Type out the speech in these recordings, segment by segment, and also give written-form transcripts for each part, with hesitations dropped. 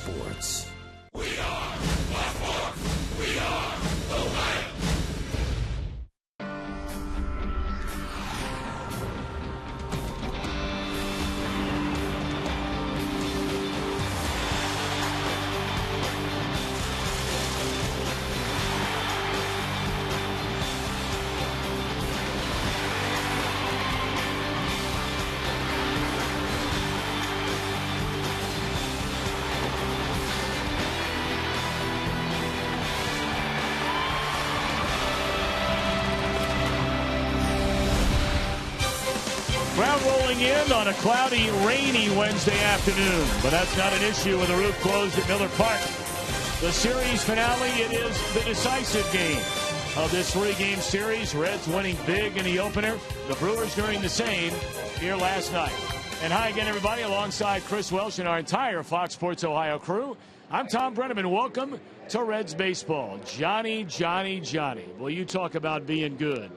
Sports. Ground rolling in on a cloudy, rainy Wednesday afternoon, but that's not an issue with the roof closed at Miller Park. The series finale, it is the decisive game of this three-game series. Reds winning big in the opener. The Brewers doing the same here last night. And hi again, everybody, alongside Chris Welsh and our entire Fox Sports Ohio crew. I'm Tom Brenneman. Welcome to Reds Baseball. Johnny. Well, you talk about being good.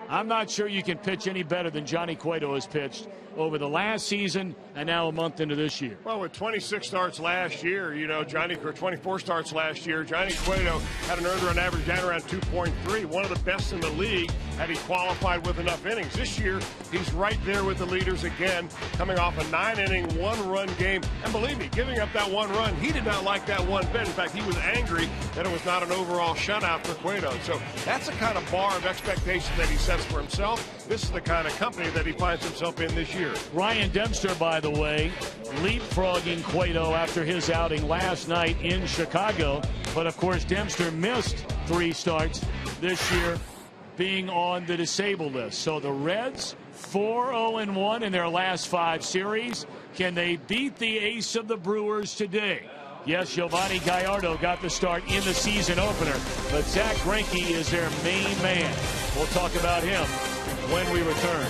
I'm not sure you can pitch any better than Johnny Cueto has pitched over the last season and now a month into this year. Well, with 26 starts last year, 24 starts last year, Johnny Cueto had an earned run average down around 2.3, one of the best in the league had he qualified with enough innings. This year, he's right there with the leaders again, coming off a 9-inning, one-run game. And believe me, giving up that one run, he did not like that one bit. In fact, he was angry that it was not an overall shutout for Cueto. So that's the kind of bar of expectation that he sets for himself. This is the kind of company that he finds himself in this year. Ryan Dempster, by the way, leapfrogging Cueto after his outing last night in Chicago. But, of course, Dempster missed 3 starts this year, being on the disabled list. So the Reds 4-0-1 in their last 5 series. Can they beat the ace of the Brewers today? Yes, Giovanni Gallardo got the start in the season opener, but Zach Greinke is their main man. We'll talk about him when we return.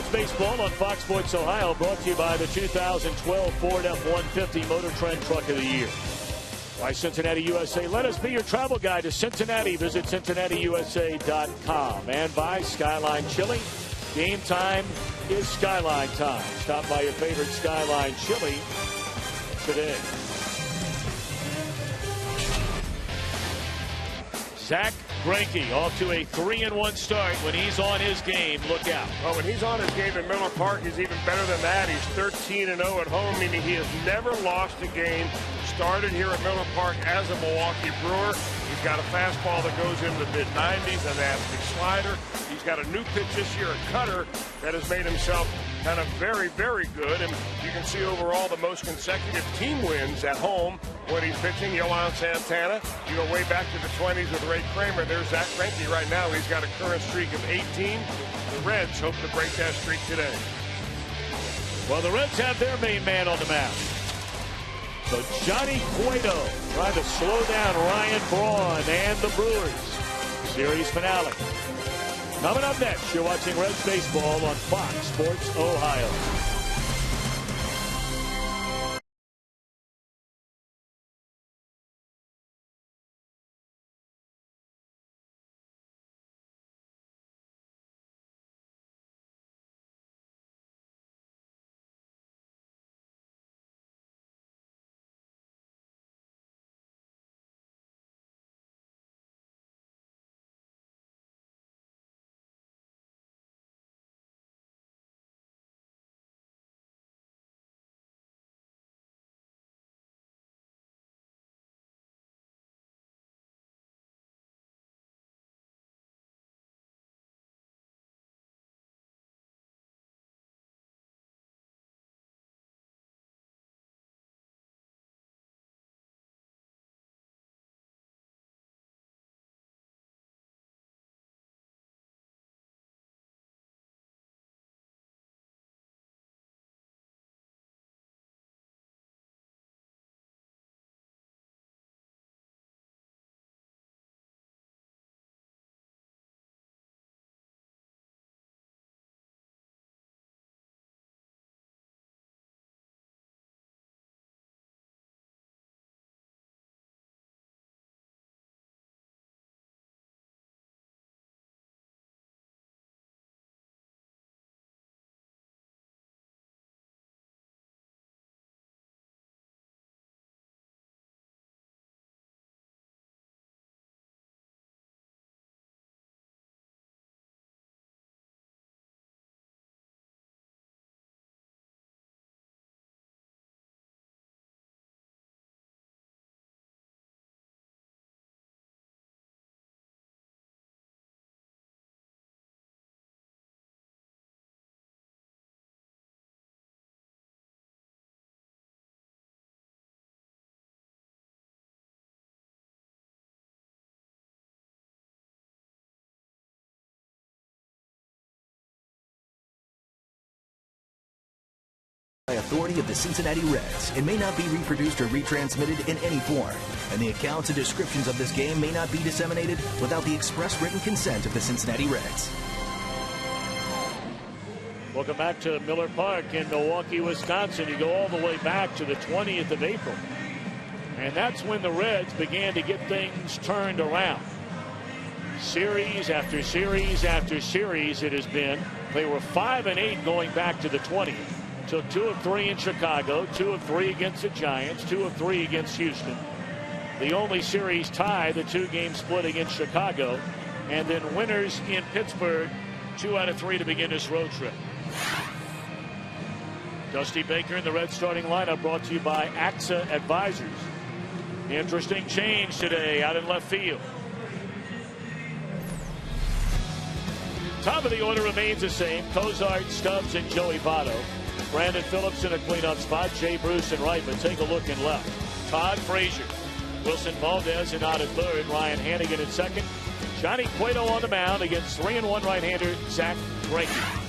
Reds baseball on Fox Sports Ohio, brought to you by the 2012 Ford F-150 Motor Trend Truck of the Year. By Cincinnati USA. Let us be your travel guide to Cincinnati. Visit CincinnatiUSA.com. And by Skyline Chili. Game time is Skyline time. Stop by your favorite Skyline Chili today. Zach Greinke off to a 3-1 start. When he's on his game, look out. Well, when he's on his game in Miller Park, he's even better than that. He's 13-0 at home, meaning he has never lost a game. Started here at Miller Park as a Milwaukee Brewer. He's got a fastball that goes into the mid-90s, a nasty slider. He's got a new pitch this year, a cutter, that has made himself kind of very, very good. And you can see overall the most consecutive team wins at home when he's pitching. Yohan Santana, you go way back to the 20s with Ray Kramer. There's Zach Greinke right now. He's got a current streak of 18. The Reds hope to break that streak today. Well, the Reds have their main man on the mound. So Johnny Cueto trying to slow down Ryan Braun and the Brewers. Series finale. Coming up next, you're watching Reds baseball on Fox Sports Ohio. By authority of the Cincinnati Reds, it may not be reproduced or retransmitted in any form, and the accounts and descriptions of this game may not be disseminated without the express written consent of the Cincinnati Reds. Welcome back to Miller Park in Milwaukee, Wisconsin. You go all the way back to the 20th of April. And that's when the Reds began to get things turned around. Series after series after series it has been. They were 5-8 going back to the 20th. Took 2 of 3 in Chicago, 2 of 3 against the Giants, 2 of 3 against Houston. The only series tie, the 2-game split against Chicago, and then winners in Pittsburgh, 2 out of 3 to begin this road trip. Dusty Baker in the Reds starting lineup, brought to you by AXA Advisors. Interesting change today out in left field. Top of the order remains the same. Cozart, Stubbs, and Joey Votto. Brandon Phillips in a cleanup spot. Jay Bruce and right, but take a look in left. Todd Frazier. Wilson Valdez in out at third. Ryan Hannigan at second. Johnny Cueto on the mound against 3-1 right-hander Zach Greinke.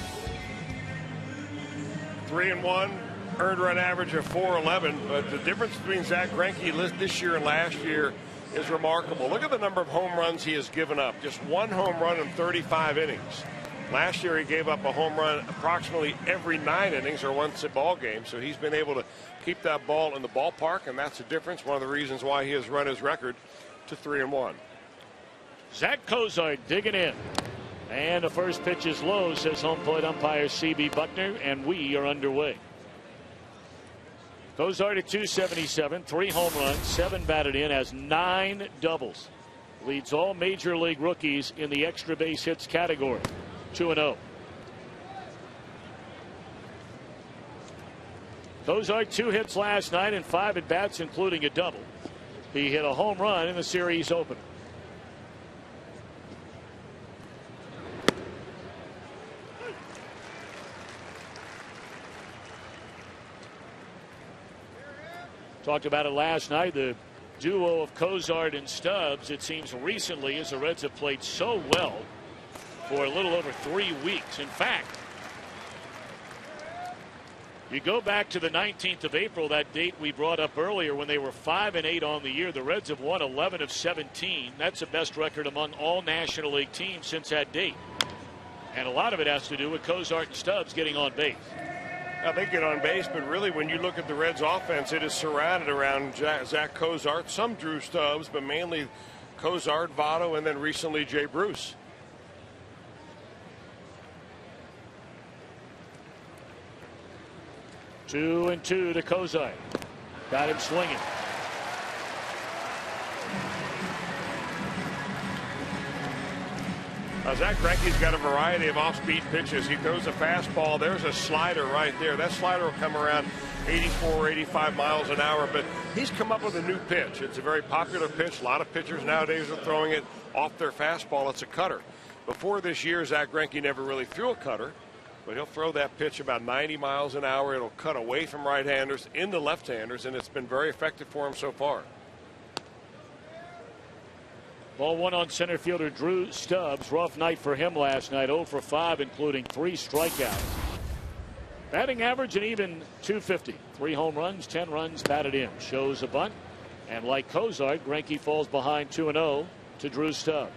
3-1, earned run average of 411. But the difference between Zach Greinke this year and last year is remarkable. Look at the number of home runs he has given up. Just 1 home run in 35 innings. Last year he gave up a home run approximately every 9 innings or once a ball game. So he's been able to keep that ball in the ballpark, and that's the difference. One of the reasons why he has run his record to 3-1. Zach Cozart digging in. And the first pitch is low, says home plate umpire C.B. Buckner, and we are underway. Cozart at 277, 3 home runs, 7 batted in, has 9 doubles. Leads all major league rookies in the extra base hits category. 2-0. Cozart 2 hits last night and 5 at bats, including a double. He hit a home run in the series opener. Talked about it last night, the duo of Cozart and Stubbs. It seems recently, as the Reds have played so well for a little over 3 weeks. In fact, you go back to the 19th of April, that date we brought up earlier, when they were 5-8 on the year. The Reds have won 11 of 17. That's the best record among all National League teams since that date. And a lot of it has to do with Cozart and Stubbs getting on base. Now, they get on base, but really when you look at the Reds offense, it is surrounded around Zach Cozart, some Drew Stubbs, but mainly Cozart, Votto, and then recently Jay Bruce. Two and two to Cozart. Got him swinging. Zach Greinke's got a variety of off-speed pitches. He throws a fastball. There's a slider right there. That slider will come around 84, 85 miles an hour, but he's come up with a new pitch. It's a very popular pitch. A lot of pitchers nowadays are throwing it off their fastball. It's a cutter. Before this year, Zach Greinke never really threw a cutter, but he'll throw that pitch about 90 miles an hour. It'll cut away from right-handers into left-handers, and it's been very effective for him so far. Ball one on center fielder Drew Stubbs. Rough night for him last night. 0 for 5, including 3 strikeouts. Batting average an even .250. 3 home runs, 10 runs batted in. Shows a bunt. And like Cozart, Greinke falls behind 2-0 to Drew Stubbs.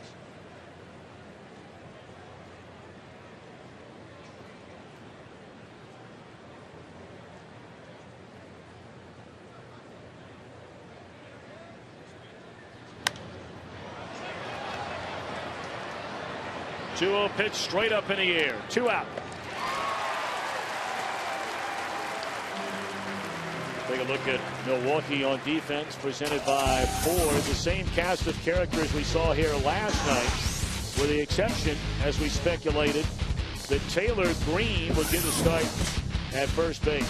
Two-0 pitch straight up in the air. 2 out. Take a look at Milwaukee on defense, presented by Ford. The same cast of characters we saw here last night, with the exception, as we speculated, that Taylor Green would get a start at first base.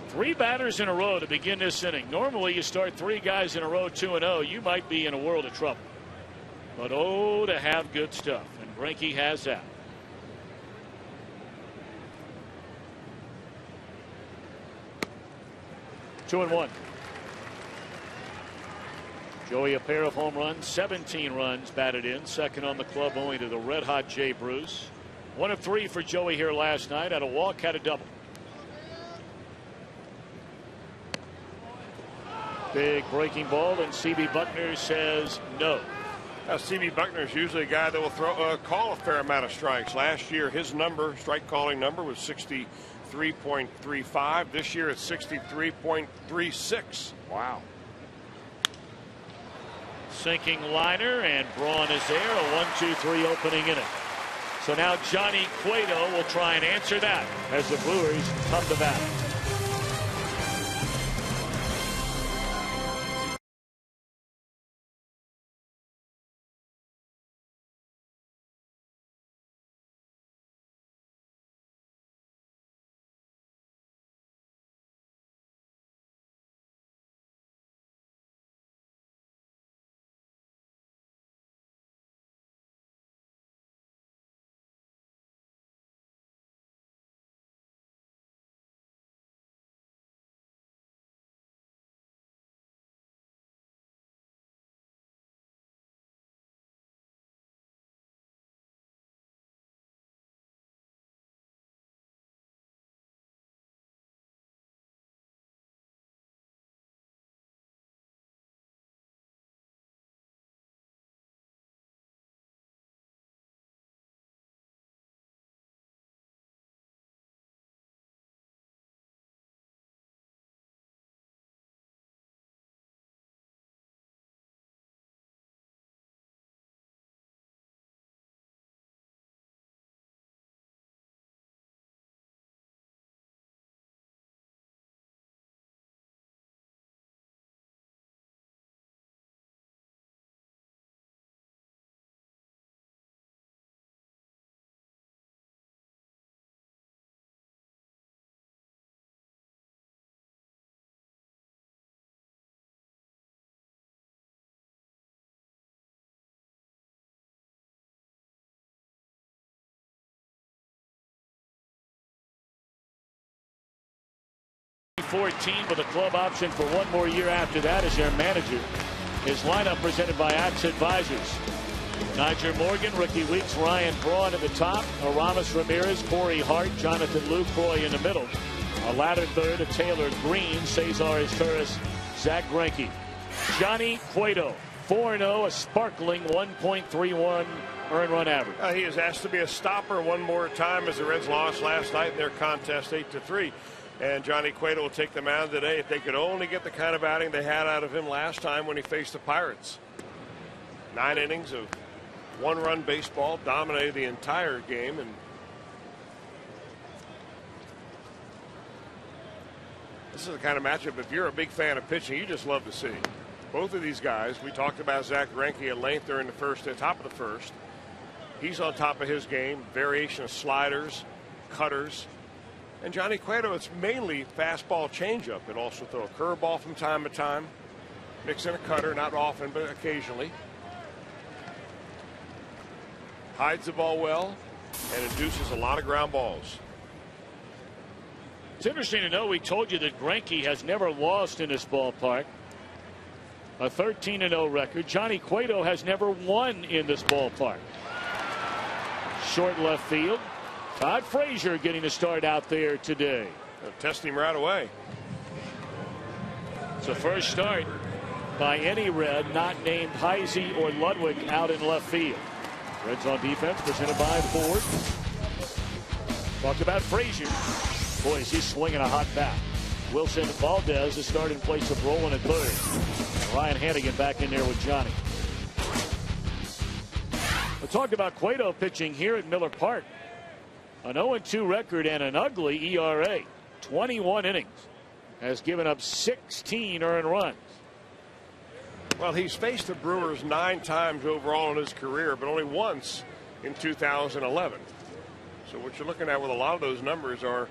Three batters in a row to begin this inning. Normally you start 3 guys in a row 2-0, you might be in a world of trouble. But oh, to have good stuff, and Greinke has that. Two and one. Joey, a pair of home runs, 17 runs batted in, second on the club only to the red-hot Jay Bruce. 1 of 3 for Joey here last night. Had a walk, had a double. Big breaking ball, and C.B. Buckner says no. Now, C.B. Buckner is usually a guy that will call a fair amount of strikes. Last year, his strike calling number was 63.35. This year, it's 63.36. Wow. Sinking liner, and Braun is there. A 1-2-3 opening inning. So now Johnny Cueto will try and answer that as the Brewers come to bat. 2014 with a club option for 1 more year after that as their manager. His lineup presented by Axe Advisors. Niger Morgan, Ricky Weeks, Ryan Braun at the top. Aramis Ramirez, Corey Hart, Jonathan Lucroy in the middle. A ladder third of Taylor Green, Cesar Izturis, Zach Greinke. Johnny Cueto, 4-0, a sparkling 1.31 earned run average. He is asked to be a stopper one more time as the Reds lost last night in their contest 8-3. And Johnny Cueto will take the mound today if they could only get the kind of outing they had out of him last time when he faced the Pirates. 9 innings of 1-run baseball, dominated the entire game, and this is the kind of matchup, if you're a big fan of pitching, you just love to see. Both of these guys, we talked about Zach Greinke at length during the first, at top of the first. He's on top of his game, variation of sliders, cutters. And Johnny Cueto, it's mainly fastball changeup, and also throw a curveball from time to time. Mix in a cutter, not often, but occasionally. Hides the ball well and induces a lot of ground balls. It's interesting to know, we told you that Greinke has never lost in this ballpark. A 13-0 record. Johnny Cueto has never won in this ballpark. Short left field. Todd Frazier getting the start out there today. They'll test him right away. It's the first start by any Red not named Heisey or Ludwig out in left field. Reds on defense presented by Ford. Talked about Frazier. Boy, is he swinging a hot bat. Wilson Valdez is starting in place of Roland at third. Ryan Hannigan back in there with Johnny. We'll talk about Cueto pitching here at Miller Park. An 0-2 record and an ugly ERA. 21 innings. Has given up 16 earned runs. Well, he's faced the Brewers 9 times overall in his career, but only once in 2011. So what you're looking at with a lot of those numbers are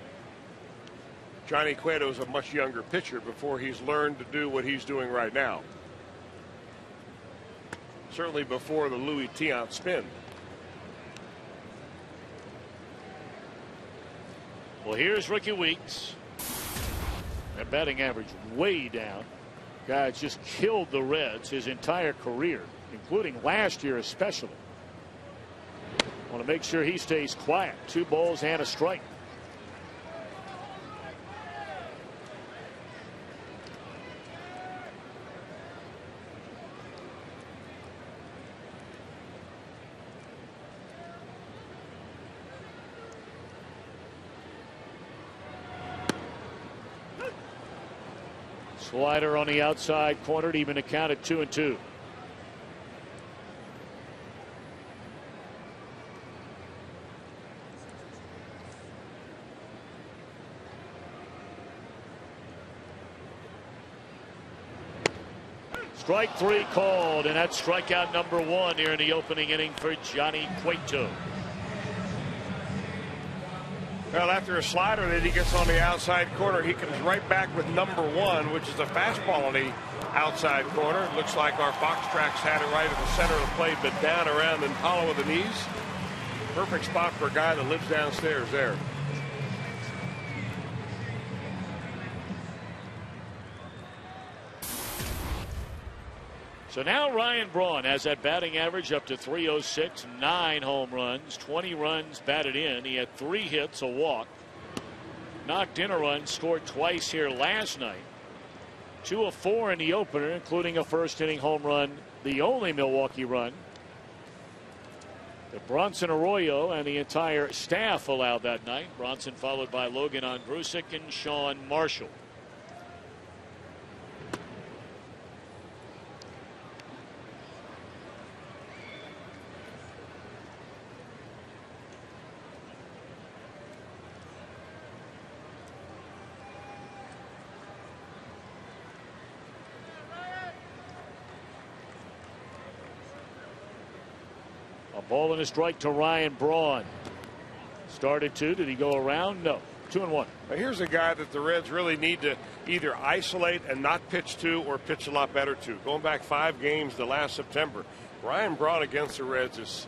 Johnny Cueto's a much younger pitcher before he's learned to do what he's doing right now. Certainly before the Louis Tiant spin. Well, here's Ricky Weeks. That batting average way down. Guy's just killed the Reds his entire career, including last year especially. Want to make sure he stays quiet. 2 balls and a strike. Slider on the outside corner, even to count at 2-2. Strike 3 called, and that's strikeout number 1 here in the opening inning for Johnny Cueto. Well, after a slider that he gets on the outside corner, he comes right back with number 1, which is a fastball on the outside corner. Looks like our Fox Tracks had it right at the center of the plate, but down around the hollow of the knees. Perfect spot for a guy that lives downstairs there. So now Ryan Braun has that batting average up to 306, 9 home runs, 20 runs batted in. He had 3 hits, a walk. Knocked in a run, scored twice here last night. 2 of 4 in the opener, including a first inning home run, the only Milwaukee run. The Bronson Arroyo and the entire staff allowed that night. Bronson followed by Logan Ondrusek and Sean Marshall. Ball and a strike to Ryan Braun. Started 2. Did he go around? No. 2-1. Now here's a guy that the Reds really need to either isolate and not pitch to or pitch a lot better to. Going back 5 games to last September, Ryan Braun against the Reds is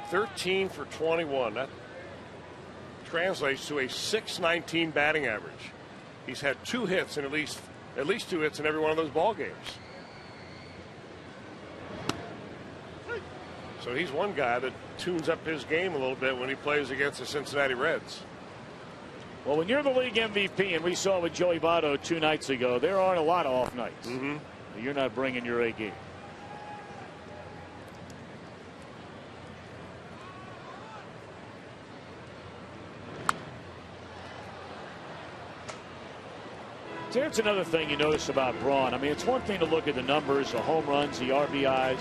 13 for 21. That translates to a .619 batting average. He's had 2 hits in at least 2 hits in every one of those ball games. So he's one guy that tunes up his game a little bit when he plays against the Cincinnati Reds. Well, when you're the league MVP, and we saw with Joey Votto 2 nights ago, there aren't a lot of off nights. You're not bringing your A game. Here's another thing you notice about Braun. I mean, it's one thing to look at the numbers, the home runs, the RBIs,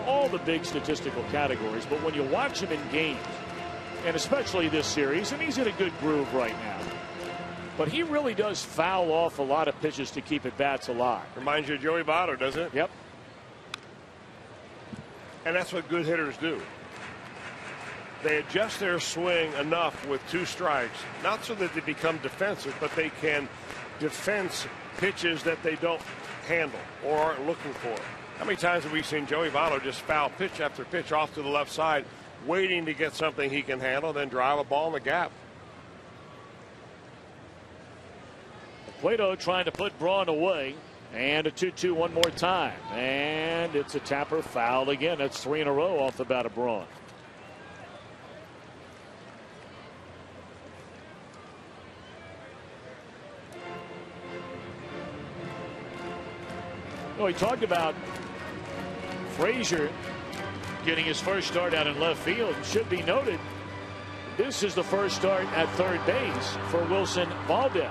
all the big statistical categories. But when you watch him in games, and especially this series, and he's in a good groove right now, but he really does foul off a lot of pitches to keep at bats alive. Reminds you of Joey Votto, doesn't it? Yep. And that's what good hitters do. They adjust their swing enough with 2 strikes, not so that they become defensive, but they can defense pitches that they don't handle or aren't looking for. How many times have we seen Joey Votto just foul pitch after pitch off to the left side, waiting to get something he can handle, then drive a ball in the gap? Cueto trying to put Braun away, and a 2-2 one more time, and it's a tapper fouled again. That's 3 in a row off the bat of Braun. Well, he talked about Frazier getting his first start out in left field. It should be noted, this is the first start at third base for Wilson Valdez.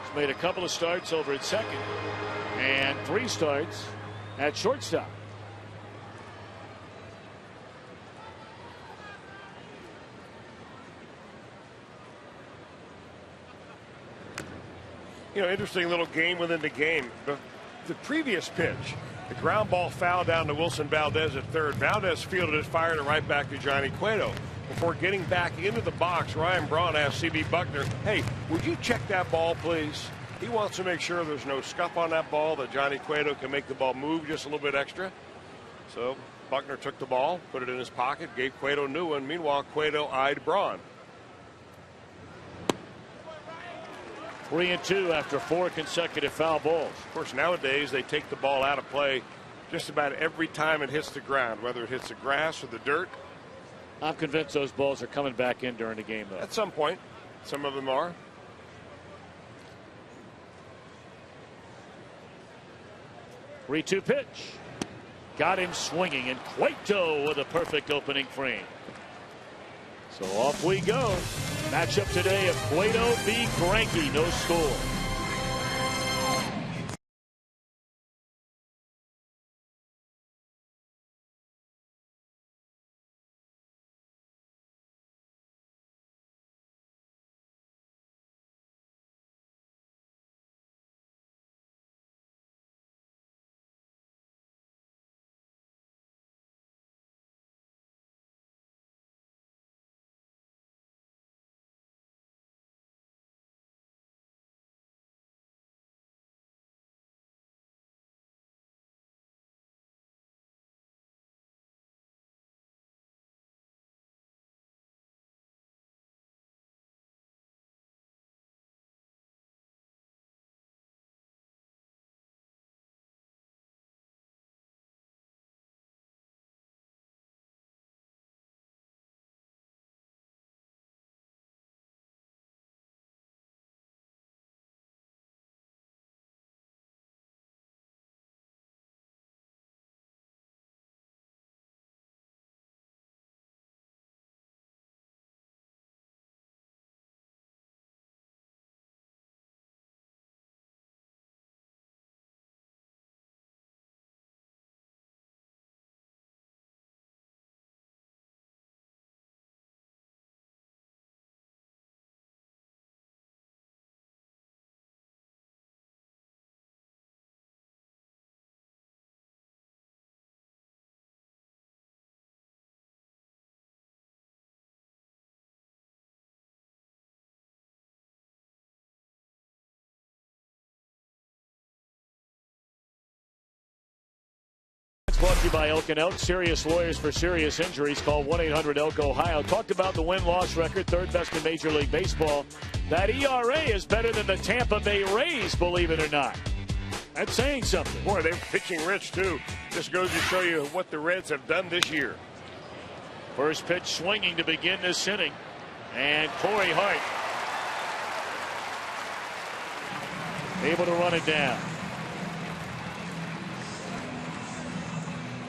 He's made a couple of starts over at second and 3 starts at shortstop. Interesting little game within the game. The previous pitch, the ground ball foul down to Wilson Valdez at third. Valdez fielded it, fired it right back to Johnny Cueto. Before getting back into the box, Ryan Braun asked C.B. Buckner, hey, would you check that ball, please? He wants to make sure there's no scuff on that ball, that Johnny Cueto can make the ball move just a little bit extra. So Buckner took the ball, put it in his pocket, gave Cueto a new one. Meanwhile, Cueto eyed Braun. 3-2 after 4 consecutive foul balls. Of course, nowadays they take the ball out of play just about every time it hits the ground, whether it hits the grass or the dirt. I'm convinced those balls are coming back in during the game, though. At some point, some of them are. Three-two pitch. Got him swinging, and Cueto with a perfect opening frame. So off we go. Matchup today of Cueto v. Greinke. No score. Brought to you by Elk & Elk. Serious lawyers for serious injuries. Call 1-800-ELK-OHIO. Talked about the win-loss record, third best in Major League Baseball. That ERA is better than the Tampa Bay Rays, believe it or not. That's saying something. Boy, they're pitching rich, too. Just goes to show you what the Reds have done this year. First pitch swinging to begin this inning. And Corey Hart able to run it down.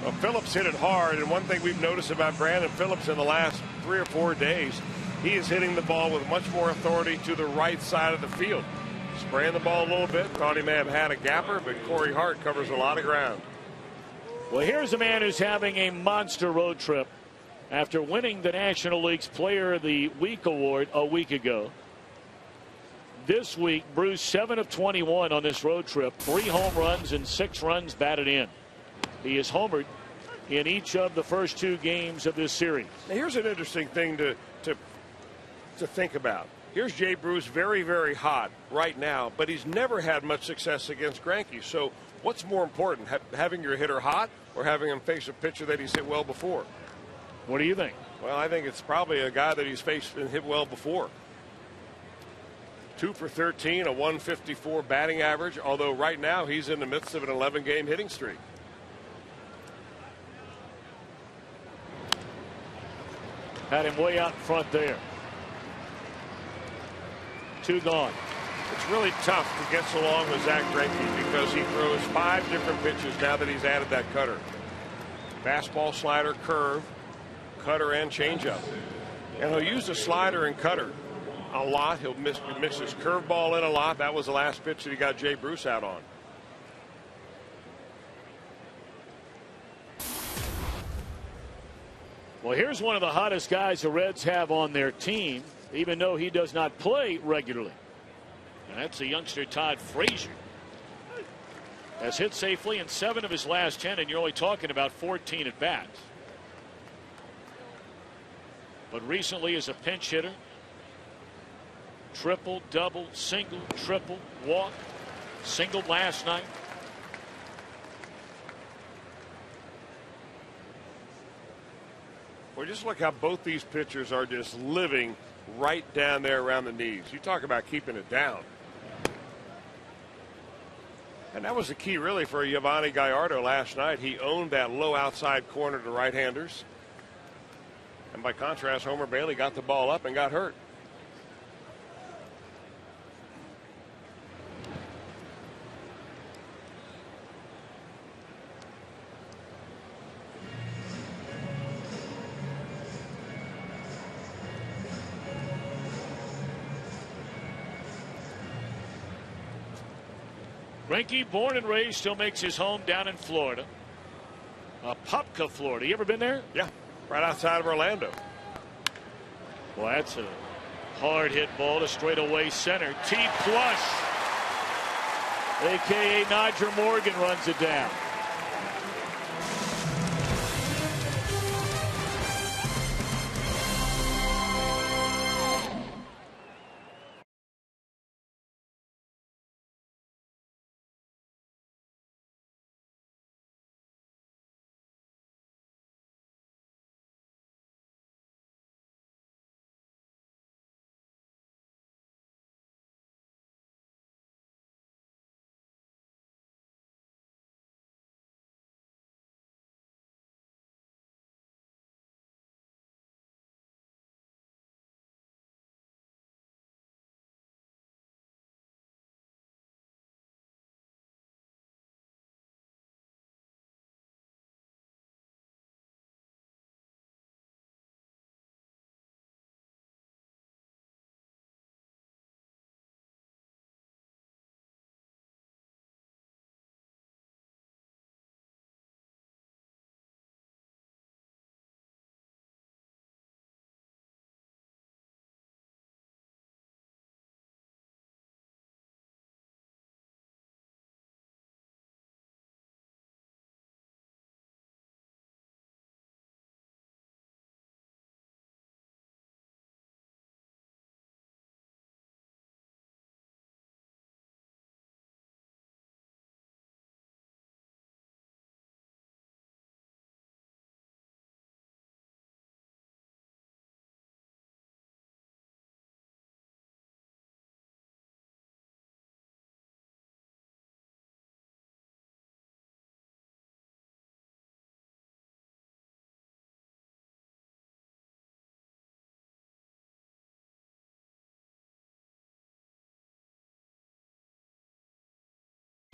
Well, Phillips hit it hard, and one thing we've noticed about Brandon Phillips in the last 3 or 4 days, he is hitting the ball with much more authority to the right side of the field. Spraying the ball a little bit, thought he may have had a gapper, but Corey Hart covers a lot of ground. Well, here's a man who's having a monster road trip after winning the National League's Player of the Week award a week ago. This week, Bruce 7 of 21 on this road trip, 3 home runs and 6 runs batted in. He is homered in each of the first 2 games of this series. Now, here's an interesting thing to think about. Here's Jay Bruce, very, very hot right now, but he's never had much success against Greinke. So what's more important, having your hitter hot or having him face a pitcher that he's hit well before? What do you think? Well, I think it's probably a guy that he's faced and hit well before. 2 for 13, a 154 batting average, although right now he's in the midst of an 11-game hitting streak. Had him way out in front there. 2 gone. It's really tough to get so long with Zach Greinke because he throws 5 different pitches now that he's added that cutter. Fastball, slider, curve, cutter, and changeup. And he'll use the slider and cutter a lot. He'll mix his curveball in a lot. That was the last pitch that he got Jay Bruce out on. Well, here's one of the hottest guys the Reds have on their team, even though he does not play regularly. And that's the youngster Todd Frazier. Has hit safely in 7 of his last 10, and you're only talking about 14 at bats. But recently as a pinch hitter, triple, double, single, triple, walk, singled last night. Well, just look how both these pitchers are just living right down there around the knees. You talk about keeping it down. And that was the key really for Yovani Gallardo last night. He owned that low outside corner to right-handers. And by contrast, Homer Bailey got the ball up and got hurt. Greinke, born and raised, still makes his home down in Florida. Apopka, Florida. You ever been there? Yeah, right outside of Orlando. Well, that's a hard hit ball to straightaway center. T flush. A.K.A. Nodger Morgan runs it down.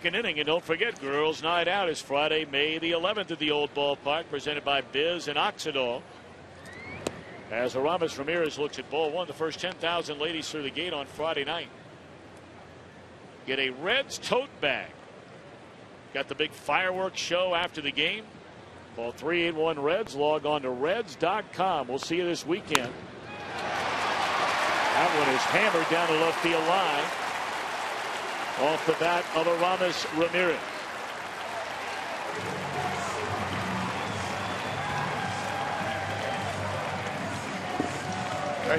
second inning. And don't forget, Girls Night Out is Friday, May the 11th at the Old Ballpark, presented by Biz and Oxidol. As Aroldis Ramirez looks at ball one, the first 10,000 ladies through the gate on Friday night get a Reds tote bag. Got the big fireworks show after the game. Call 381 Reds. Log on to Reds.com. We'll see you this weekend. That one is hammered down the left field line. Off the bat of Aroldis Ramirez.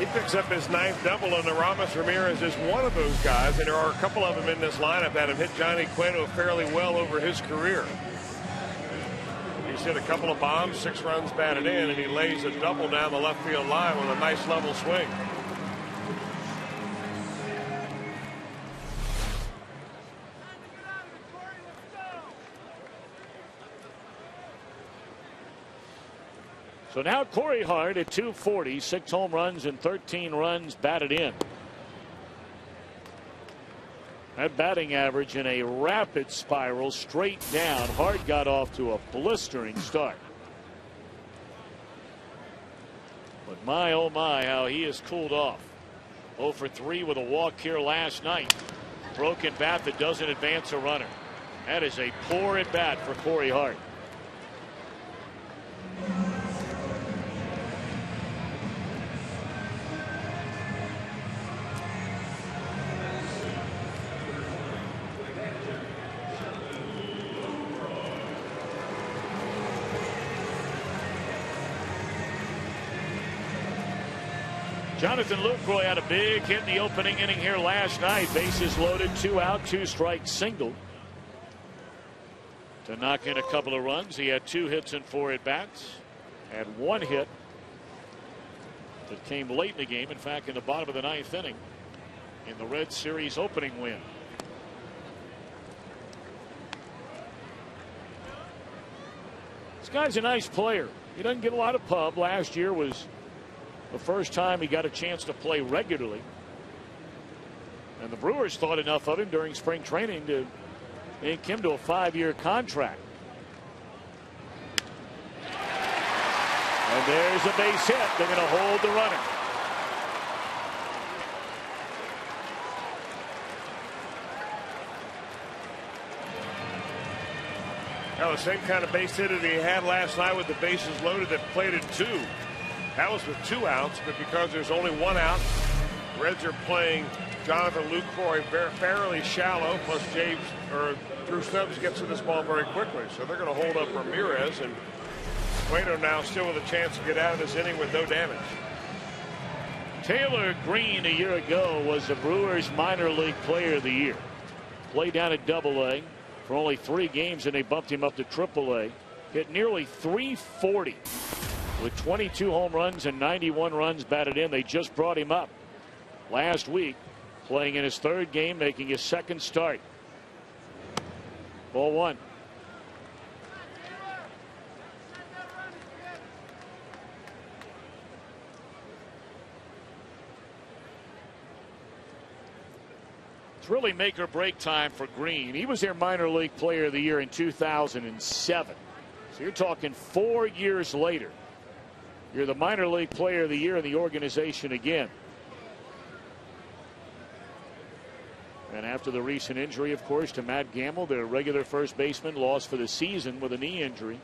He picks up his 9th double, and Aroldis Ramirez is one of those guys, and there are a couple of them in this lineup that have hit Johnny Cueto fairly well over his career. He's hit a couple of bombs, 6 runs batted in, and he lays a double down the left field line with a nice level swing. So now Corey Hart at 240, 6 home runs and 13 runs batted in. That batting average in a rapid spiral straight down. Hart got off to a blistering start. But my oh my, how he has cooled off. 0 for 3 with a walk here last night. Broken bat that doesn't advance a runner. That is a poor at bat for Corey Hart. Jonathan Lucroy had a big hit in the opening inning here last night. Bases loaded, 2 out, 2 strikes, single to knock in a couple of runs. He had 2 hits and 4 at bats. Had 1 hit that came late in the game. In fact, in the bottom of the 9th inning in the Red Series opening win. This guy's a nice player. He doesn't get a lot of pub. Last year was the first time he got a chance to play regularly. And the Brewers thought enough of him during spring training to ink him to a 5-year contract. And there's a base hit. They're going to hold the runner. Now the same kind of base hit that he had last night with the bases loaded that plated 2. That was with 2 outs, but because there's only 1 out, Reds are playing Jonathan Lucroy fairly shallow, plus Drew Stubbs gets to this ball very quickly. So they're going to hold up Ramirez, and Cueto now still with a chance to get out of this inning with no damage. Taylor Green a year ago was the Brewers minor league player of the year. Played down at Double-A for only 3 games, and they bumped him up to Triple-A. Hit nearly 340. With 22 home runs and 91 runs batted in. They just brought him up last week, playing in his 3rd game, making his 2nd start. Ball 1. It's really make or break time for Green. He was their minor league player of the year in 2007. So you're talking 4 years later. You're the minor league player of the year in the organization again. And after the recent injury, of course, to Matt Gamble, their regular first baseman, lost for the season with a knee injury,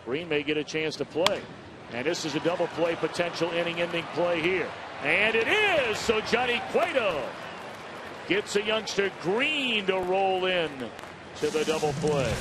Green may get a chance to play. And this is a double play potential inning-ending play here. And it is! So Johnny Cueto gets a youngster Green to roll in to the double play.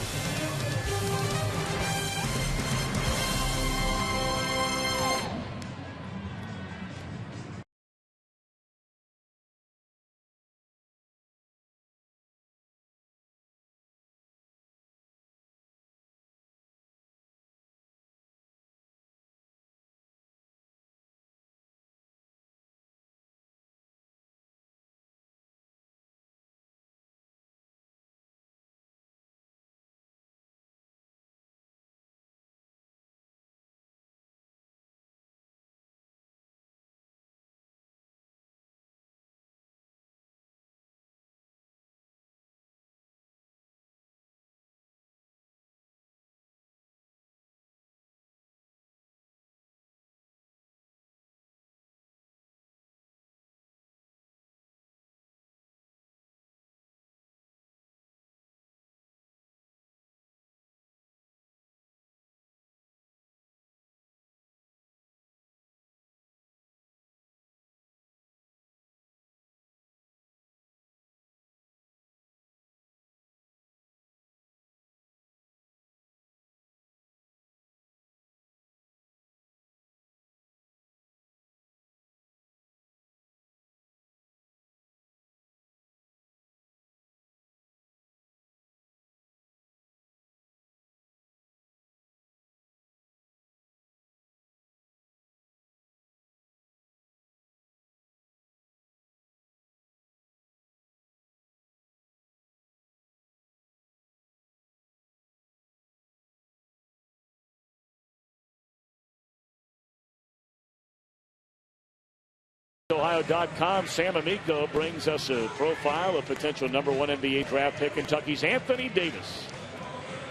Ohio.com. Sam Amico brings us a profile of potential #1 NBA draft pick, Kentucky's Anthony Davis.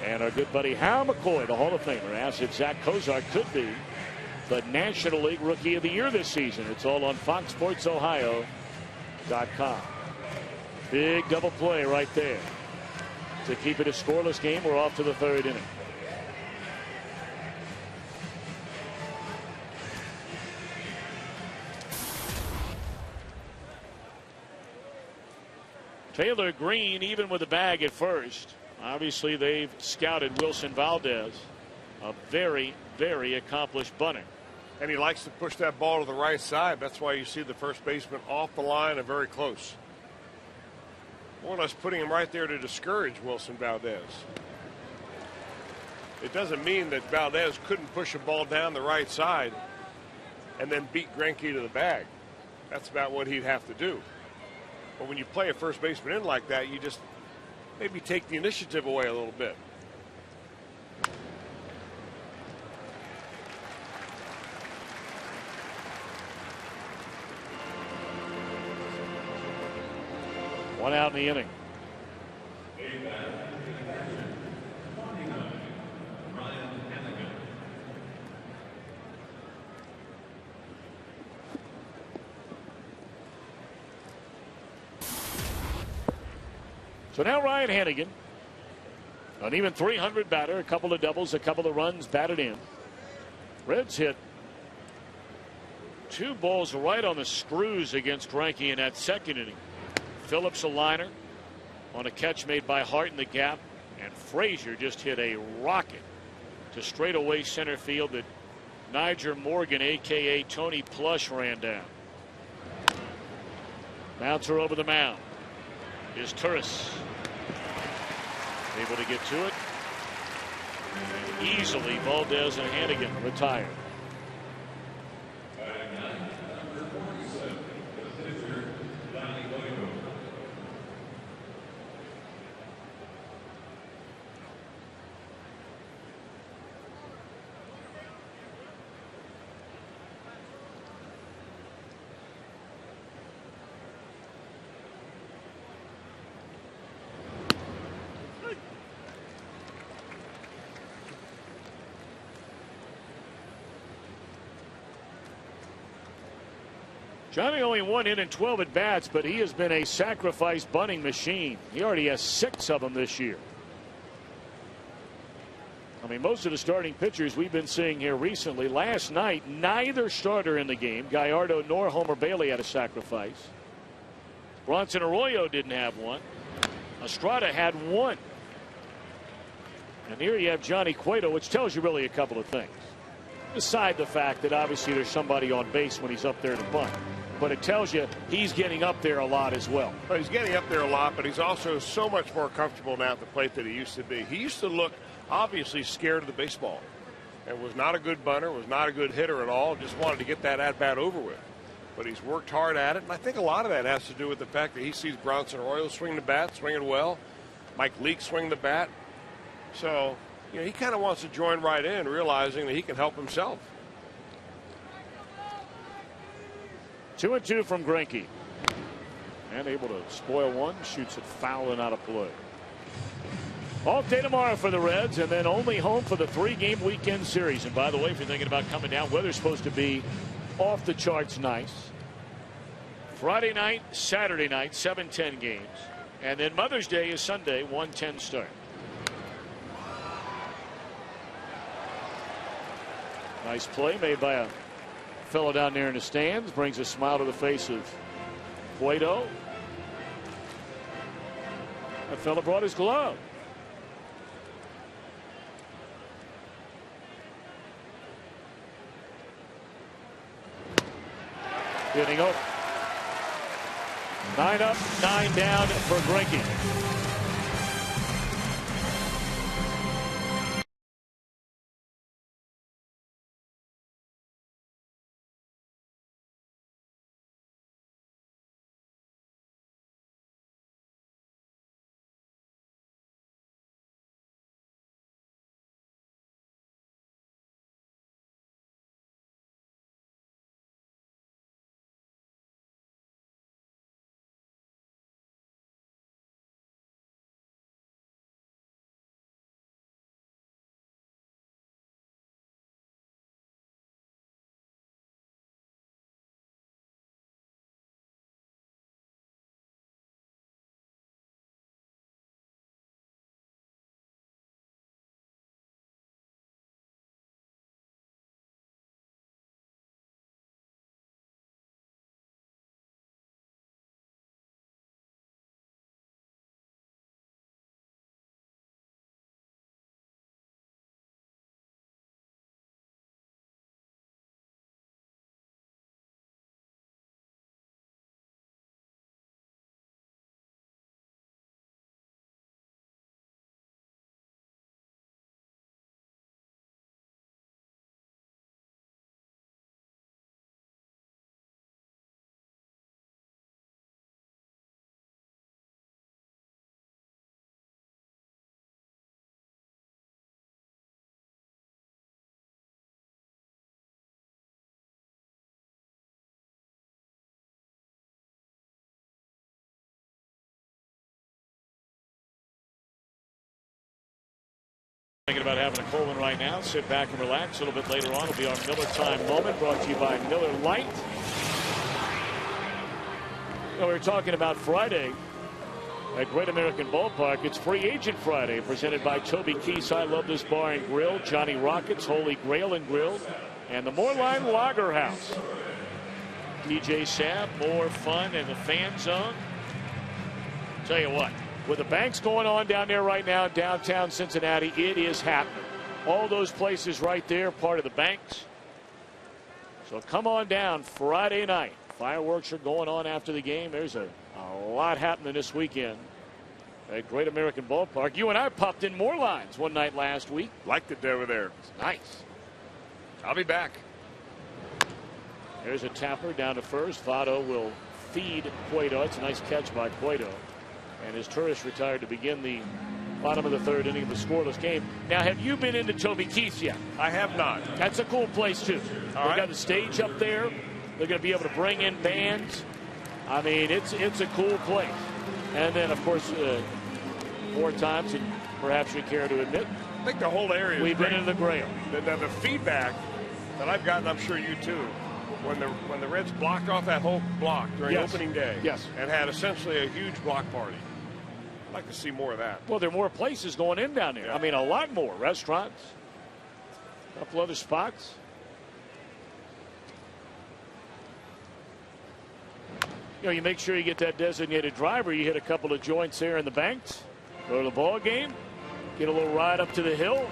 And our good buddy Hal McCoy, the Hall of Famer, asks if Zach Kozar could be the National League Rookie of the Year this season. It's all on FoxSportsOhio.com. Big double play right there to keep it a scoreless game. We're off to the 3rd inning. Taylor Green even with the bag at first. Obviously they've scouted Wilson Valdez, a very, very accomplished bunter. And he likes to push that ball to the right side. That's why you see the first baseman off the line and very close. More or less putting him right there to discourage Wilson Valdez. It doesn't mean that Valdez couldn't push a ball down the right side and then beat Greinke to the bag. That's about what he'd have to do. But when you play a first baseman in like that, you just maybe take the initiative away a little bit. One out in the inning. So now Ryan Hannigan, an even .300 batter, a couple of doubles, a couple of runs batted in. Reds hit 2 balls right on the screws against Greinke in that 2nd inning. Phillips a liner on a catch made by Hart in the gap, and Frazier just hit a rocket to straightaway center field that Niger Morgan, a.k.a. Tony Plush, ran down. Bouncer over the mound is Turris. Able to get to it. And easily Valdez and Hannigan retired. Johnny only 1 hit and 12 at bats, but he has been a sacrifice bunting machine. He already has 6 of them this year. I mean, most of the starting pitchers we've been seeing here recently. Last night, neither starter in the game, Gallardo nor Homer Bailey, had a sacrifice. Bronson Arroyo didn't have one. Estrada had 1. And here you have Johnny Cueto, which tells you really a couple of things. Beside the fact that obviously there's somebody on base when he's up there to bunt. But it tells you he's getting up there a lot as well. Well, he's getting up there a lot, but he's also so much more comfortable now at the plate than he used to be. He used to look obviously scared of the baseball and was not a good bunter, was not a good hitter at all, just wanted to get that at-bat over with. But he's worked hard at it, and I think a lot of that has to do with the fact that he sees Bronson Arroyo swing the bat, swinging well, Mike Leake swing the bat. So, you know, he kind of wants to join right in, realizing that he can help himself. 2-2 from Greinke. And able to spoil one, shoots it foul and out of play. Off day tomorrow for the Reds, and then only home for the 3-game weekend series. And by the way, if you're thinking about coming down, weather's supposed to be off the charts nice. Friday night, Saturday night, 7:10 games. And then Mother's Day is Sunday, 1:10 start. Nice play made by a fellow down there in the stands. Brings a smile to the face of Cueto. That fellow brought his glove. Getting over. 9 up, 9 down for Greinke. Thinking about having a cold one right now. Sit back and relax. A little bit later on will be our Miller Time moment, brought to you by Miller Lite. We were talking about Friday at Great American Ballpark. It's Free Agent Friday, presented by Toby Keith's I Love This Bar and Grill, Johnny Rockets, Holy Grail and Grill, and the Moorline Lager House. DJ Sabb, more fun in the fan zone. Tell you what, with the banks going on down there right now in downtown Cincinnati, it is happening. All those places right there, part of the banks. So come on down Friday night. Fireworks are going on after the game. There's a lot happening this weekend at Great American Ballpark. You and I popped in more lines one night last week. Liked it over there. It's nice. I'll be back. There's a tapper down to first. Votto will feed Cueto. It's a nice catch by Cueto. And his tourist retired to begin the bottom of the third inning of the scoreless game. Now, have you been into Toby Keith's yet? I have not. That's a cool place, too. They've got the stage up there. They're going to be able to bring in bands. I mean, it's a cool place. And then, of course, more times than perhaps we care to admit, I think the whole area. We've been in the Grail. The feedback that I've gotten, I'm sure you too, when the Reds blocked off that whole block during opening day, and had essentially a huge block party. I'd like to see more of that. Well, there are more places going in down there. Yeah. I mean, a lot more restaurants, a couple other spots. You know, you make sure you get that designated driver. You hit a couple of joints there in the banks. Go to the ball game. Get a little ride up to the hill.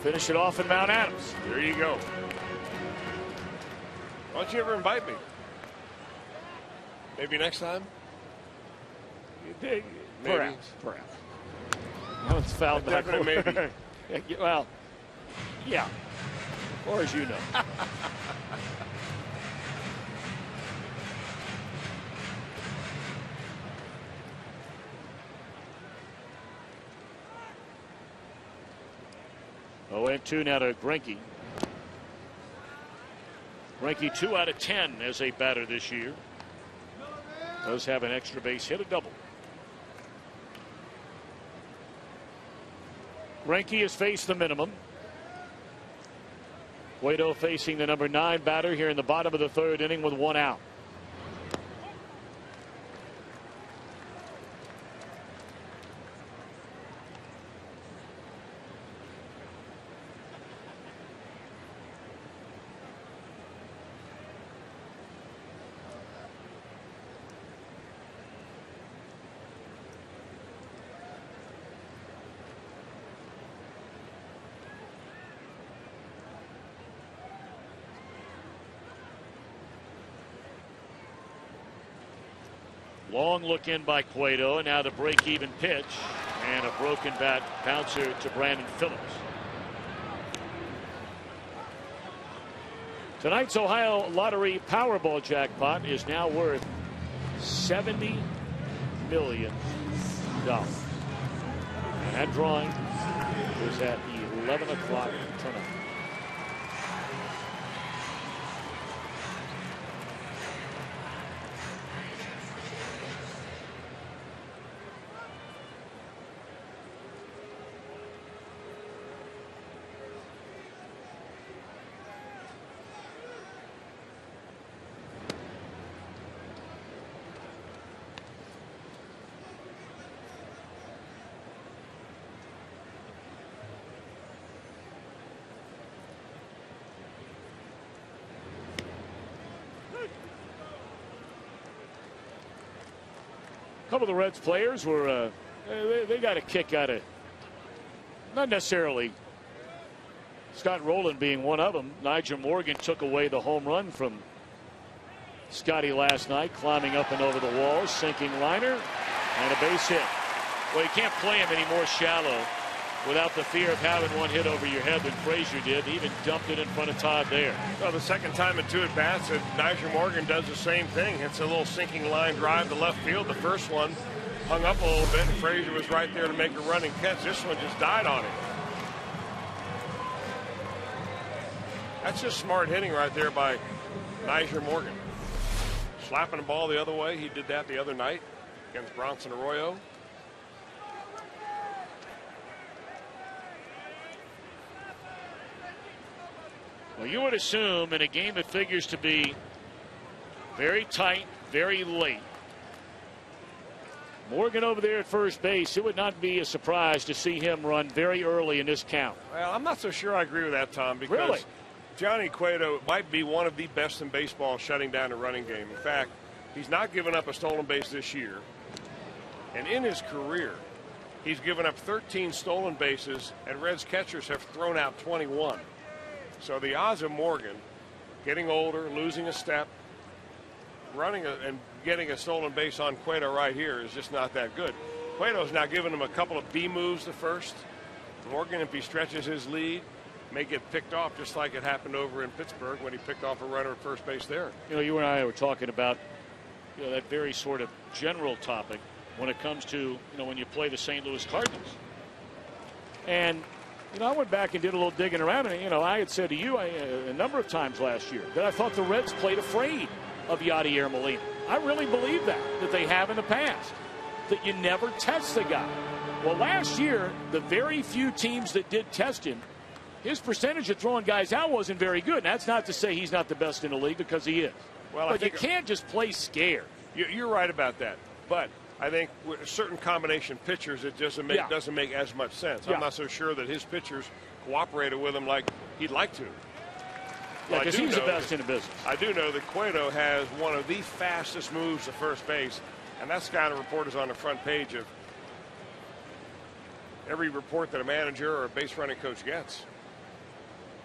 Finish it off in Mount Adams. There you go. Why don't you ever invite me? Maybe next time? Perhaps. No one's fouled back. Definitely maybe. Well, yeah. Or as you know. Oh, and 2 now to Greinke. Greinke 2 out of 10 as a batter this year. Does have an extra base hit, a double. Greinke has faced the minimum. Cueto facing the number 9 batter here in the bottom of the third inning with 1 out. Long look in by Cueto, and now the break-even pitch, and a broken bat bouncer to Brandon Phillips. Tonight's Ohio Lottery Powerball jackpot is now worth $70 million. And that drawing is at 11 o'clock tonight. A couple of the Reds players were they got a kick out of, not necessarily Scott Rowland being one of them. Nigel Morgan took away the home run from Scotty last night, climbing up and over the wall, sinking liner, and a base hit. Well, you can't play him any more shallow without the fear of having one hit over your head than Frazier did. He even dumped it in front of Todd there. Well, the second time in 2 at-bats, Nigel Morgan does the same thing. It's a little sinking line drive to left field. The first one hung up a little bit, and Frazier was right there to make a running catch. This one just died on him. That's just smart hitting right there by Nigel Morgan. Slapping the ball the other way. He did that the other night against Bronson Arroyo. Well, you would assume in a game that figures to be very tight, very late, Morgan over there at first base, it would not be a surprise to see him run very early in this count. Well, I'm not so sure I agree with that, Tom, because really? Johnny Cueto might be one of the best in baseball shutting down the running game. In fact, he's not given up a stolen base this year. And in his career, he's given up 13 stolen bases, and Reds catchers have thrown out 21. So the odds of Morgan getting older, losing a step, running and getting a stolen base on Cueto right here is just not that good. Cueto's now given him a couple of B moves to first. Morgan, if he stretches his lead, may get picked off just like it happened over in Pittsburgh when he picked off a runner at first base there. You know, you and I were talking about that very sort of general topic when it comes to when you play the St. Louis Cardinals. And I went back and did a little digging around, and I had said to you a number of times last year that I thought the Reds played afraid of Yadier Molina. I really believe that they have in the past, that you never test the guy. Well, last year, the very few teams that did test him, his percentage of throwing guys out wasn't very good. And that's not to say he's not the best in the league, because he is. Well, but you can't just play scared. You're right about that. But I think with certain combination pitchers, it doesn't make as much sense. I'm not so sure that his pitchers cooperated with him like he'd like to. Yeah, because he's the best in the business. I do know that Cueto has one of the fastest moves to first base, and that's the kind of report is on the front page of every report that a manager or a base running coach gets.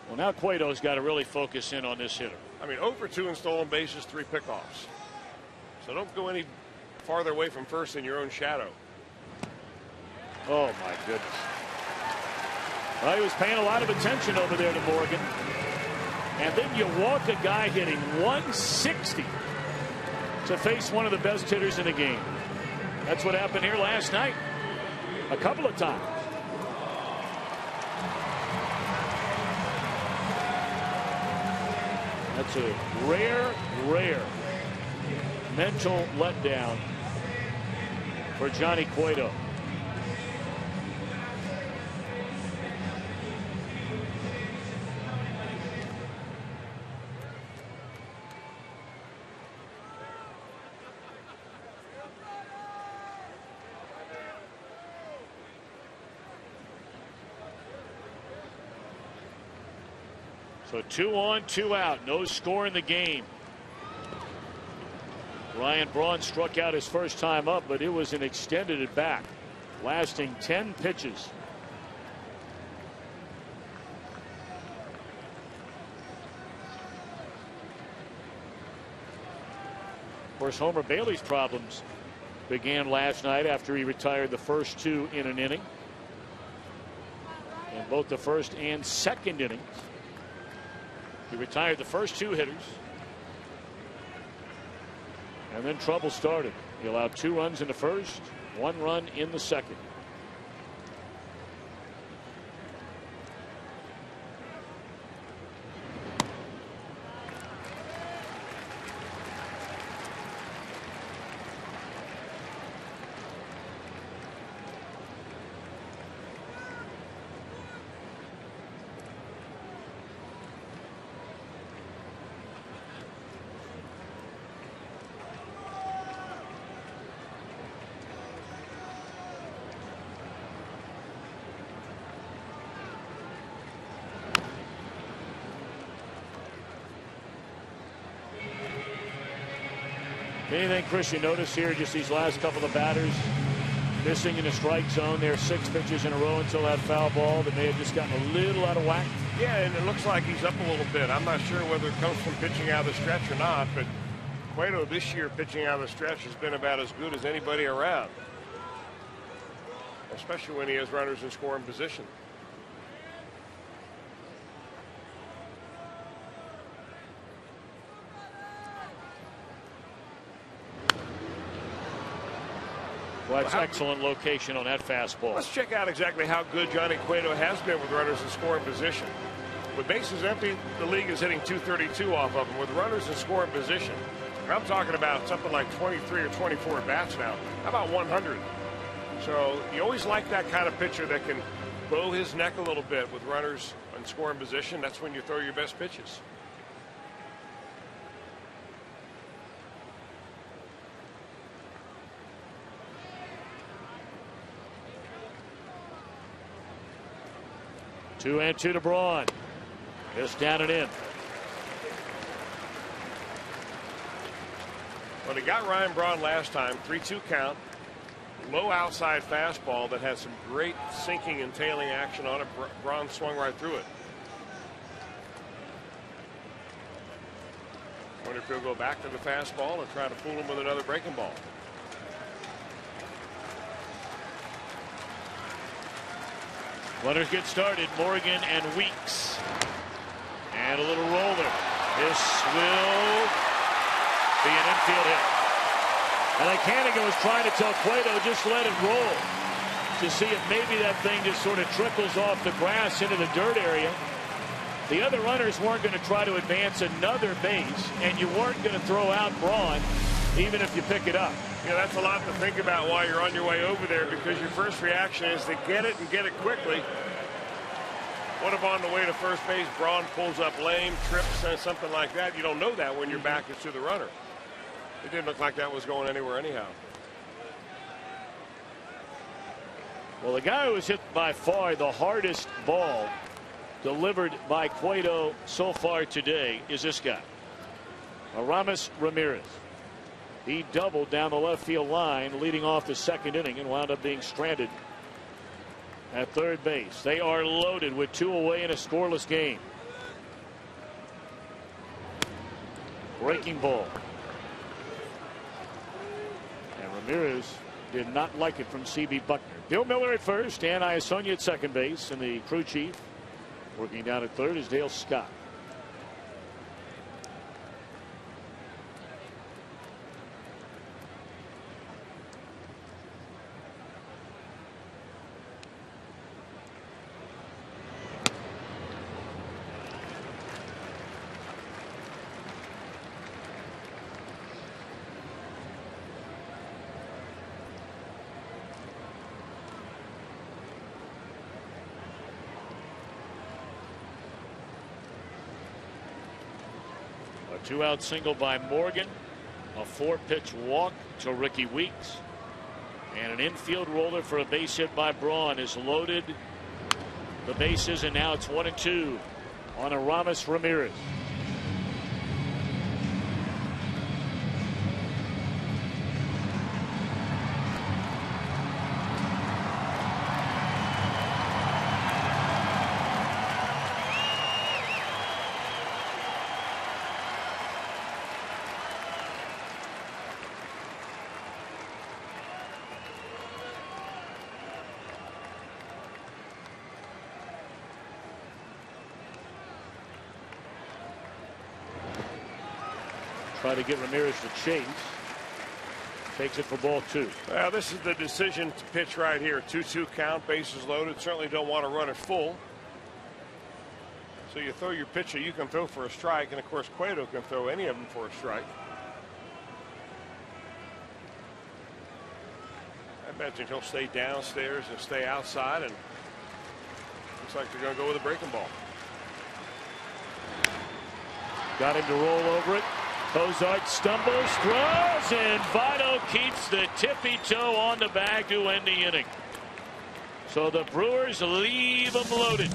Well, now Cueto's got to really focus in on this hitter. I mean, 0 for 2 in stolen bases, 3 pickoffs. So don't go any farther away from first than your own shadow. Oh, my goodness. Well, he was paying a lot of attention over there to Morgan. And then you walk a guy hitting 160 to face one of the best hitters in the game. That's what happened here last night a couple of times. That's a rare mental letdown for Johnny Cueto. So 2 on, 2 out. No score in the game. Ryan Braun struck out his first time up, but it was an extended at bat, lasting 10 pitches. Of course, Homer Bailey's problems began last night after he retired the first 2 in an inning. In both the first and second innings. He retired the first 2 hitters. And then trouble started. He allowed 2 runs in the first, 1 run in the second. Anything, Chris, you notice here, just these last couple of batters missing in the strike zone? There 6 pitches in a row until that foul ball that may have just gotten a little out of whack. Yeah, and it looks like he's up a little bit. I'm not sure whether it comes from pitching out of the stretch or not, but Cueto this year pitching out of the stretch has been about as good as anybody around, especially when he has runners in scoring position. Well, that's excellent location on that fastball. Let's check out exactly how good Johnny Cueto has been with runners in scoring position. With bases empty, the league is hitting .232 off of them. With runners in scoring position, I'm talking about something like 23 or 24 bats now. How about 100? So you always like that kind of pitcher that can bow his neck a little bit with runners in scoring position, that's when you throw your best pitches. Two and two to Braun. Just down and in. Well, he got Ryan Braun last time, 3-2 count. Low outside fastball that had some great sinking and tailing action on it. Braun swung right through it. Wonder if he'll go back to the fastball and try to fool him with another breaking ball. Runners get started. Morgan and Weeks. And a little roller. This will be an infield hit. And like Hannigan was trying to tell Cueto, just let it roll. To see if maybe that thing just sort of trickles off the grass into the dirt area. The other runners weren't going to try to advance another base, and you weren't going to throw out Braun, even if you pick it up. Yeah, that's a lot to think about while you're on your way over there, because your first reaction is to get it and get it quickly. What if on the way to first base, Braun pulls up lame, trips, and something like that? You don't know that when your back is to the runner. It didn't look like that was going anywhere anyhow. Well, the guy who was hit by far the hardest ball delivered by Cueto so far today is this guy, Aroldis Ramirez. He doubled down the left field line leading off the second inning and wound up being stranded at third base. They are loaded with two away in a scoreless game. Breaking ball. And Ramirez did not like it from C.B. Buckner. Bill Miller at first, and Iasonia at second base, and the crew chief working down at third is Dale Scott. A 2-out single by Morgan, a 4-pitch walk to Ricky Weeks, and an infield roller for a base hit by Braun is loaded the bases, and now it's 1-2 on Aroldis Ramirez. Try to get Ramirez to chase. Takes it for ball two. Well, this is the decision to pitch right here. 2-2 count, bases loaded. Certainly don't want to run it full. So you throw your pitcher you can throw for a strike, and of course Cueto can throw any of them for a strike. I imagine he'll stay downstairs and stay outside, and looks like they're going to go with a breaking ball. Got him to roll over it. Cozart stumbles, throws, and Votto keeps the tippy toe on the bag to end the inning. So the Brewers leave them loaded.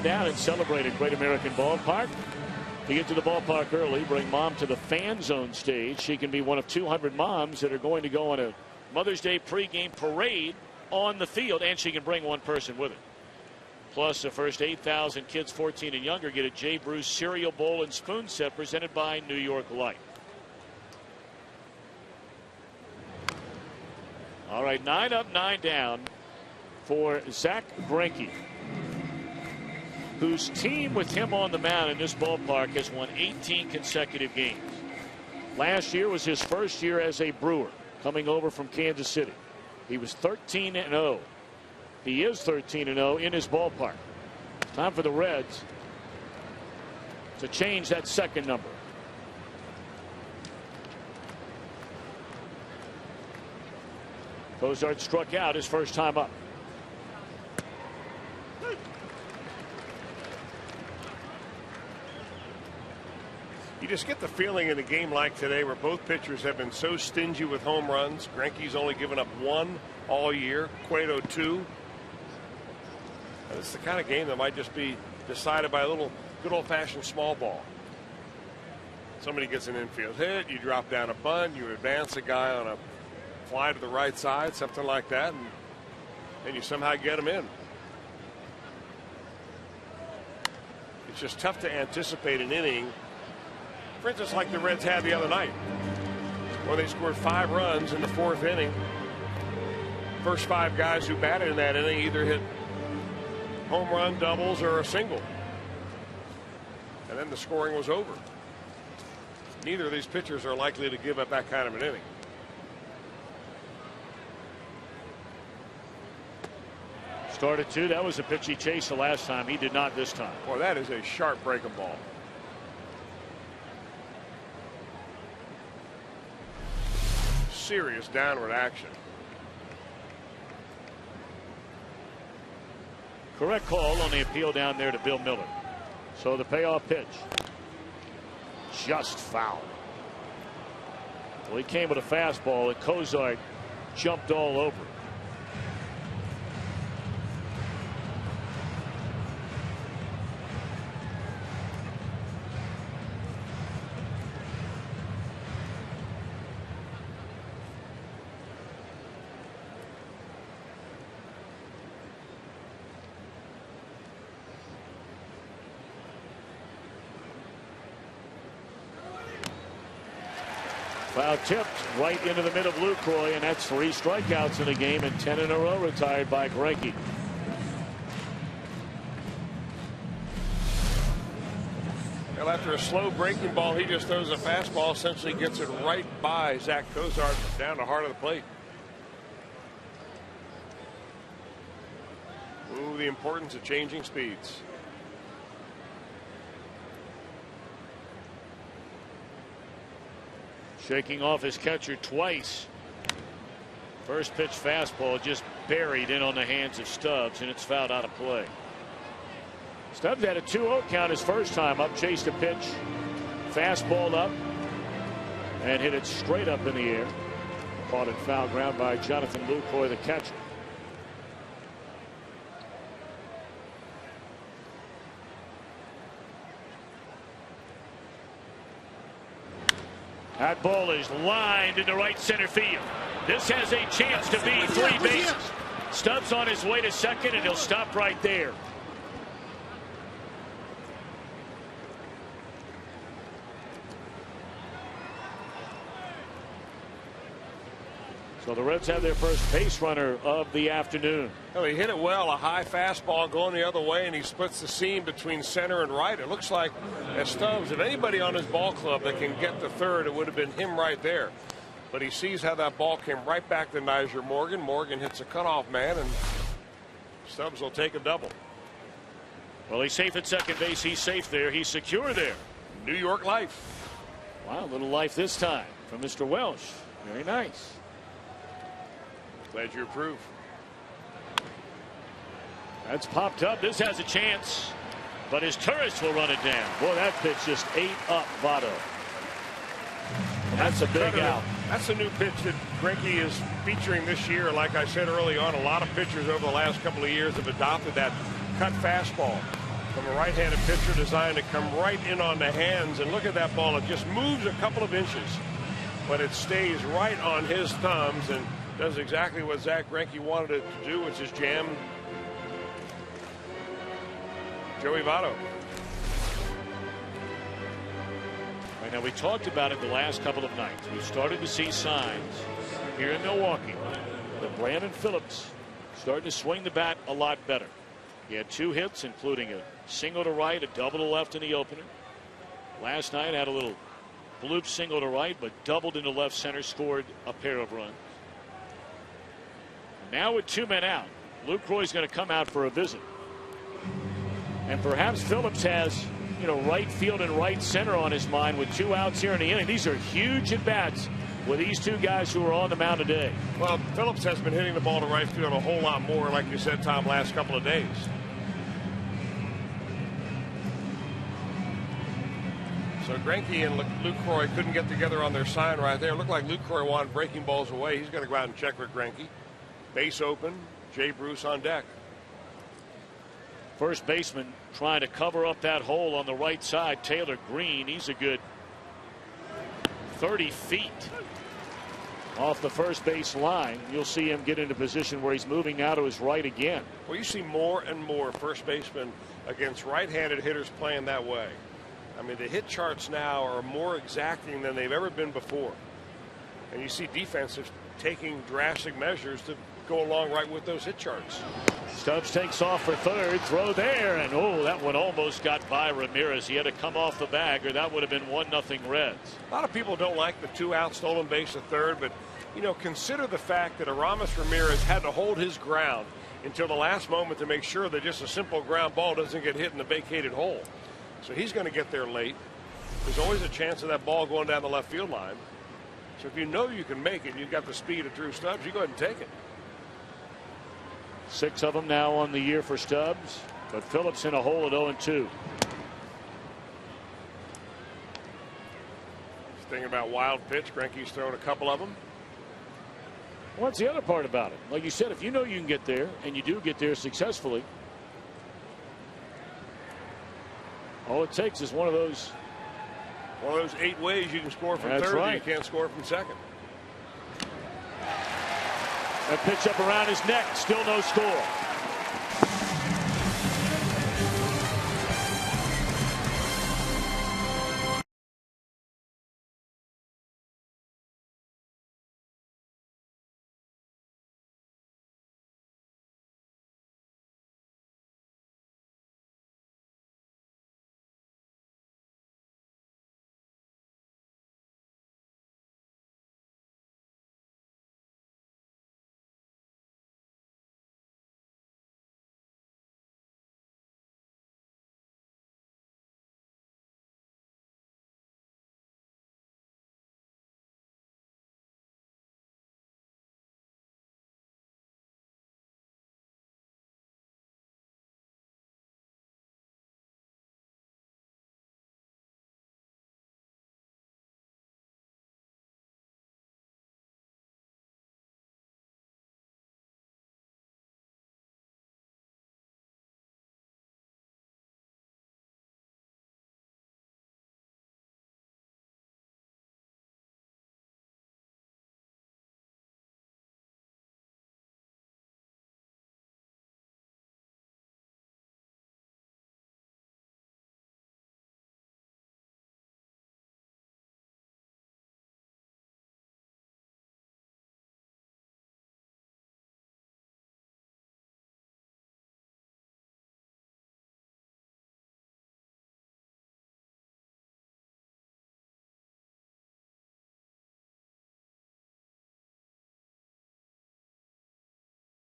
down and celebrate at Great American Ballpark. To get to the ballpark early, bring mom to the fan zone stage. She can be one of 200 moms that are going to go on a Mother's Day pregame parade on the field, and she can bring one person with her. Plus, the first 8,000 kids 14 and younger get a J. Bruce cereal bowl and spoon set presented by New York Life. All right, 9 up, 9 down for Zach Greinke, whose team with him on the mound in this ballpark has won 18 consecutive games. Last year was his first year as a Brewer, coming over from Kansas City. He was 13-0. He is 13-0 in his ballpark. Time for the Reds to change that second number. Cozart struck out his first time up. You just get the feeling in a game like today where both pitchers have been so stingy with home runs. Greinke's only given up 1 all year. Cueto 2. It's the kind of game that might just be decided by a little good old-fashioned small ball. Somebody gets an infield hit, you drop down a bunt, you advance a guy on a fly to the right side, something like that, and you somehow get him in. It's just tough to anticipate an inning, for instance, like the Reds had the other night, where they scored 5 runs in the 4th inning. First 5 guys who batted in that inning either hit home run, doubles, or a single. And then the scoring was over. Neither of these pitchers are likely to give up that kind of an inning. Started 2. That was a pitch he chased the last time. He did not this time. Boy, that is a sharp breaking ball. Serious downward action. Correct call on the appeal down there to Bill Miller. So the payoff pitch. Just foul. Well, he came with a fastball and Cozart jumped all over. Foul tipped right into the mid of Lucroy, and that's 3 strikeouts in the game and 10 in a row retired by Greinke. Well, after a slow breaking ball, he just throws a fastball, essentially gets it right by Zach Cozart down the heart of the plate. Ooh, the importance of changing speeds. Shaking off his catcher twice. First pitch fastball just buried in on the hands of Stubbs, and it's fouled out of play. Stubbs had a 2-0 count his first time up, chased a pitch, fastball up, and hit it straight up in the air. Caught in foul ground by Jonathan Lucroy, the catcher. That ball is lined into right center field. This has a chance to be 3 bases. Stubbs on his way to second, and he'll stop right there. So the Reds have their first base runner of the afternoon. Well, he hit it well, a high fastball going the other way, and he splits the seam between center and right. It looks like at Stubbs, if anybody on his ball club that can get to third, it would have been him right there. But he sees how that ball came right back to Nyjer Morgan. Morgan hits a cutoff man, and Stubbs will take a double. Well, he's safe at second base. He's safe there. He's secure there. New York life. Wow, little life this time from Mr. Welsh. Very nice. Glad you approve. That's popped up. This has a chance, but his Turris will run it down. Boy, that pitch just ate up Votto. That's a big out. That's a new pitch that Greinke is featuring this year. Like I said early on, a lot of pitchers over the last couple of years have adopted that cut fastball. from a right-handed pitcher designed to come right in on the hands. And look at that ball. It just moves a couple of inches, but it stays right on his thumbs and does exactly what Zack Greinke wanted it to do, which is jam Joey Votto. Right now, we talked about it the last couple of nights. We've started to see signs here in Milwaukee that Brandon Phillips starting to swing the bat a lot better. He had 2 hits, including a single to right, a double to left in the opener. Last night had a little bloop single to right, but doubled into left center, scored a pair of runs. Now with 2 men out, Lucroy's going to come out for a visit. And perhaps Phillips has, right field and right center on his mind with 2 outs here in the inning. These are huge at bats with these 2 guys who are on the mound today. Well, Phillips has been hitting the ball to right field a whole lot more, like you said, Tom, last couple of days. So Greinke and Lucroy couldn't get together on their sign right there. It looked like Lucroy wanted breaking balls away. He's going to go out and check with Greinke. Base open. Jay Bruce on deck. First baseman trying to cover up that hole on the right side. Taylor Green, he's a good 30 feet off the first base line. You'll see him get into position where he's moving now to his right again. Well, you see more and more first basemen against right-handed hitters playing that way. I mean, the hit charts now are more exacting than they've ever been before. And you see defenses taking drastic measures to go along right with those hit charts. Stubbs takes off for third, throw there, and that one almost got by Ramirez. He had to come off the bag, or that would have been 1-0 Reds. A lot of people don't like the 2-out stolen base at third, but consider the fact that Aramis Ramirez had to hold his ground until the last moment to make sure that just a simple ground ball doesn't get hit in the vacated hole. So he's going to get there late. There's always a chance of that ball going down the left field line. So if you know you can make it, you've got the speed of Drew Stubbs, you go ahead and take it. 6 of them now on the year for Stubbs, but Phillips in a hole at 0-2. Thinking about wild pitch, Greinke's thrown a couple of them. Well, that's the other part about it. Like you said, if you know you can get there, and you do get there successfully, all it takes is one of those 8 ways you can score from That's third, right. You can't score from second. That pitch up around his neck, still no score.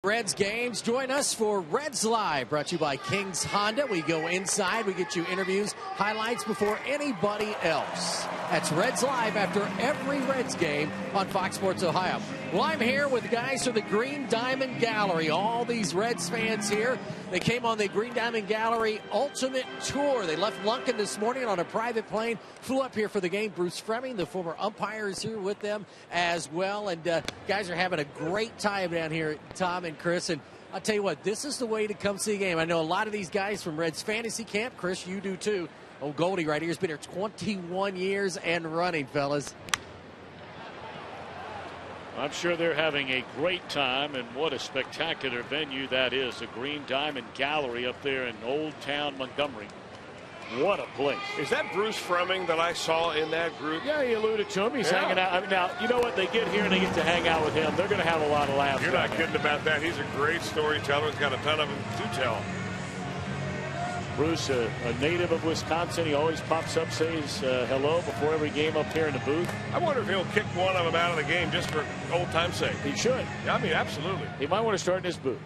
Reds games. Join us for Reds Live, brought to you by King's Honda. We go inside, we get you interviews, highlights before anybody else. That's Reds Live after every Reds game on Fox Sports Ohio. Well, I'm here with the guys from the Green Diamond Gallery. All these Reds fans here. They came on the Green Diamond Gallery Ultimate Tour. They left Lunkin this morning on a private plane, flew up here for the game. Bruce Fremming, the former umpire, is here with them as well. And guys are having a great time down here, Tom and Chris. And I'll tell you what, this is the way to come see a game. I know a lot of these guys from Reds fantasy camp. Chris, you do too. Old Goldie right here has been here 21 years and running, fellas. I'm sure they're having a great time, and what a spectacular venue that is. The Green Diamond Gallery up there in Old Town Montgomery. What a place. Is that Bruce Fremming that I saw in that group? Yeah, he alluded to him. He's hanging out. I mean, now, you know what? They get here and they get to hang out with him. They're going to have a lot of laughs. You're not kidding about that. He's a great storyteller. He's got a ton of them to tell. Bruce, a native of Wisconsin. He always pops up, says hello before every game up here in the booth. I wonder if he'll kick one of them out of the game just for old time's sake. He should. Yeah, I mean, absolutely. He might want to start in his booth.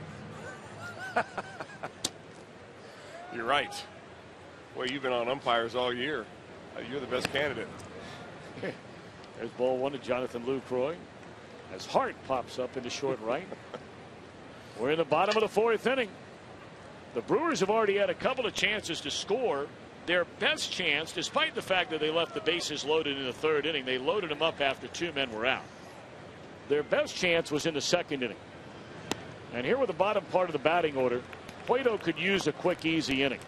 You're right. Well, you've been on umpires all year. You're the best candidate. There's ball one to Jonathan Lucroy as Hart pops up into short right. We're in the bottom of the fourth inning. The Brewers have already had a couple of chances to score. Their best chance, despite the fact that they left the bases loaded in the third inning, they loaded them up after two men were out. Their best chance was in the second inning. And here with the bottom part of the batting order, Cueto could use a quick, easy inning.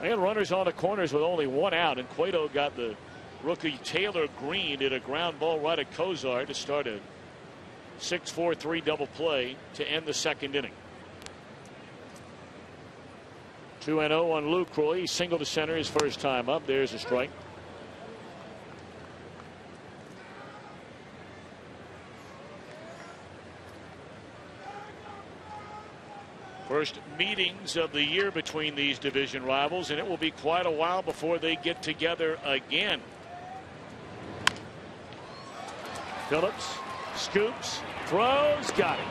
And runners on the corners with only one out, and Cueto got the rookie Taylor Green did a ground ball right at Kozar to start a 6-4-3 double play to end the second inning. 2-0 on Lucroy. He singled to center his first time up. There's a strike. First meetings of the year between these division rivals, and it will be quite a while before they get together again. Phillips scoops, throws, got it.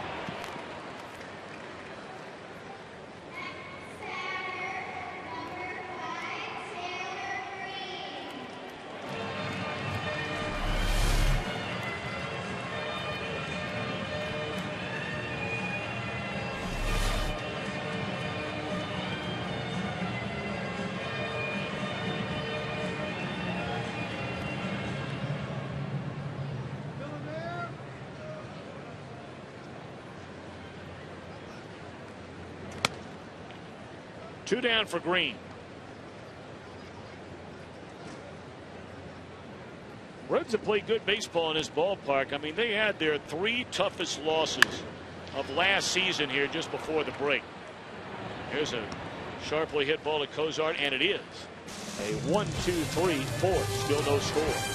Two down for Green. Reds have played good baseball in this ballpark. I mean, they had their three toughest losses of last season here just before the break. Here's a sharply hit ball to Kozar, and it is a 1-2-3-4. Still no score.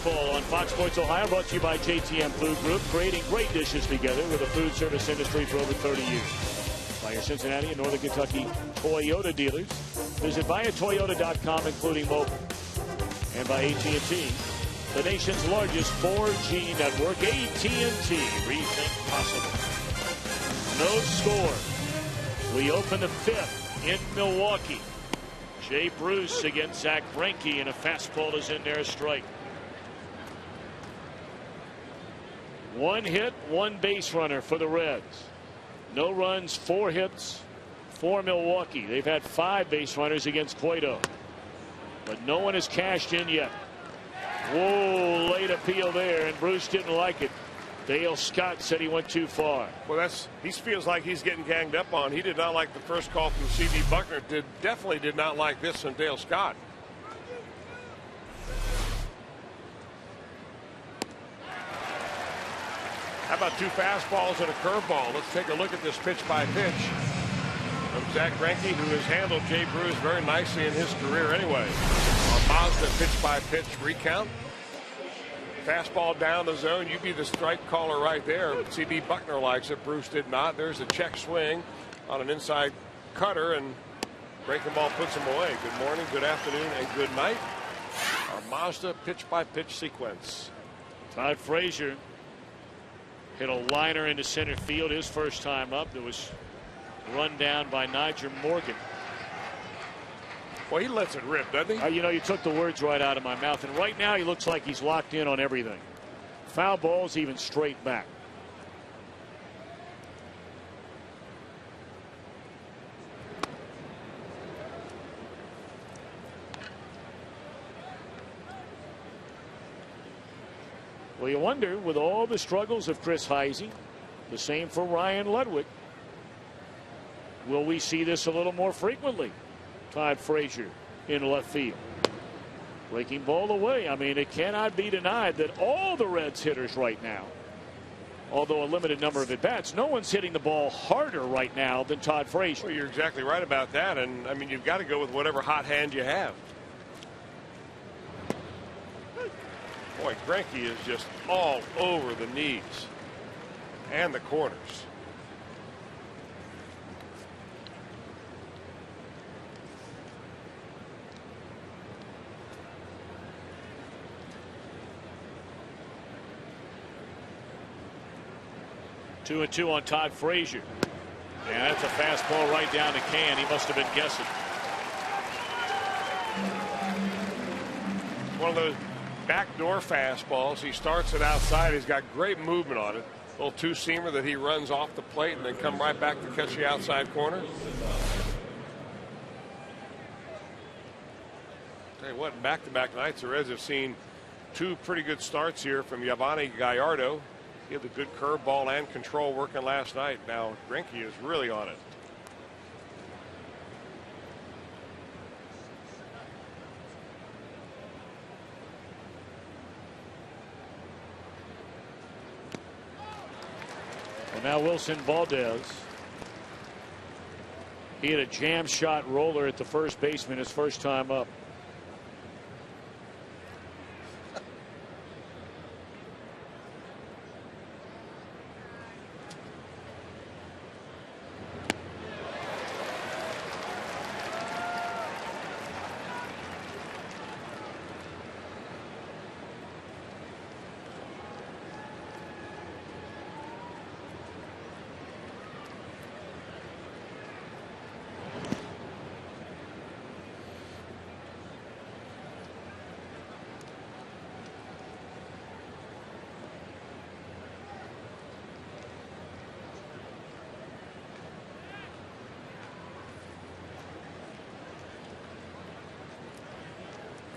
On Fox Sports Ohio, brought to you by JTM Food Group, creating great dishes together with the food service industry for over 30 years. By your Cincinnati and Northern Kentucky Toyota dealers. Visit buyatoyota.com, including mobile. And by AT&T, the nation's largest 4G network. AT&T, rethink possible. No score. We open the fifth in Milwaukee. Jay Bruce against Zach Greinke, and a fastball is in there, a strike. 1 hit, 1 base runner for the Reds. No runs, 4 hits for Milwaukee. They've had 5 base runners against Cueto, but no one has cashed in yet. Whoa, late appeal there, and Bruce didn't like it. Dale Scott said he went too far. Well, he feels like he's getting ganged up on. He did not like the first call from C.D. Buckner. Definitely did not like this from Dale Scott. How about 2 fastballs and a curveball? Let's take a look at this pitch by pitch from Zach Greinke, who has handled Jay Bruce very nicely in his career anyway. A Mazda pitch by pitch recount. Fastball down the zone. You be the strike caller right there. C.D. Buckner likes it. Bruce did not. There's a check swing on an inside cutter, and breaking ball puts him away. Good morning, good afternoon, and good night. Our Mazda pitch by pitch sequence. Todd Frazier hit a liner into center field his first time up. That was run down by Nigel Morgan. Well, he lets it rip, doesn't he? You know, you took the words right out of my mouth, and right now he looks like he's locked in on everything. Foul balls, even straight back. Well, you wonder, with all the struggles of Chris Heisey, the same for Ryan Ludwig, will we see this a little more frequently? Todd Frazier in left field. Breaking ball away. I mean, it cannot be denied that all the Reds hitters right now, although a limited number of at-bats, no one's hitting the ball harder right now than Todd Frazier. Well, you're exactly right about that. And, I mean, you've got to go with whatever hot hand you have. Boy, Greinke is just all over the knees and the corners. Two and two on Todd Frazier. And that's a fastball right down the can. He must have been guessing. One of those backdoor fastballs. He starts it outside. He's got great movement on it. A little two-seamer that he runs off the plate and then come right back to catch the outside corner. Tell you what, back-to-back nights, the Reds have seen 2 pretty good starts here from Yovani Gallardo. He had the good curveball and control working last night. Now Greinke is really on it. Well, now Wilson Valdez. He had a jam shot roller at the first baseman his first time up.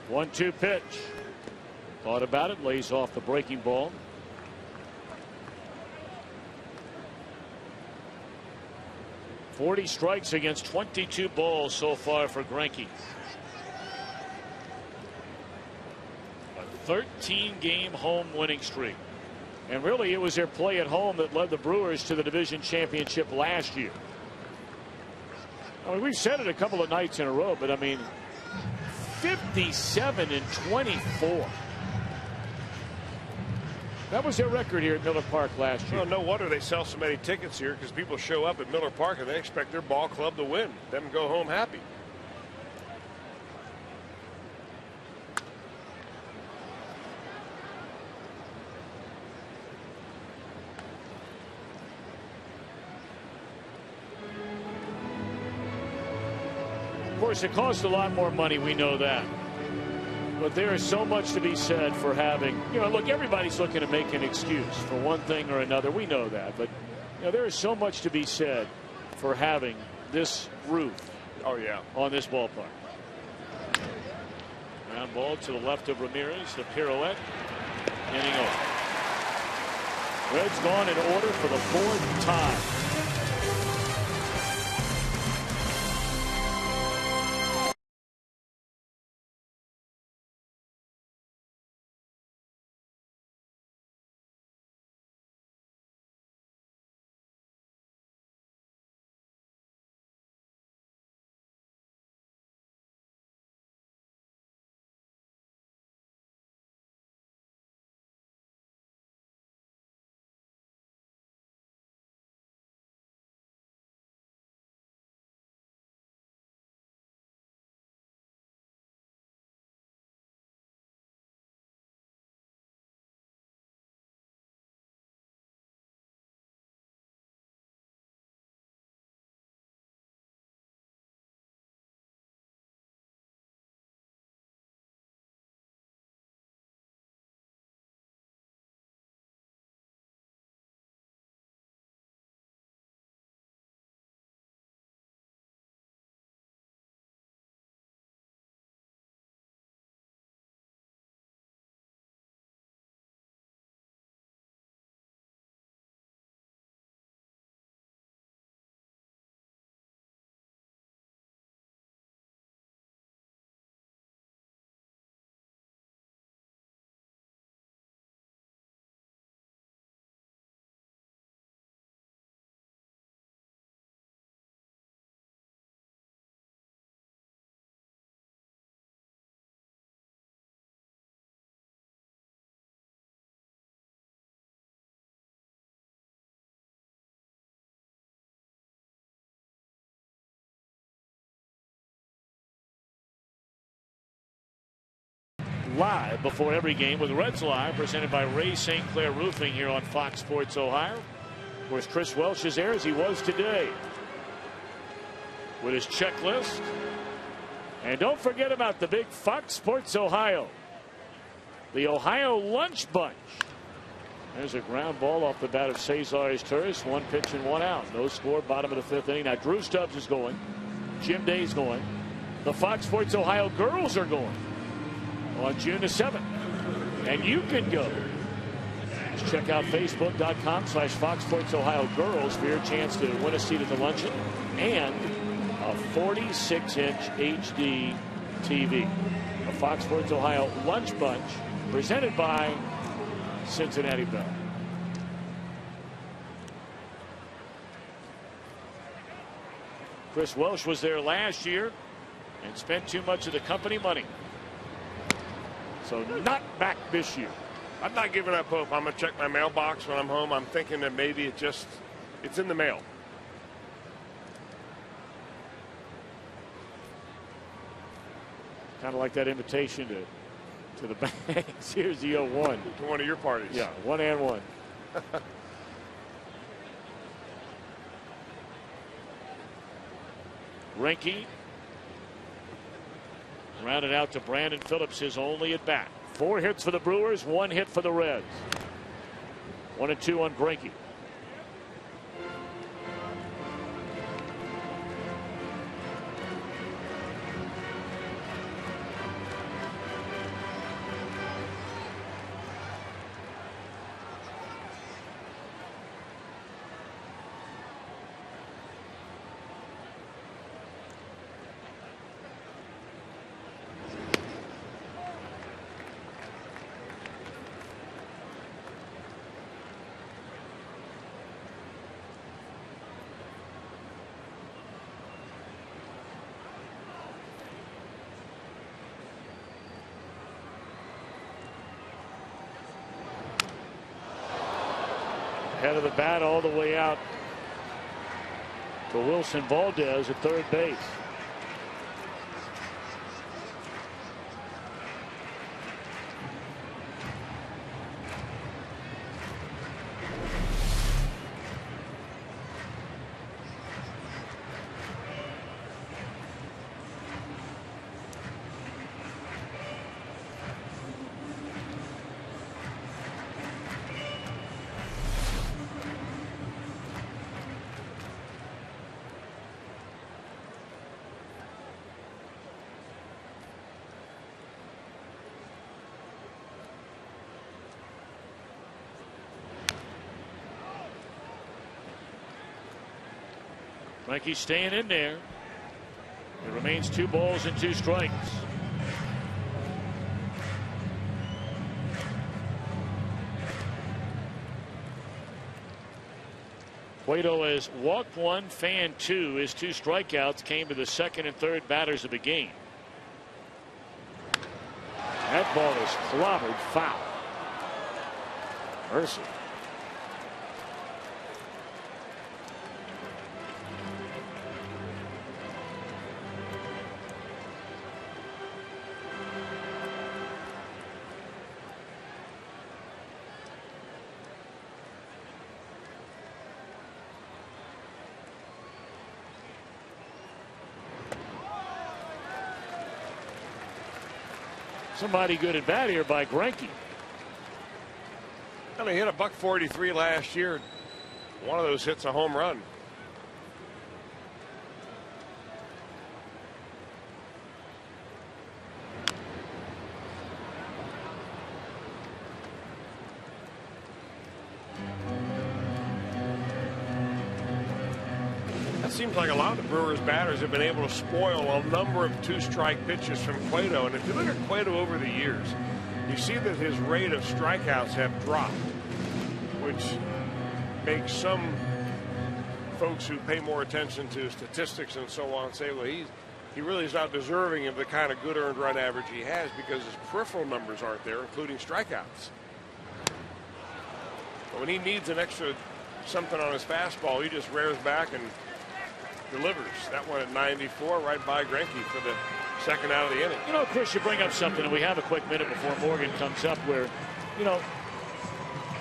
One-two pitch. Thought about it, lays off the breaking ball. .40 strikes against 22 balls so far for Greinke. A 13-game home winning streak. And really, it was their play at home that led the Brewers to the division championship last year. I mean, we've said it a couple of nights in a row, but I mean, 57 and 24. That was their record here at Miller Park last year. Well, no wonder they sell so many tickets here, because people show up at Miller Park and they expect their ball club to win. Them go home happy. Of course, it costs a lot more money. We know that. But there is so much to be said for having, look, everybody's looking to make an excuse for one thing or another. We know that. But, there is so much to be said for having this roof on this ballpark. Ground ball to the left of Ramirez. The pirouette. Inning over. Reds gone in order for the 4th time. Live before every game with Reds Live, presented by Ray St. Clair Roofing here on Fox Sports Ohio. Of course, Chris Welsh is there as he was today with his checklist. And don't forget about the big Fox Sports Ohio, the Ohio Lunch Bunch. There's a ground ball off the bat of Cesar's Turris. 1 pitch and 1 out. No score, bottom of the 5th inning. Now Drew Stubbs is going. Jim Day's going. The Fox Sports Ohio girls are going on June the 7th. And you can go. Just check out Facebook.com/Fox Sports Ohio Girls for your chance to win a seat at the luncheon and a 46-inch HD TV. A Fox Sports Ohio Lunch Bunch presented by Cincinnati Bell. Chris Welsh was there last year and spent too much of the company money. So not back this year. I'm not giving up hope. I'm going to check my mailbox when I'm home. I'm thinking that maybe it's in the mail. Kind of like that invitation to the banks. Here's the 0-1. To one of your parties. Yeah, 1-1. Reinke rounded out to Brandon Phillips, his only at bat. 4 hits for the Brewers, 1 hit for the Reds. 1-2 on Greinke. Head of the bat all the way out to Wilson Valdez at third base. Frankie's staying in there. It remains 2 balls and 2 strikes. Cueto has walked 1, fanned 2. His 2 strikeouts came to the second and third batters of the game. That ball is clobbered foul. Mercy. Somebody good at bat here by Greinke. Well, he hit a .143 last year. One of those hits a home run. It seems like a lot of the Brewers batters have been able to spoil a number of 2-strike pitches from Cueto. And if you look at Cueto over the years, you see that his rate of strikeouts have dropped, which makes some folks who pay more attention to statistics and so on say, well, he really is not deserving of the kind of good earned run average he has because his peripheral numbers aren't there, including strikeouts. But when he needs an extra something on his fastball, he just rears back and delivers. That one at 94 right by Greinke for the second out of the inning. You know, Chris, you bring up something, and we have a quick minute before Morgan comes up, where, you know,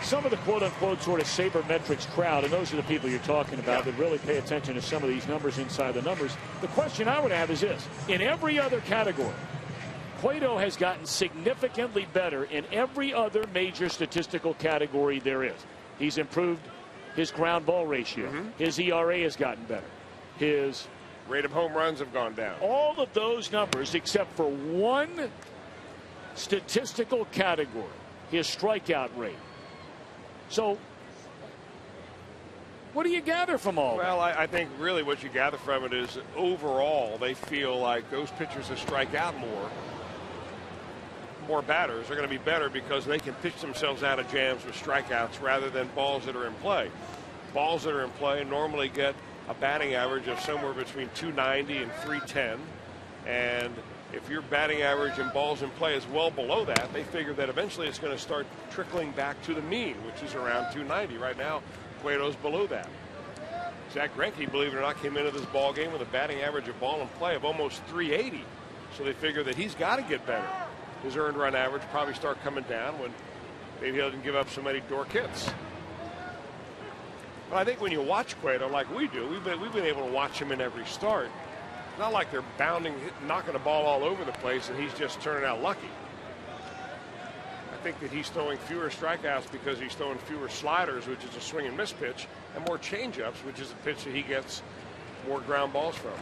some of the quote-unquote sort of sabermetrics crowd, and those are the people you're talking about that really pay attention to some of these numbers inside the numbers. The question I would have is this. In every other category, Cueto has gotten significantly better in every other major statistical category there is. He's improved his ground ball ratio. His ERA has gotten better. His rate of home runs have gone down. All of those numbers except for one statistical category, his strikeout rate. So what do you gather from all that? Well, I think really what you gather from it is overall they feel like those pitchers that strike out more batters are going to be better because they can pitch themselves out of jams with strikeouts rather than balls that are in play. Balls that are in play normally get a batting average of somewhere between 290 and 310, and if your batting average in balls in play is well below that, they figure that eventually it's going to start trickling back to the mean, which is around 290. Right now, Cueto's below that. Zach Greinke, believe it or not, came into this ball game with a batting average of ball in play of almost 380, so they figure that he's got to get better. His earned run average probably start coming down when maybe he doesn't give up so many dork hits. But I think when you watch Cueto like we do, we've been able to watch him in every start. It's not like they're bounding, knocking the ball all over the place, and he's just turning out lucky. I think that he's throwing fewer strikeouts because he's throwing fewer sliders, which is a swing and miss pitch, and more changeups, which is a pitch that he gets more ground balls from.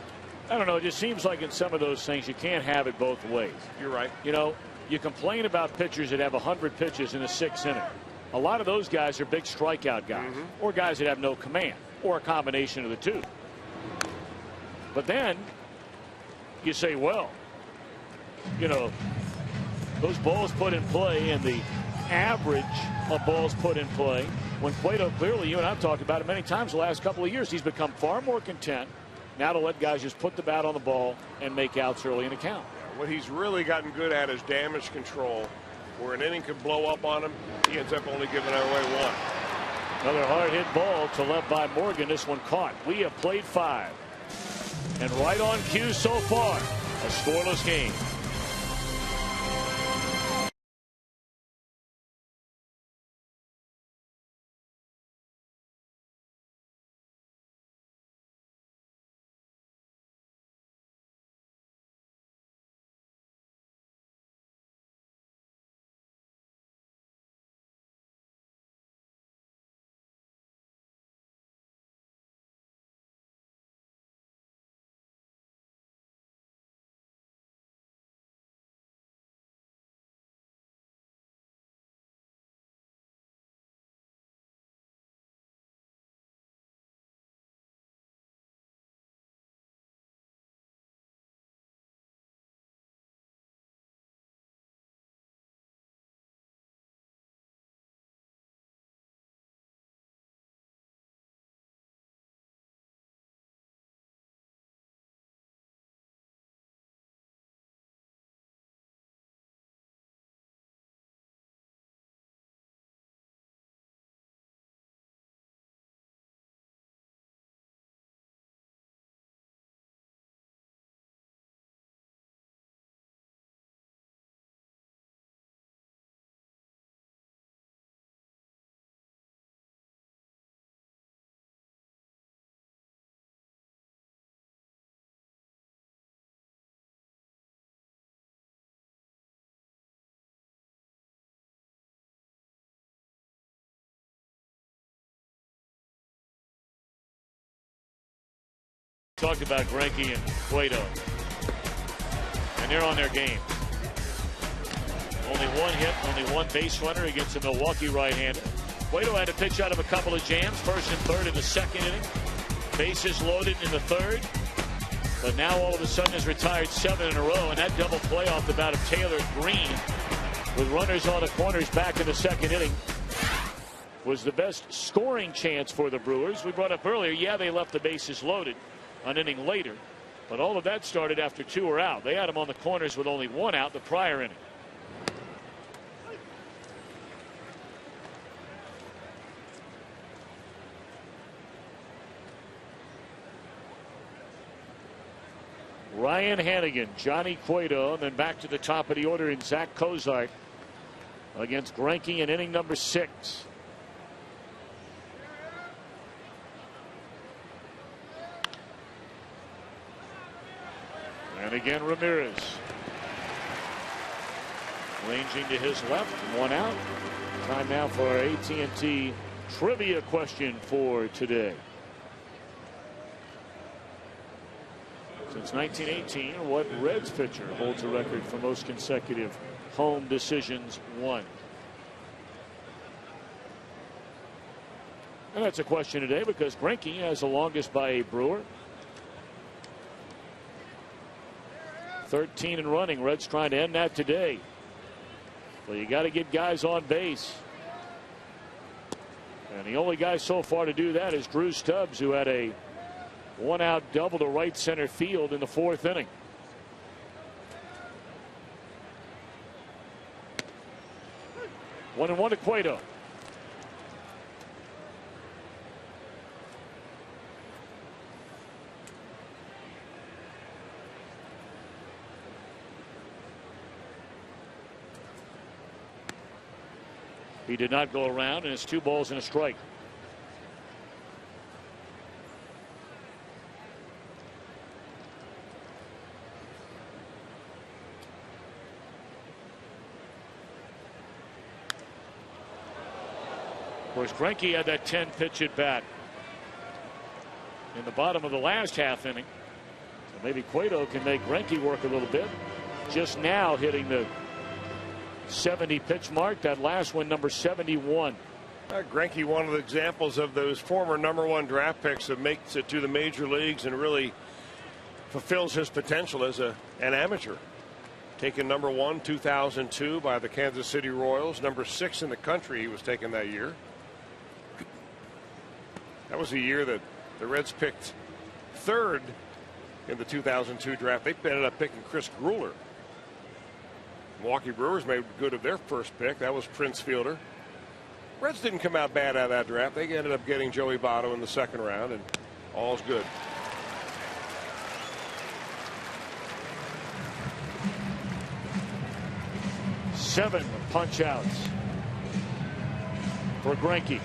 I don't know. It just seems like in some of those things you can't have it both ways. You're right. You know, you complain about pitchers that have 100 pitches in a 6th inning. A lot of those guys are big strikeout guys, or guys that have no command, or a combination of the two. But then you say, well, you know, those balls put in play and the average of balls put in play, when Cueto, clearly, you and I've talked about it many times the last couple of years, he's become far more content now to let guys just put the bat on the ball and make outs early in the count. Yeah, what he's really gotten good at is damage control. Where an inning could blow up on him, he ends up only giving away one. Another hard hit ball to left by Morgan. This one caught. We have played 5. And right on cue so far, a scoreless game. Talked about Greinke and Cueto, and they're on their game. Only one hit, only one base runner against a Milwaukee right-hander. Cueto had to pitch out of a couple of jams, first and third in the second inning. Bases loaded in the third. But now all of a sudden has retired 7 in a row, and that double play off the bat of Taylor Green with runners on the corners back in the second inning was the best scoring chance for the Brewers. We brought up earlier, yeah, they left the bases loaded an inning later, but all of that started after 2 were out. They had him on the corners with only 1 out the prior inning. Ryan Hannigan, Johnny Cueto, and then back to the top of the order in Zach Cozart against Greinke in inning number 6. And again Ramirez ranging to his left, 1 out. Time now for our AT&T trivia question for today. Since 1918, what Reds pitcher holds a record for most consecutive home decisions won? And that's a question today because Greinke has the longest by a Brewer. 13 and running. Reds trying to end that today. Well, you got to get guys on base. And the only guy so far to do that is Drew Stubbs, who had a 1-out double to right center field in the 4th inning. One and one to Cueto. He did not go around, and it's 2 balls and a strike. Of course, Greinke had that 10-pitch at bat in the bottom of the last half inning. So maybe Cueto can make Greinke work a little bit. Just now hitting the 70-pitch mark. That last one, number 71. Greinke, one of the examples of those former #1 draft picks that makes it to the major leagues and really fulfills his potential as an amateur. Taken #1, 2002 by the Kansas City Royals. Number 6 in the country he was taken that year. That was the year that the Reds picked 3rd in the 2002 draft. They ended up picking Chris Grueller. Milwaukee Brewers made good of their first pick. That was Prince Fielder. Reds didn't come out bad out of that draft. They ended up getting Joey Votto in the 2nd round, and all's good. Seven punch outs for Greinke.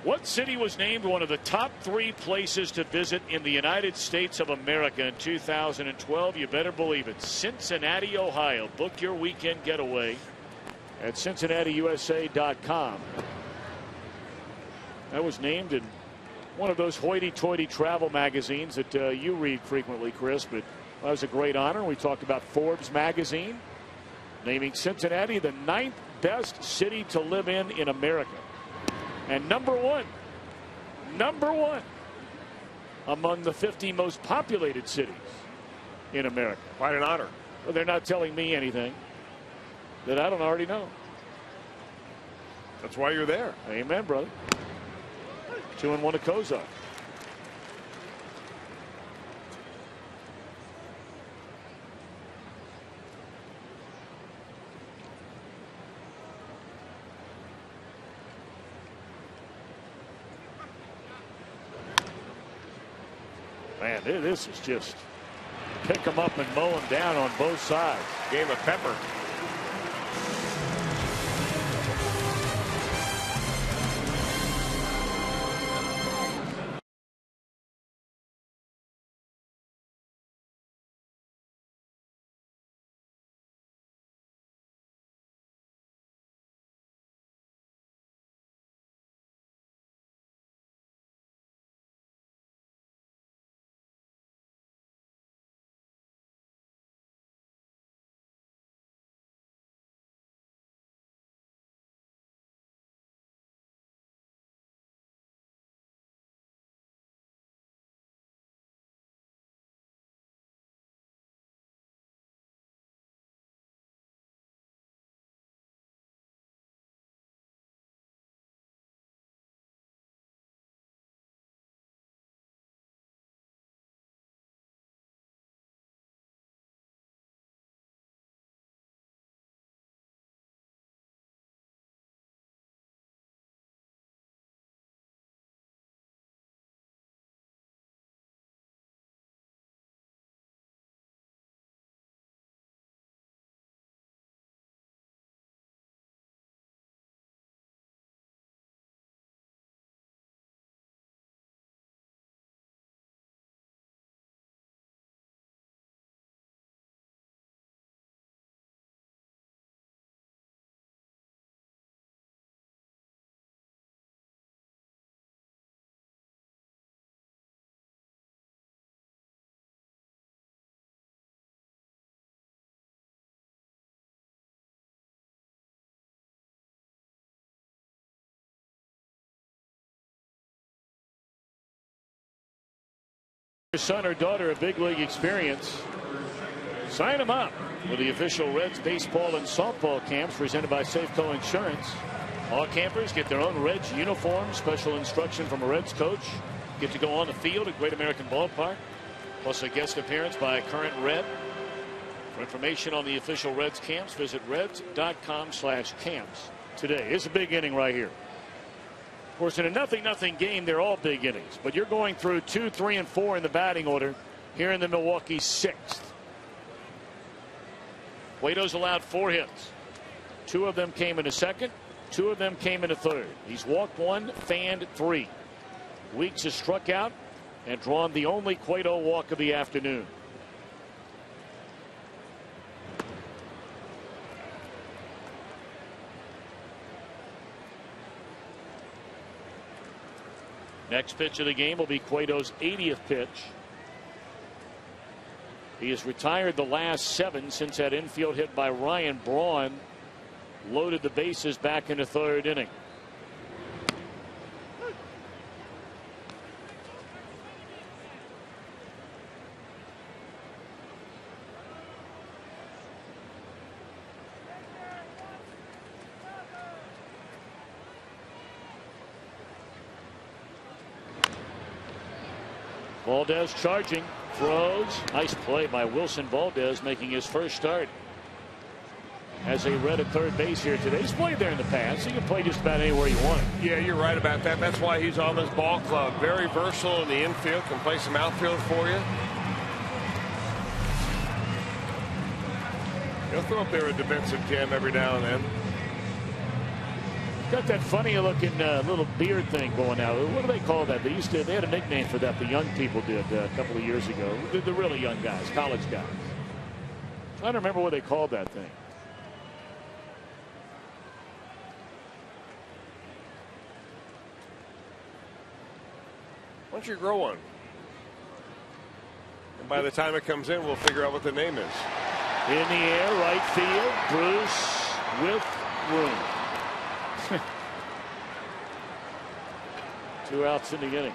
What city was named one of the top 3 places to visit in the United States of America in 2012? You better believe it. Cincinnati, Ohio. Book your weekend getaway at CincinnatiUSA.com. That was named in one of those hoity-toity travel magazines that you read frequently, Chris, but that was a great honor. We talked about Forbes magazine naming Cincinnati the 9th best city to live in America. And number one among the 50 most populated cities in America. Quite an honor. Well, they're not telling me anything that I don't already know. That's why you're there. Amen, brother. 2 and 1 to Kozak. Man, this is just pick them up and mow them down on both sides. Game of pepper. Your son or daughter a big league experience, sign them up with the official Reds baseball and softball camps presented by Safeco Insurance. All campers get their own Reds uniform, special instruction from a Reds coach, get to go on the field at Great American Ballpark, plus a guest appearance by a current Red. For information on the official Reds camps, visit reds.com/camps today. It's a big inning right here. Of course, in a 0-0 game, they're all big innings, but you're going through 2, 3, and 4 in the batting order here in the Milwaukee 6th. Cueto's allowed 4 hits. 2 of them came in the second. 2 of them came in the third. He's walked 1, fanned 3. Weeks has struck out and drawn the only Cueto walk of the afternoon. Next pitch of the game will be Cueto's 80th pitch. He has retired the last 7 since that infield hit by Ryan Braun loaded the bases back in the 3rd inning. Valdez charging, throws. Nice play by Wilson Valdez, making his first start as a Red at third base here today. He's played there in the past. He can play just about anywhere you want. Yeah, you're right about that. That's why he's on this ball club. Very versatile in the infield. Can play some outfield for you. He'll throw up there a defensive gem every now and then. Got that funny looking little beard thing going out. What do they call that? They had a nickname for that. The young people did a couple of years ago. The really young guys, college guys. Trying to remember what they called that thing. Why don't you grow one? And by the time it comes in, we'll figure out what the name is. In the air, right field. Bruce with room. 2 outs in the inning.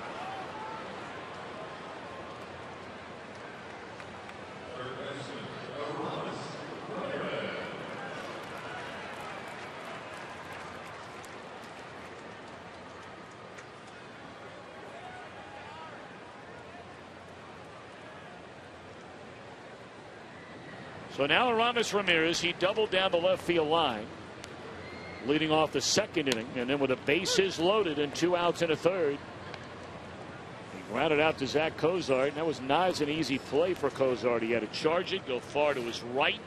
So now Aroldis Ramirez, he doubled down the left field line, leading off the 2nd inning, and then with the bases loaded and 2 outs in a 3rd, he grounded out to Zach Cozart, and that was not an easy play for Cozart. He had to charge it, go far to his right,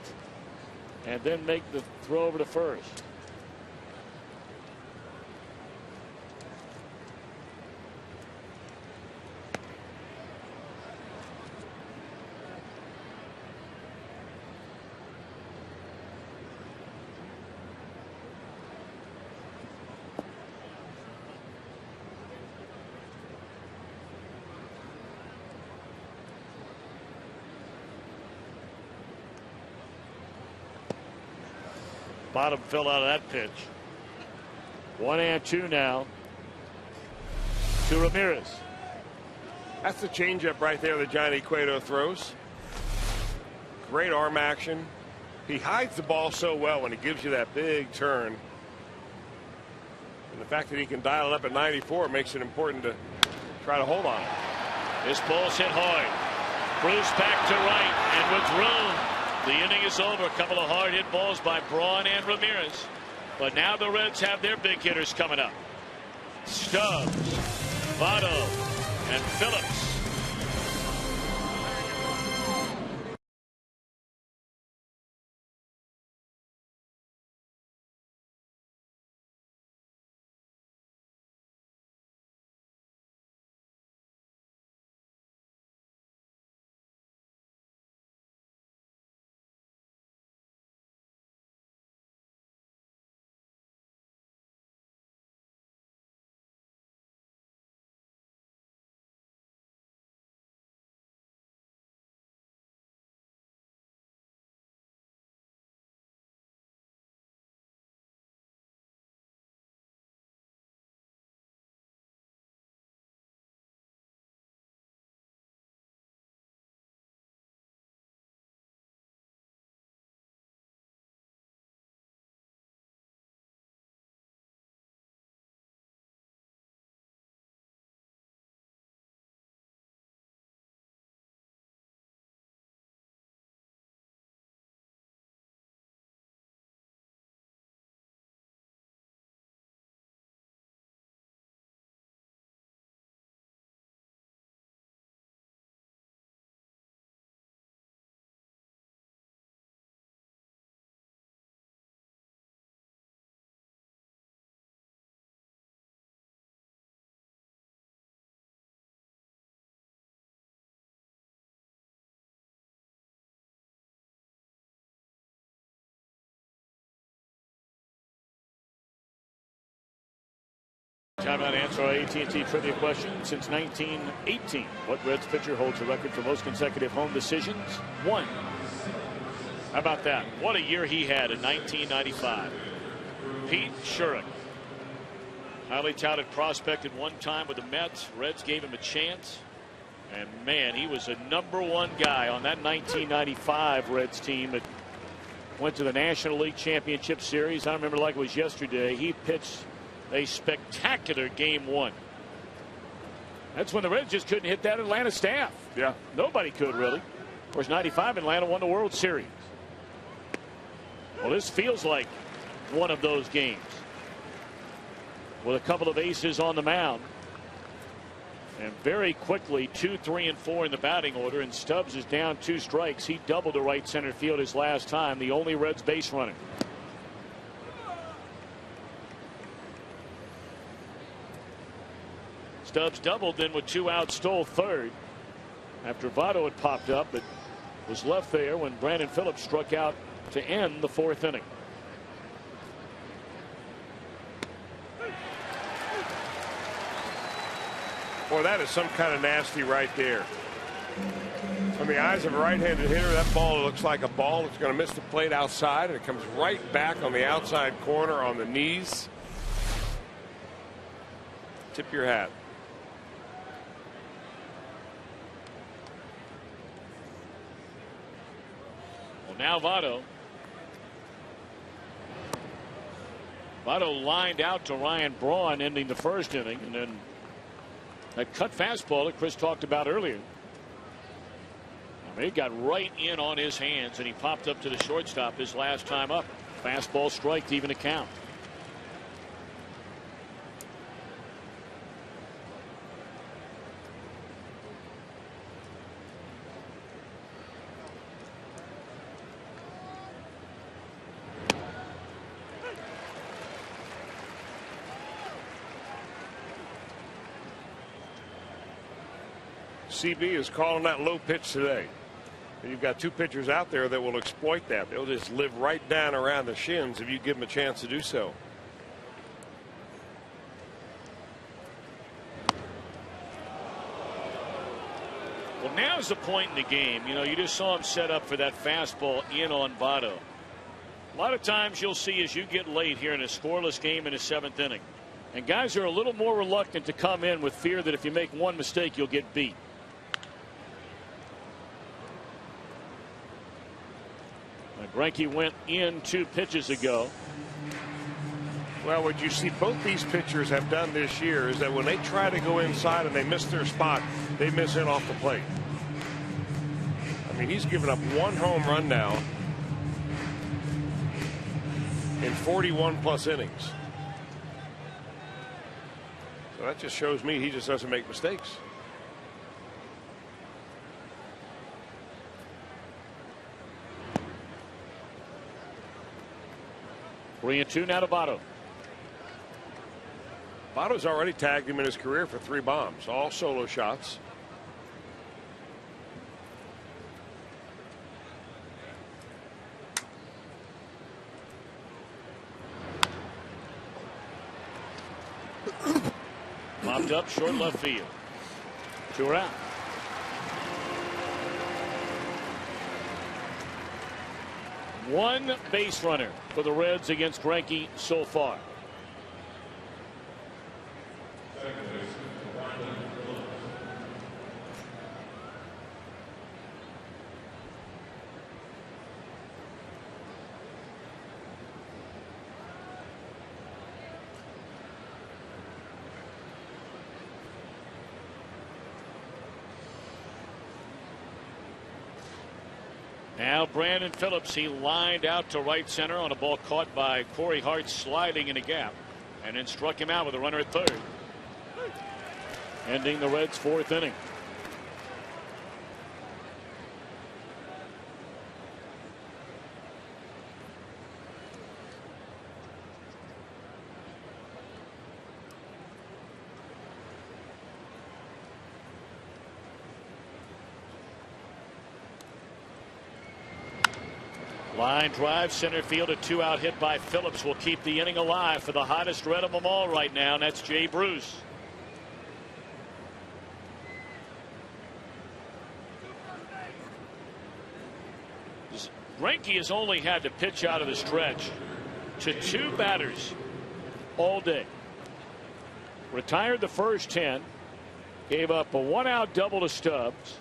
and then make the throw over to first. Bottom fell out of that pitch. 1-2 now to Ramirez. That's the changeup right there that Johnny Cueto throws. Great arm action. He hides the ball so well when he gives you that big turn. And the fact that he can dial it up at 94 makes it important to try to hold on it. This ball's hit hard. Bruce back to right, and with room, the inning is over. A couple of hard hit balls by Braun and Ramirez. But now the Reds have their big hitters coming up. Stubbs, Votto, and Phillips. Time now to answer our AT&T trivia question. Since 1918, what Reds pitcher holds the record for most consecutive home decisions? 1. How about that? What a year he had in 1995. Pete Sherrick. Highly touted prospect at one time with the Mets. Reds gave him a chance. And man, he was a #1 guy on that 1995 Reds team that went to the National League Championship Series. I remember like it was yesterday. He pitched a spectacular game 1. That's when the Reds just couldn't hit that Atlanta staff. Yeah. Nobody could really. Of course, 95 Atlanta won the World Series. Well, this feels like one of those games with a couple of aces on the mound. And very quickly, 2, 3, and 4 in the batting order, and Stubbs is down 2 strikes. He doubled to right center field his last time, the only Reds base runner. Stubbs doubled, then with 2 outs stole third after Votto had popped up, but was left there when Brandon Phillips struck out to end the 4th inning. Boy, that is some kind of nasty right there. From the eyes of a right-handed hitter, that ball looks like a ball that's going to miss the plate outside, and it comes right back on the outside corner on the knees. Tip your hat. Well, now Votto. Votto lined out to Ryan Braun ending the 1st inning, and then that cut fastball that Chris talked about earlier. It got right in on his hands, and he popped up to the shortstop his last time up. Fastball strike to even the count. CB is calling that low pitch today. And you've got 2 pitchers out there that will exploit that. They'll just live right down around the shins if you give them a chance to do so. Well, now's the point in the game. You know, you just saw him set up for that fastball in on Votto. A lot of times you'll see as you get late here in a scoreless game in the 7th inning, and guys are a little more reluctant to come in with fear that if you make one mistake, you'll get beat. Greinke went in 2 pitches ago. Well, what you see both these pitchers have done this year is that when they try to go inside and they miss their spot, they miss in off the plate. I mean, he's given up 1 home run now in 41+ innings. So that just shows me he just doesn't make mistakes. Three and two now to Votto. Votto's already tagged him in his career for 3 bombs, all solo shots. Popped up short left field. 2 are out. One base runner for the Reds against Greinke so far. Now Brandon Phillips, he lined out to right center on a ball caught by Corey Hart sliding in a gap, and then struck him out with a runner at third, ending the Reds' 4th inning. Line drive center field, a 2-out hit by Phillips will keep the inning alive for the hottest Red of them all right now, and that's Jay Bruce. Greinke has only had to pitch out of the stretch to 2 batters all day. Retired the first 10, gave up a 1-out double to Stubbs,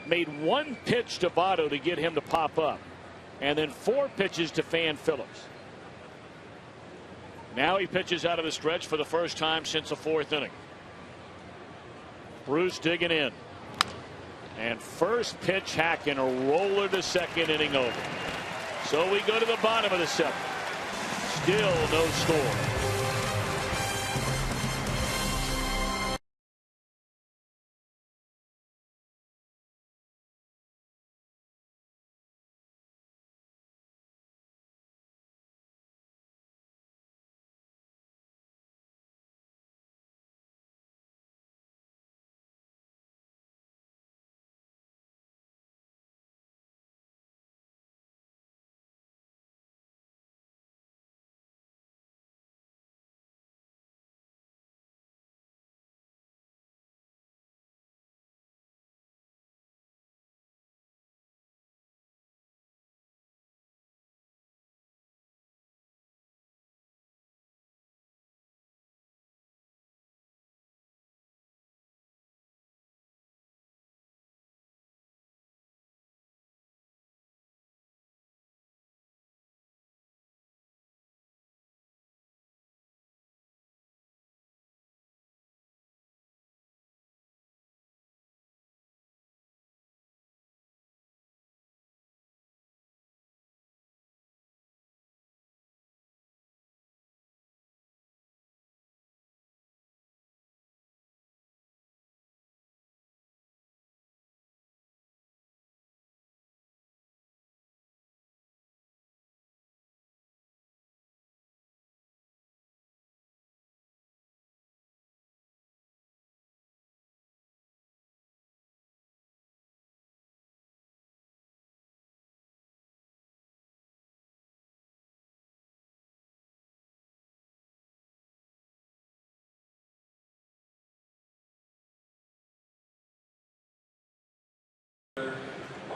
made 1 pitch to Votto to get him to pop up, and then 4 pitches to Fan Phillips. Now he pitches out of the stretch for the first time since the 4th inning. Bruce digging in. And first pitch hack and a roller to second, inning over. So we go to the bottom of the 7th. Still no score.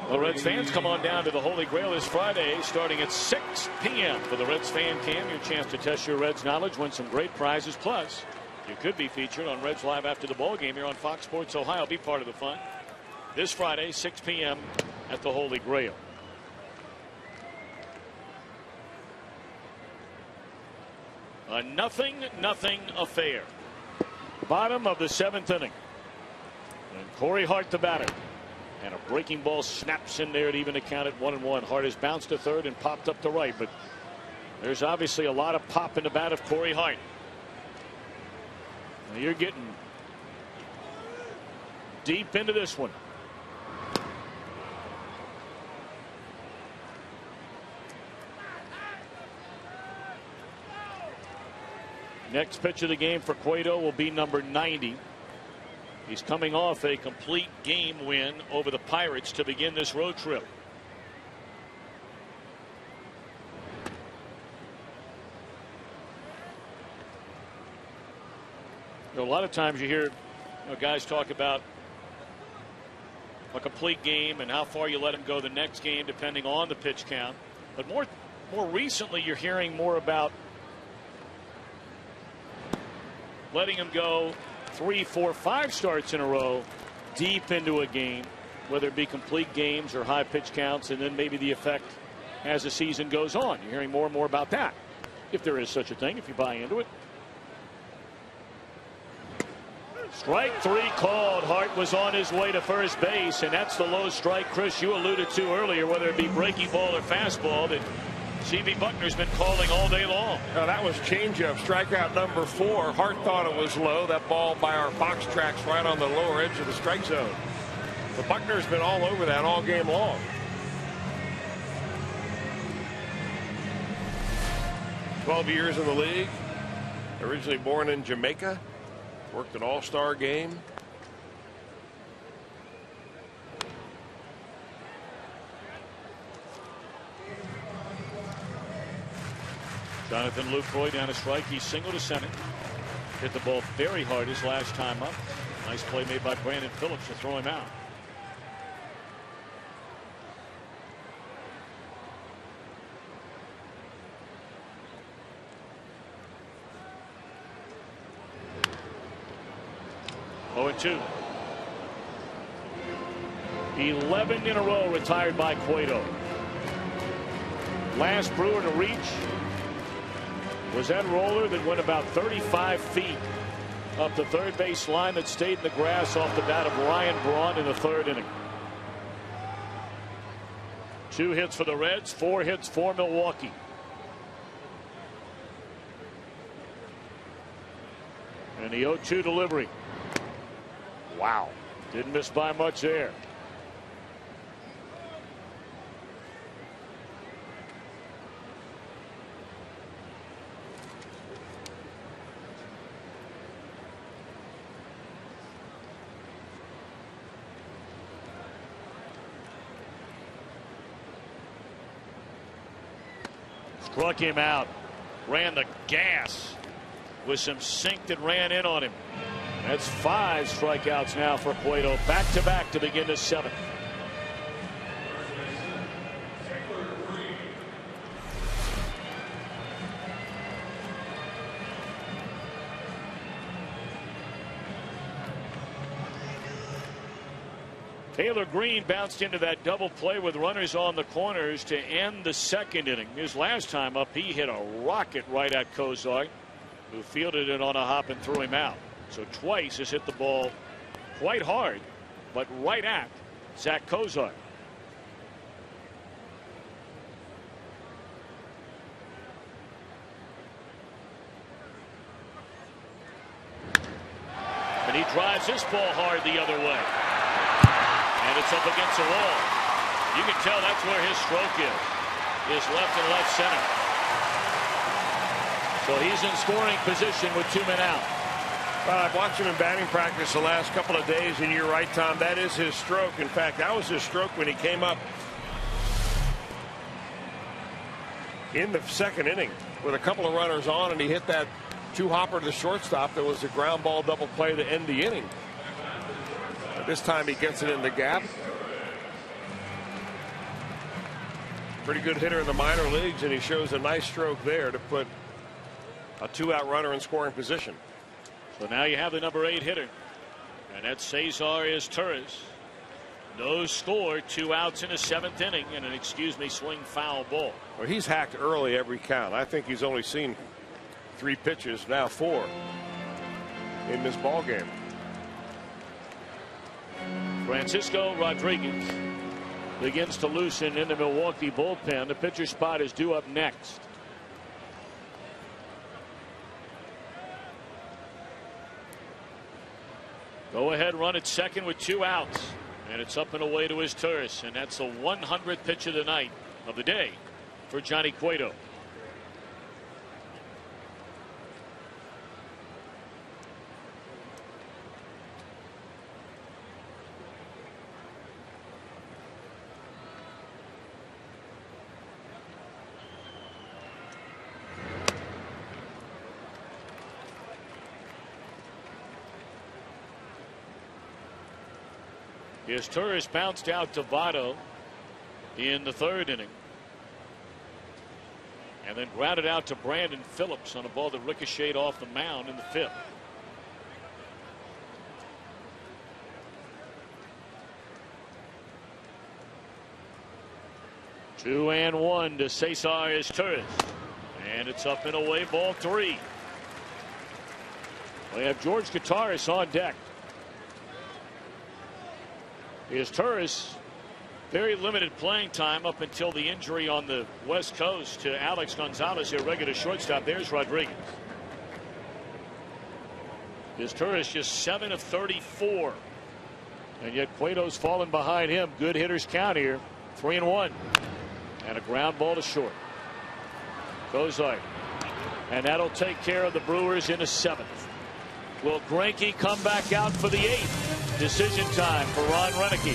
Well, Reds fans, come on down to the Holy Grail this Friday starting at 6 p.m. for the Reds Fan Cam. Your chance to test your Reds knowledge, win some great prizes. Plus, you could be featured on Reds Live after the ball game here on Fox Sports Ohio. Be part of the fun this Friday, 6 p.m. at the Holy Grail. A 0-0 affair. Bottom of the 7th inning. And Corey Hart, the batter. And a breaking ball snaps in there to even account at 1-1. Hart has bounced to third and popped up to right, but there's obviously a lot of pop in the bat of Corey Hart. Now you're getting deep into this one. Next pitch of the game for Cueto will be number 90. He's coming off a complete game win over the Pirates to begin this road trip. You know, a lot of times you hear guys talk about a complete game and how far you let him go the next game depending on the pitch count. But more recently you're hearing more about letting him go 3, 4, 5 starts in a row deep into a game, whether it be complete games or high pitch counts, and then maybe the effect as the season goes on. You're hearing more and more about that, if there is such a thing, if you buy into it. Strike 3 called. Hart was on his way to first base, and that's the low strike, Chris, you alluded to earlier, whether it be breaking ball or fastball, that C.B. Buckner's been calling all day long. That was changeup, strikeout number 4. Hart thought it was low. That ball by our box tracks right on the lower edge of the strike zone. But Buckner's been all over that all game long. 12 years in the league. Originally born in Jamaica. Worked an all-star game. Jonathan Lucroy down a strike. He singled to center. Hit the ball very hard his last time up. Nice play made by Brandon Phillips to throw him out. Oh, and 2. 11 in a row retired by Cueto. Last Brewer to reach was that roller that went about 35 feet up the third base line that stayed in the grass off the bat of Ryan Braun in the 3rd inning. 2 hits for the Reds, 4 hits for Milwaukee. And the 0-2 delivery. Wow. Didn't miss by much there. Struck him out. Ran the gas with some sink that ran in on him. That's 5 strikeouts now for Cueto. Back-to-back to begin the 7th. Taylor Green bounced into that double play with runners on the corners to end the 2nd inning. His last time up, he hit a rocket right at Kozar, who fielded it on a hop and threw him out. So twice has hit the ball quite hard, but right at Zach Kozar. And he drives this ball hard the other way. And it's up against the wall. You can tell that's where his stroke is left and left center. So he's in scoring position with 2 men out. I've watched him in batting practice the last couple of days, and you're right, Tom. That is his stroke. In fact, that was his stroke when he came up in the 2nd inning with a couple of runners on, and he hit that 2-hopper to the shortstop. That was a ground ball double play to end the inning. This time he gets it in the gap. Pretty good hitter in the minor leagues, and he shows a nice stroke there to put a 2-out runner in scoring position. So now you have the number 8 hitter, and that's Cesar Torres. No score, 2 outs in the 7th inning, and an swing foul ball. Well, he's hacked early every count. I think he's only seen 3 pitches, now 4 in this ball game. Francisco Rodriguez begins to loosen in the Milwaukee bullpen. The pitcher spot is due up next. Go ahead run at 2nd with 2 outs, and it's up and away to his Torres, and that's the 100th pitch of the night of the day for Johnny Cueto. His Torres bounced out to Votto in the 3rd inning, and then grounded out to Brandon Phillips on a ball that ricocheted off the mound in the 5th. Two and 1 to Cesar Torres, and it's up and away, ball 3. We have George Gutaris on deck. Is Torres, very limited playing time up until the injury on the West Coast to Alex Gonzalez, their regular shortstop. There's Rodriguez. Is Torres just 7 of 34, and yet Cueto's fallen behind him. Good hitters count here. 3 and 1, and a ground ball to short. Kozar, and that'll take care of the Brewers in the 7th. Will Greinke come back out for the 8th? Decision time for Ron Renneke.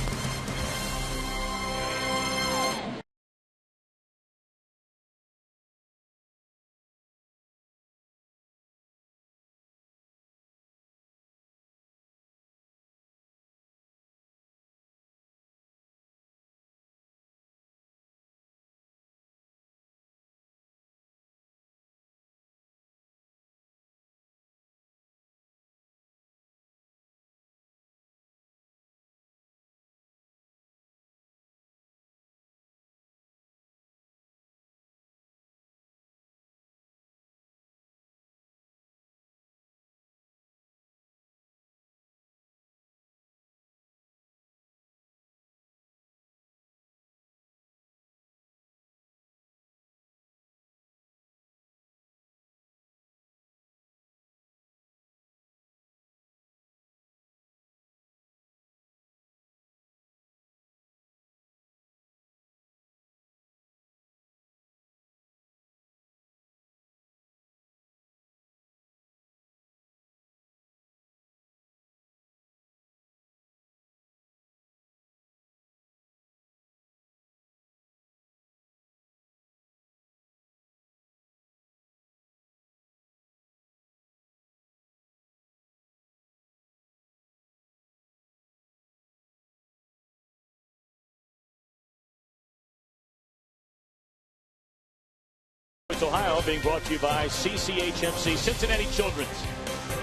Sports Ohio, being brought to you by CCHMC, Cincinnati Children's.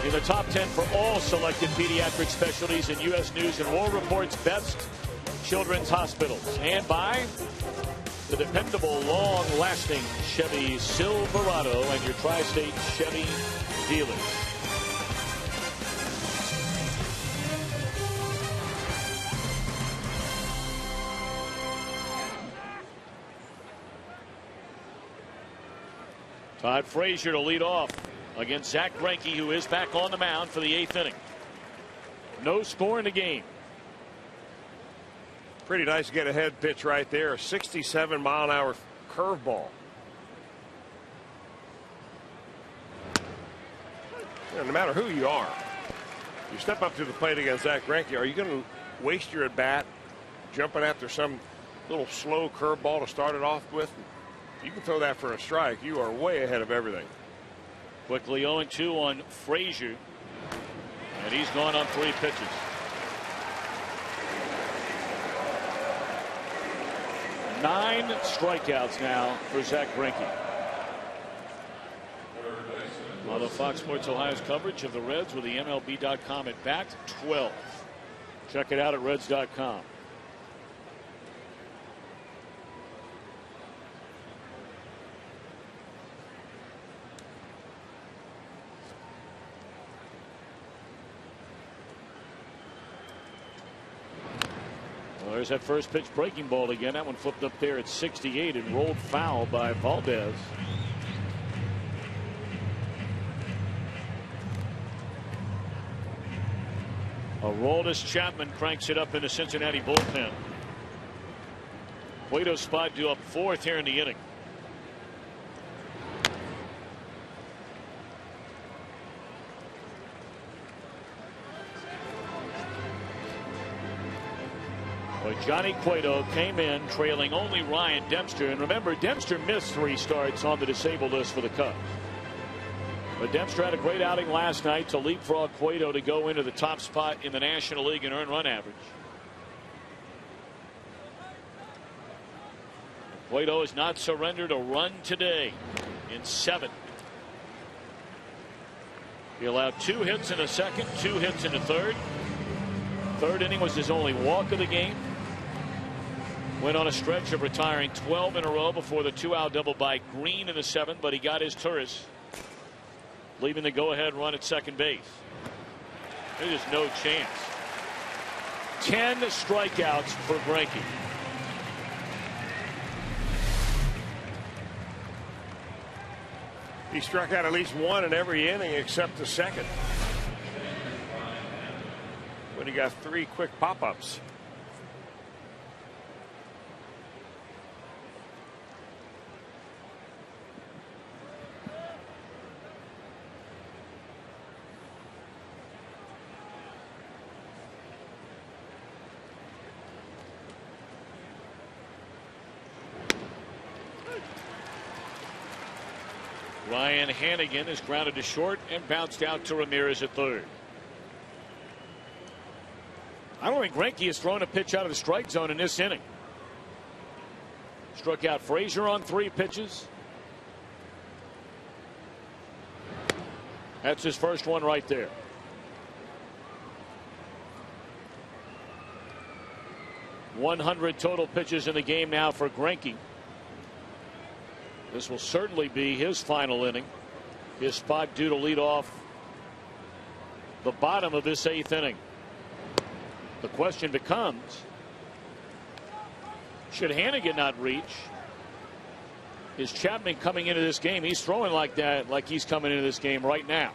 In the top 10 for all selected pediatric specialties in U.S. News and World Report's best children's hospitals. And by the dependable, long-lasting Chevy Silverado and your Tri-State Chevy dealers. Todd Frazier to lead off against Zach Greinke, who is back on the mound for the 8th inning. No score in the game. Pretty nice get ahead pitch right there. A 67-mile-an-hour curveball. No matter who you are, you step up to the plate against Zach Greinke, are you going to waste your at bat jumping after some little slow curveball to start it off with? You can throw that for a strike. You are way ahead of everything. Quickly 0-2 on Frazier, and he's gone on 3 pitches. Nine strikeouts now for Zach Greinke. On the Fox Sports Ohio's coverage of the Reds with the MLB.com at bat 12. Check it out at Reds.com. There's that first pitch breaking ball again. That one flipped up there at 68 and rolled foul by Valdez. Aroldis Chapman cranks it up in the Cincinnati bullpen. Cueto's spot due up 4th here in the inning. Johnny Cueto came in trailing only Ryan Dempster, and remember, Dempster missed 3 starts on the disabled list for the Cubs. But Dempster had a great outing last night to leapfrog Cueto to go into the top spot in the National League in earned run average. Cueto has not surrendered a run today in 7. He allowed 2 hits in the second, 2 hits in the third. Third inning was his only walk of the game. Went on a stretch of retiring 12 in a row before the 2-out double by Green in the 7th, but he got his Turris, leaving the go-ahead run at second base. There's just no chance. 10 strikeouts for Greinke. He struck out at least 1 in every inning except the second, when he got 3 quick pop-ups. Ryan Hannigan is grounded to short and bounced out to Ramirez at third. I don't think Greinke has thrown a pitch out of the strike zone in this inning. Struck out Frazier on 3 pitches. That's his first one right there. .100 total pitches in the game now for Greinke. This will certainly be his final inning. His spot due to lead off the bottom of this 8th inning. The question becomes, should Hannigan not reach? Is Chapman coming into this game? He's throwing like that, like he's coming into this game right now.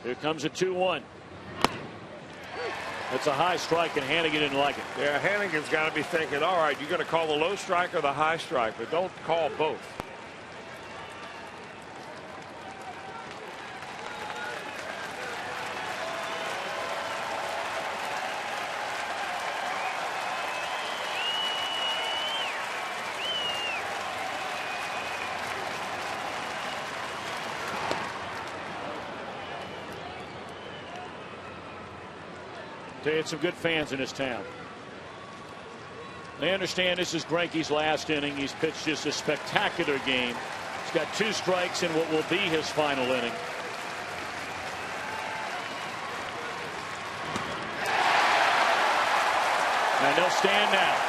Here comes a 2-1. That's a high strike, and Hannigan didn't like it. Yeah, Hannigan's got to be thinking, all right, you're going to call the low strike or the high strike, but don't call both. They had some good fans in this town. They understand this is Greinke's last inning. He's pitched just a spectacular game. He's got 2 strikes in what will be his final inning. And they'll stand now.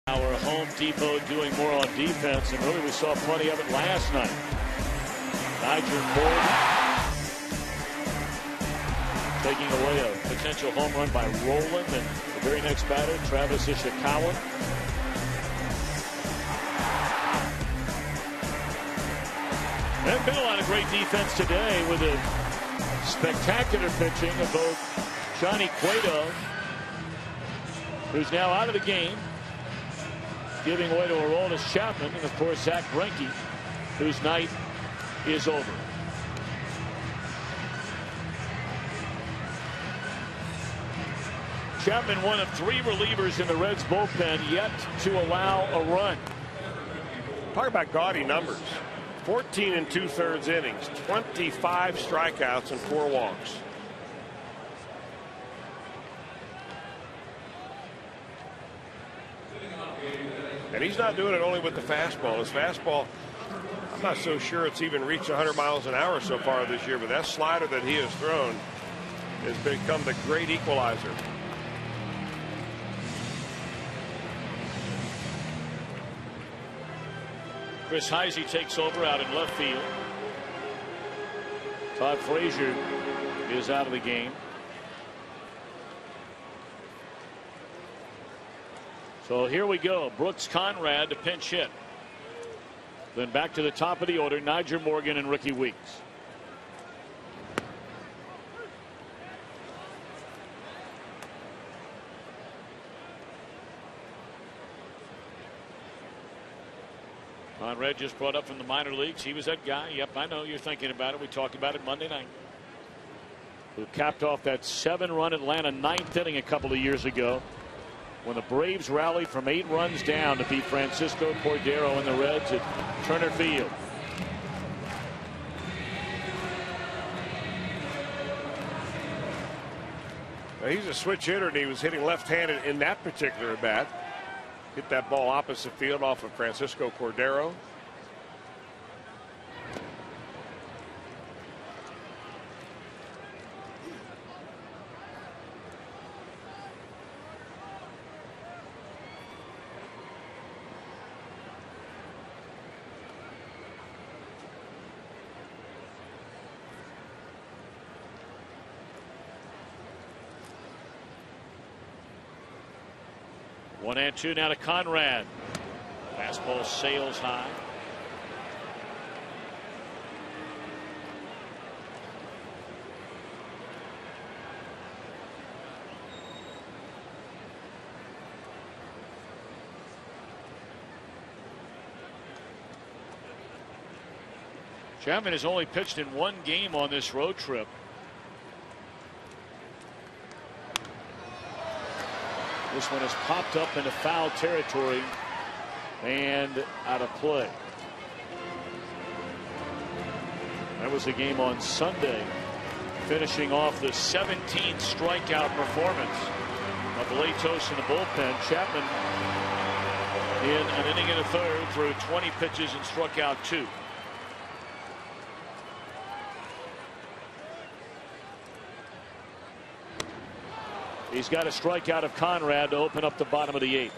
Our Home Depot doing more on defense, and really we saw plenty of it last night. Nigel Morgan taking away a potential home run by Rowland, and the very next batter, Travis Ishikawa. There's been a lot of great defense today with a spectacular pitching of both Johnny Cueto, who's now out of the game, giving way to Aroldis Chapman, and of course Zach Greinke, whose night is over. Chapman, one of 3 relievers in the Reds bullpen yet to allow a run. Talk about gaudy numbers. 14 2/3 innings, 25 strikeouts and 4 walks. And he's not doing it only with the fastball. His fastball, I'm not so sure it's even reached 100 miles an hour so far this year, but that slider that he has thrown has become the great equalizer. Chris Heisey takes over out in left field. Todd Frazier is out of the game. So here we go. Brooks Conrad to pinch hit. Then back to the top of the order, Nigel Morgan and Ricky Weeks. Conrad just brought up from the minor leagues. He was that guy. Yep, I know you're thinking about it. We talked about it Monday night. Who capped off that 7-run Atlanta 9th inning a couple of years ago, when the Braves rallied from 8 runs down to beat Francisco Cordero and the Reds at Turner Field. Now, he's a switch hitter, and he was hitting left-handed in that particular at bat. Hit that ball opposite field off of Francisco Cordero. One and two now to Conrad. Fastball sails high. Chapman has only pitched in one game on this road trip. This one has popped up into foul territory and out of play. That was the game on Sunday, finishing off the 17 strikeout performance of Latos in the bullpen. Chapman in an inning and a third threw 20 pitches and struck out 2. He's got a strikeout of Conrad to open up the bottom of the 8th.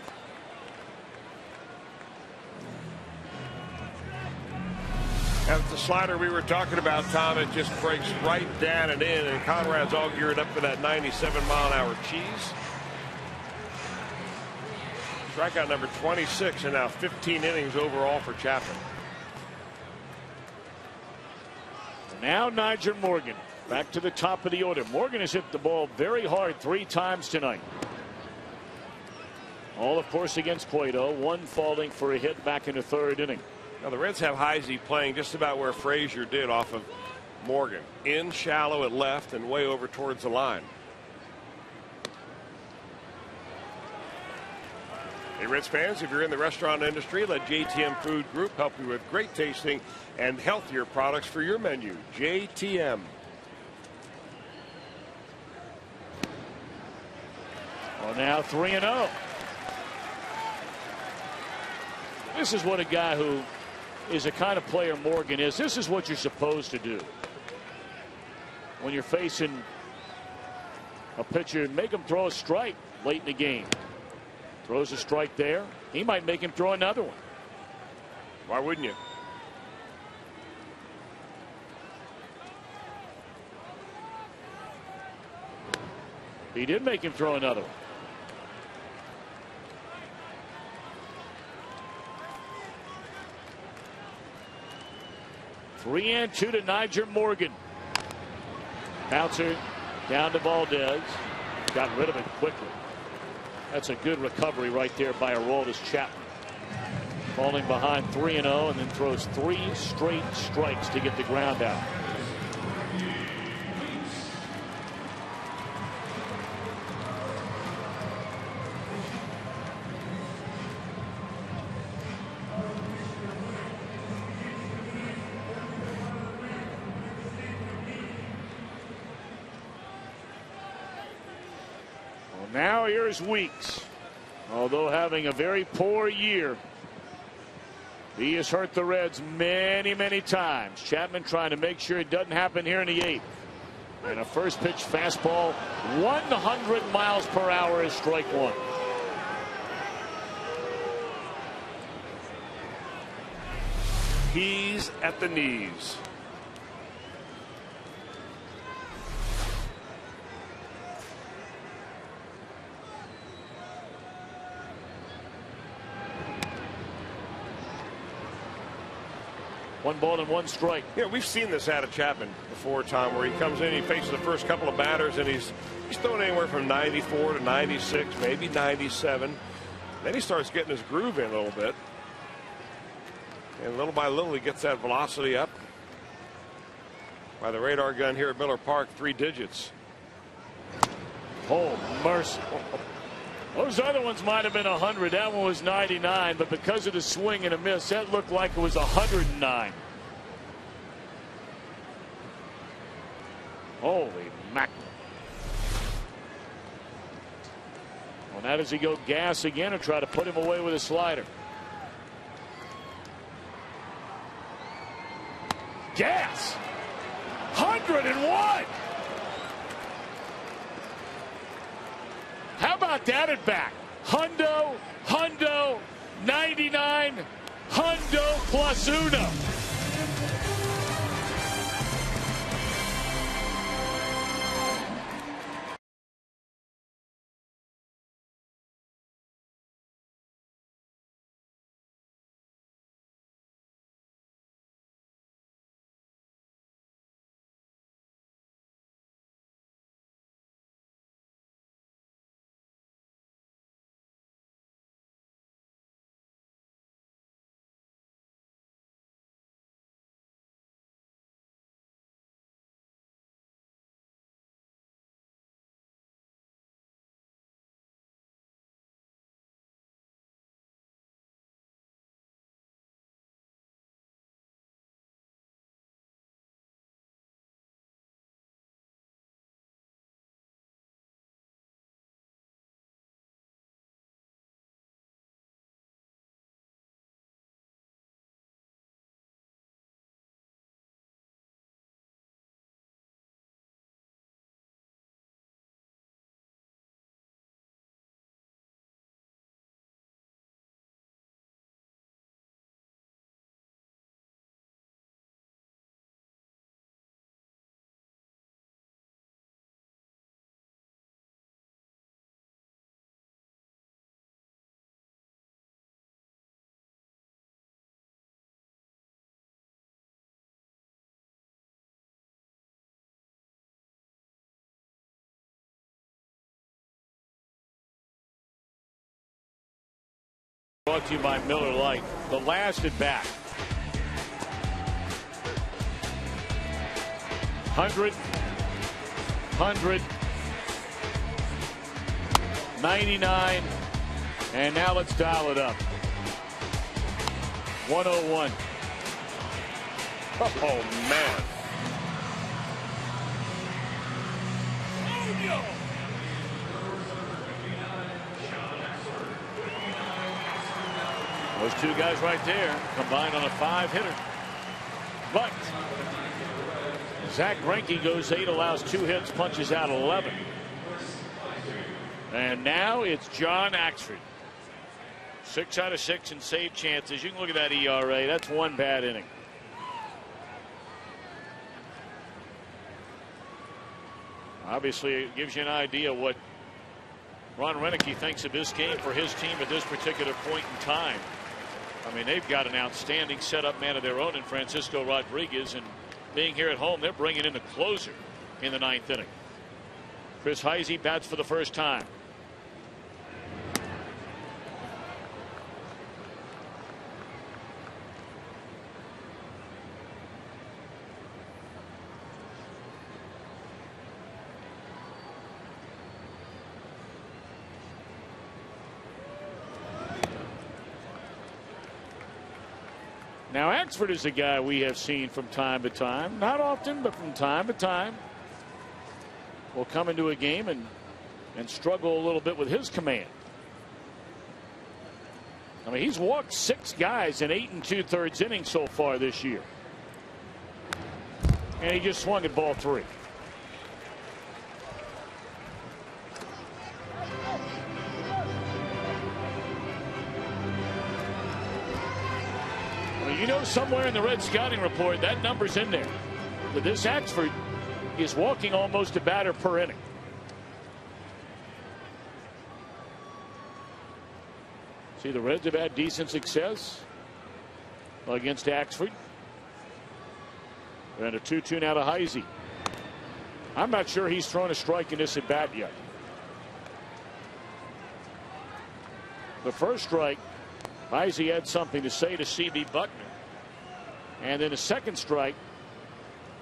That's the slider we were talking about, Tom. It just breaks right down and in, and Conrad's all geared up for that 97-mile-an-hour cheese. Strikeout number 26, and now 15 innings overall for Chapman. Now Nyjer Morgan back to the top of the order. Morgan has hit the ball very hard 3 times tonight. All, of course, against Cueto. One falling for a hit back in the 3rd inning. Now the Reds have Heisey playing just about where Frazier did off of Morgan. In shallow at left and way over towards the line. Hey, Reds fans, if you're in the restaurant industry, let JTM Food Group help you with great tasting and healthier products for your menu. JTM. Well, now 3-0. This is what a guy who is the kind of player Morgan is. This is what you're supposed to do when you're facing a pitcher. Make him throw a strike late in the game. Throws a strike there. He might make him throw another one. Why wouldn't you? He did make him throw another one. Three and 2 to Nyjer Morgan. Bouncer down to Valdez. Got rid of it quickly. That's a good recovery right there by Aroldis Chapman. Falling behind 3-0 and then throws 3 straight strikes to get the ground out. Now here's Weeks. Although having a very poor year, he has hurt the Reds many, many times. Chapman trying to make sure it doesn't happen here in the 8th. And a first pitch fastball, 100 miles per hour is strike 1. He's at the knees. One ball and 1 strike. Yeah, we've seen this out of Chapman before, Tom, where he comes in, he faces the first couple of batters, and he's throwing anywhere from 94 to 96, maybe 97. Then he starts getting his groove in a little bit. And little by little, he gets that velocity up. By the radar gun here at Miller Park, 3 digits. Oh, mercy. Those other ones might have been 100. That one was 99, but because of the swing and a miss, that looked like it was 109. Holy mackerel. Well, now does he go gas again or try to put him away with a slider? Gas! 101! How about that at bat? Hundo, 99, Hundo plus uno. Brought to you by Miller Lite. The last at bat. 100, 99, and now let's dial it up. 101. Oh, man. Those two guys right there combined on a 5-hitter. But Zach Greinke goes 8, allows 2 hits, punches out 11. And now it's John Axford. 6 out of 6 in save chances. You can look at that ERA. That's one bad inning. Obviously, it gives you an idea what Ron Renicky thinks of this game for his team at this particular point in time. I mean, they've got an outstanding setup man of their own in Francisco Rodriguez, and being here at home, they're bringing in the closer in the 9th inning. Chris Heisey bats for the first time. Now, Axford is a guy we have seen from time to time, not often, but from time to time, will come into a game and struggle a little bit with his command. I mean, he's walked 6 guys in 8 2/3 innings so far this year. And he just swung at ball 3. You know, somewhere in the Red scouting report, that number's in there. But this Axford is walking almost a batter per inning. See, the Reds have had decent success against Axford. And a 2-2 now to Heisey. I'm not sure he's thrown a strike in this at bat yet. The first strike, Heisey had something to say to C.B. Buckner. And then the second strike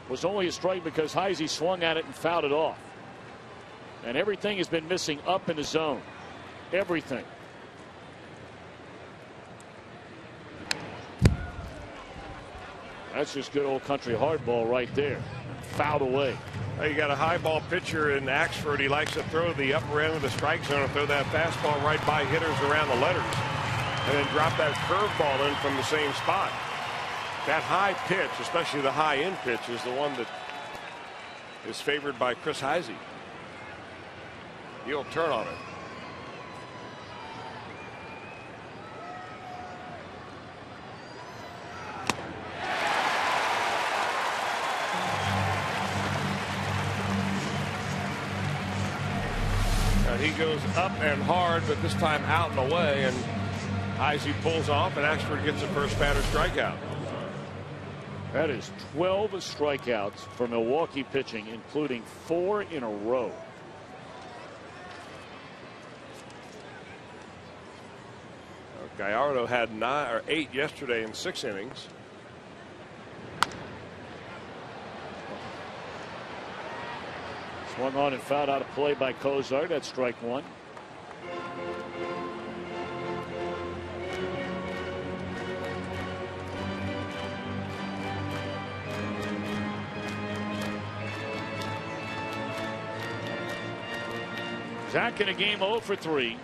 was only a strike because Heisey swung at it and fouled it off. And everything has been missing up in the zone. Everything. That's just good old country hardball right there. Fouled away. Well, you got a high ball pitcher in Axford. He likes to throw the upper end of the strike zone and throw that fastball right by hitters around the letters. And then drop that curveball in from the same spot. That high pitch, especially the high end pitch, is the one that is favored by Chris Heisey. He'll turn on it. And he goes up and hard, but this time out and away, and Heisey pulls off, and Axford gets the first batter strikeout. That is 12 strikeouts for Milwaukee pitching, including 4 in a row. Gallardo had 9 or 8 yesterday in 6 innings. Swung on and fouled out of play by Cozart. That's strike 1. Zach in a game 0 for 3.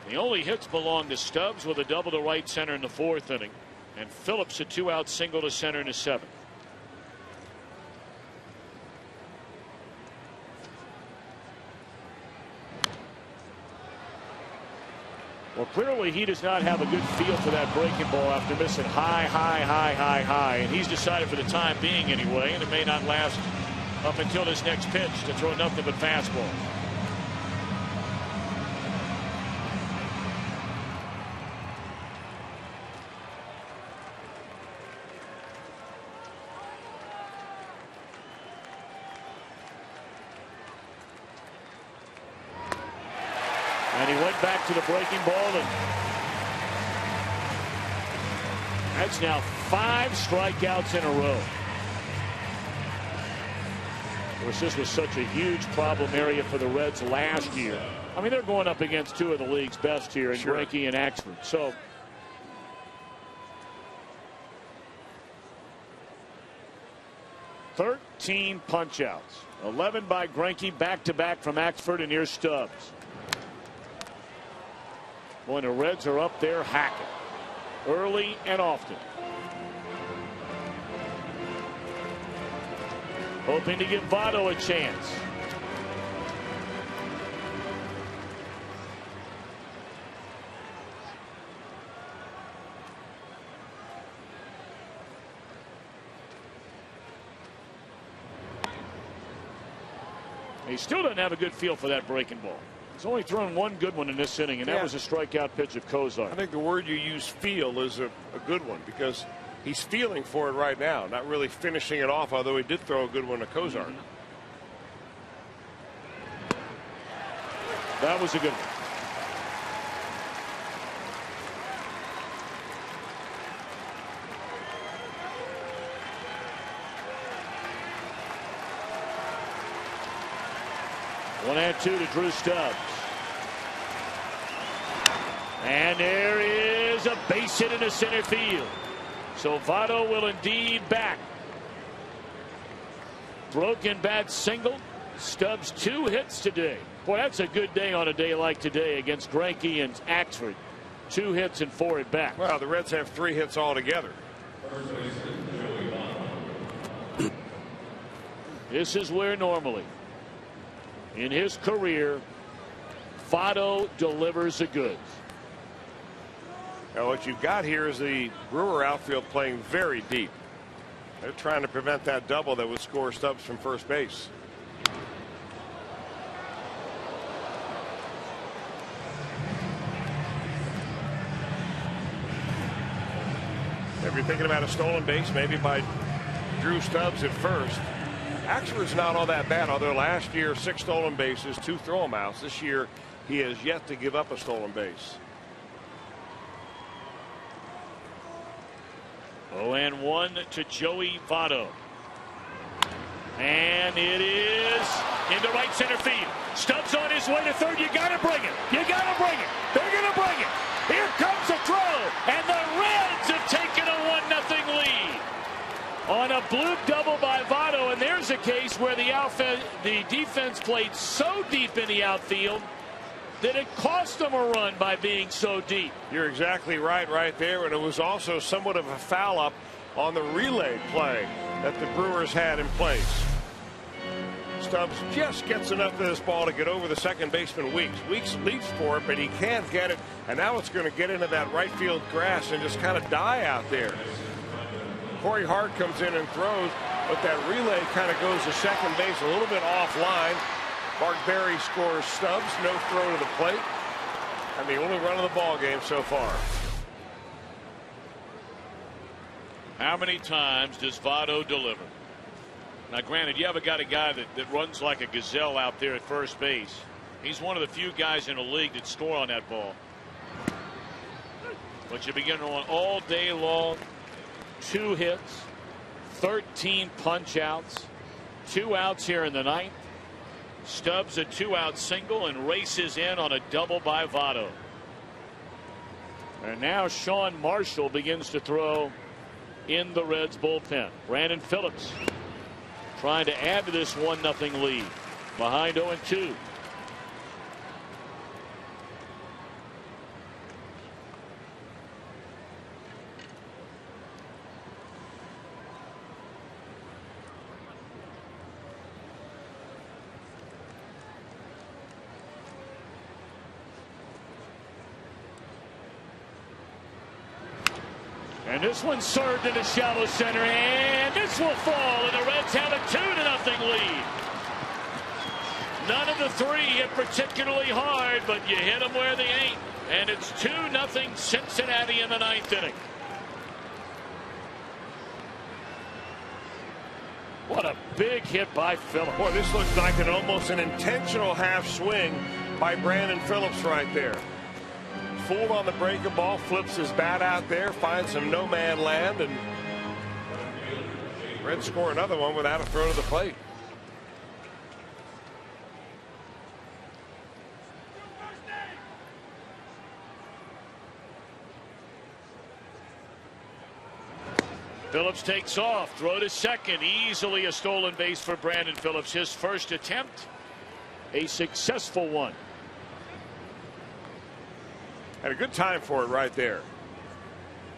The only hits belong to Stubbs with a double to right center in the 4th inning, and Phillips a 2-out single to center in the 7th. Well, clearly he does not have a good feel for that breaking ball after missing high, and he's decided for the time being anyway, and it may not last up until this next pitch, to throw nothing but fastball. And he went back to the breaking ball, and That's now 5 strikeouts in a row. Of course, this was such a huge problem area for the Reds last year. I mean, they're going up against 2 of the league's best here in Greinke and Axford. So 13 punch-outs. 11 by Greinke, back-to-back from Axford, and here's Stubbs. Boy, the Reds are up there hacking early and often. Hoping to give Votto a chance. He still doesn't have a good feel for that breaking ball. He's only thrown 1 good one in this inning, and that was a strikeout pitch of Kozar. I think the word you use, feel, is a good one, because he's feeling for it right now, not really finishing it off, although he did throw a good one to Kozar. That was a good one. One and 2 to Drew Stubbs. And there is a base hit into center field. So Votto will indeed back. Broken bat single. Stubbs 2 hits today. Boy, that's a good day on a day like today against Greinke and Axford. 2 hits and 4 at bat. Well, the Reds have 3 hits altogether. This is where normally in his career Votto delivers the goods. Now what you've got here is the Brewer outfield playing very deep. They're trying to prevent that double that would score Stubbs from first base. If you're thinking about a stolen base, maybe by Drew Stubbs at first. Axford's not all that bad, although last year 6 stolen bases, 2 throw 'em outs. This year he has yet to give up a stolen base. 0-1 to Joey Votto. And it is into right center field. Stubbs on his way to third. You got to bring it. You got to bring it. They're going to bring it. Here comes a throw. And the Reds have taken a 1-0 lead. On a bloop double by Votto, and there's a case where the defense played so deep in the outfield that it cost them a run by being so deep. You're exactly right there, and it was also somewhat of a foul up on the relay play that the Brewers had in place. Stubbs just gets enough of this ball to get over the second baseman Weeks. Weeks leaps for it, but he can't get it, and now it's going to get into that right field grass and just kind of die out there. Corey Hart comes in and throws, but that relay kind of goes to second base a little bit offline. Mark Berry scores Stubbs, no throw to the plate, and the only run of the ball game so far. How many times does Votto deliver? Now, granted, you have a guy that runs like a gazelle out there at first base. He's one of the few guys in the league that score on that ball. But you begin to run all day long. 2 hits, 13 punch outs, 2 outs here in the ninth. Stubbs a 2-out single and races in on a double by Votto. And now Sean Marshall begins to throw in the Reds bullpen. Brandon Phillips trying to add to this 1-0 lead behind 0-2. And this one served in the shallow center, and this will fall, and the Reds have a 2-0 lead. None of the 3 hit particularly hard, but you hit them where they ain't, and it's 2-0 Cincinnati in the 9th inning. What a big hit by Phillips. Boy, this looks like almost an intentional half swing by Brandon Phillips right there. fooled on the breaking ball, flips his bat out there, finds some no man land, and Reds score another one without a throw to the plate. Phillips takes off, throw to second, easily a stolen base for Brandon Phillips. His first attempt, a successful one. Had a good time for it right there.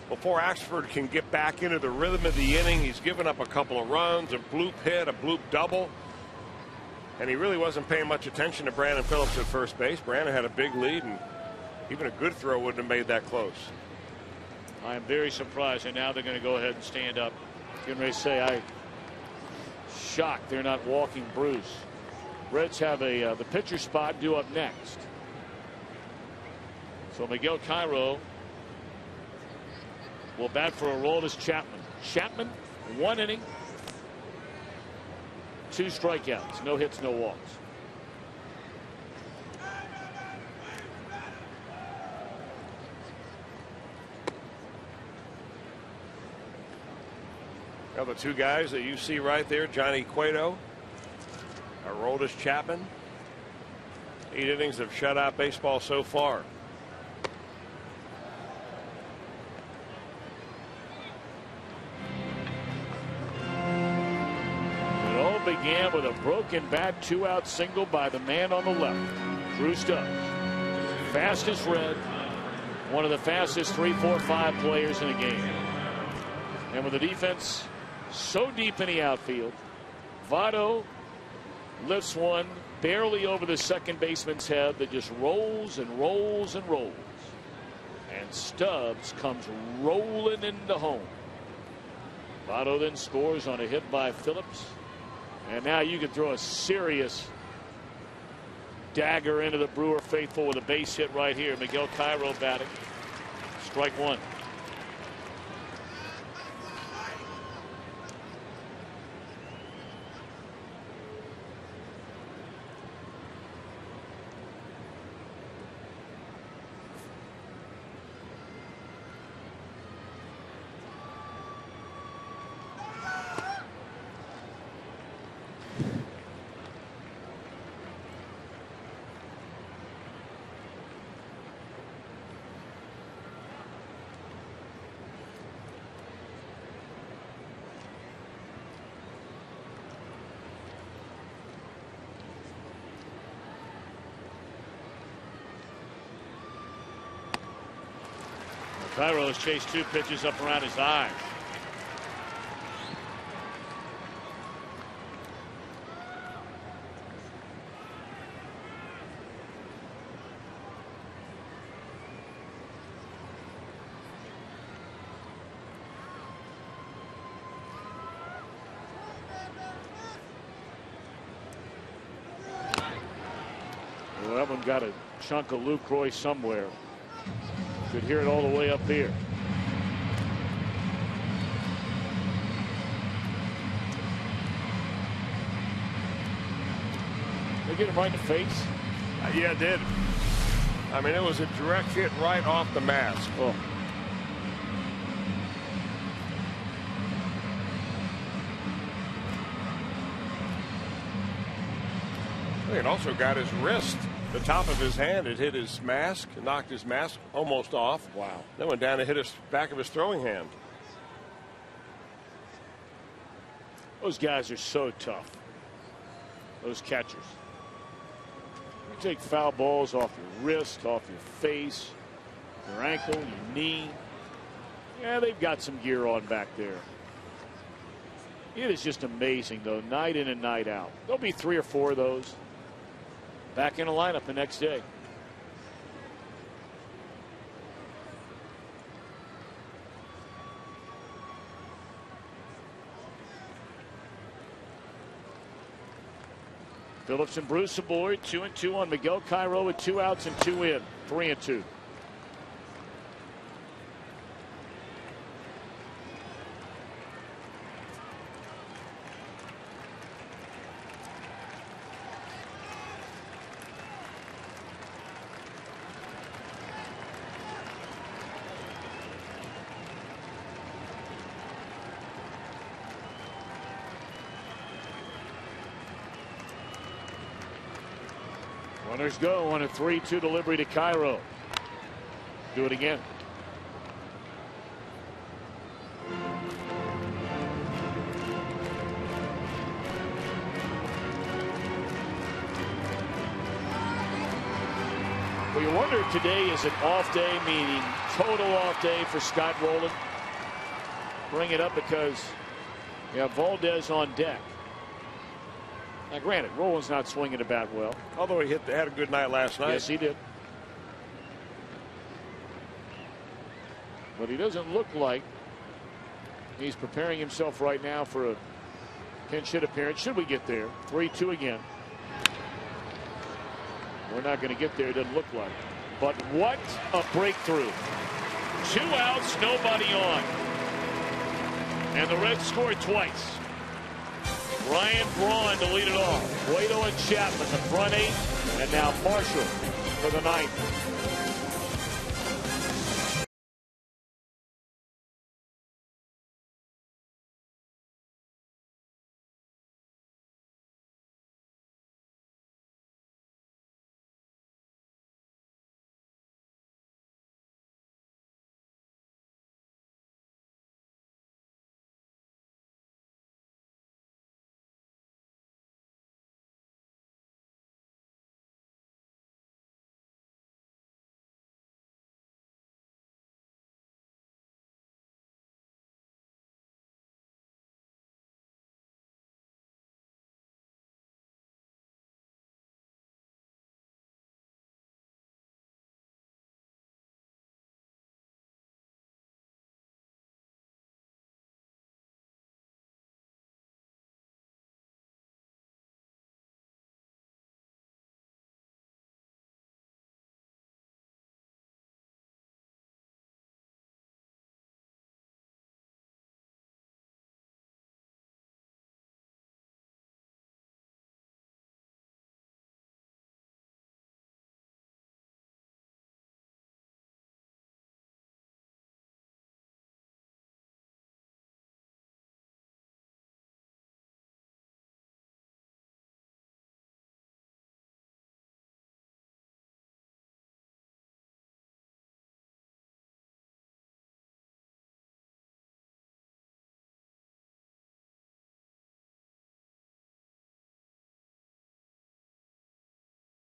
Before Axford can get back into the rhythm of the inning, he's given up a couple of runs, a bloop hit, a bloop double. And he really wasn't paying much attention to Brandon Phillips at first base. Brandon had a big lead, and even a good throw wouldn't have made that close. I am very surprised, and now they're going to go ahead and stand up. Getting ready to say, I'm shocked they're not walking Bruce. Reds have the pitcher spot due up next. So Miguel Cairo will bat for Aroldis Chapman. Chapman, 1 inning, 2 strikeouts, no hits, no walks. Now the two guys that you see right there, Johnny Cueto, Aroldis Chapman. 8 innings of shutout baseball so far. It all began with a broken bat 2-out single by the man on the left, Drew Stubbs. Fastest Red, one of the fastest 3, 4, 5 players in the game. And with the defense so deep in the outfield, Votto lifts one barely over the second baseman's head that just rolls and rolls and rolls. And Stubbs comes rolling into home. Votto then scores on a hit by Phillips. And now you can throw a serious dagger into the Brewer faithful with a base hit right here. Miguel Cairo batting. Strike one. Cairo has chased 2 pitches up around his eye. Well, that one got a chunk of LaCroix somewhere. Could hear it all the way up here. They get him right in the face. Yeah, it did. I mean, it was a direct hit right off the mask. Oh. It also got his wrist. The top of his hand, it hit his mask, knocked his mask almost off. Wow. Then went down and hit his back of his throwing hand. Those guys are so tough. Those catchers. You take foul balls off your wrist, off your face, your ankle, your knee. Yeah, they've got some gear on back there. It is just amazing, though, night in and night out. There'll be 3 or 4 of those. Back in the lineup the next day. Phillips and Bruce aboard. 2-2 on Miguel Cairo with 2 outs and 2 in. 3-2. Runners go on a 3-2 delivery to Cairo. Do it again. Well, you wonder if today is an off day, meaning total off day for Scott Rowland. Bring it up because you have Valdez on deck. Now, granted, Rowland's not swinging the bat well. Although he had a good night last night. Yes, he did. But he doesn't look like he's preparing himself right now for a pinch hit appearance. Should we get there? 3-2 again. We're not going to get there, it doesn't look like. But what a breakthrough. 2 outs, nobody on. And the Reds scored twice. Ryan Braun to lead it off. Cueto and Chapman, the front 8, and now Marshall for the 9th.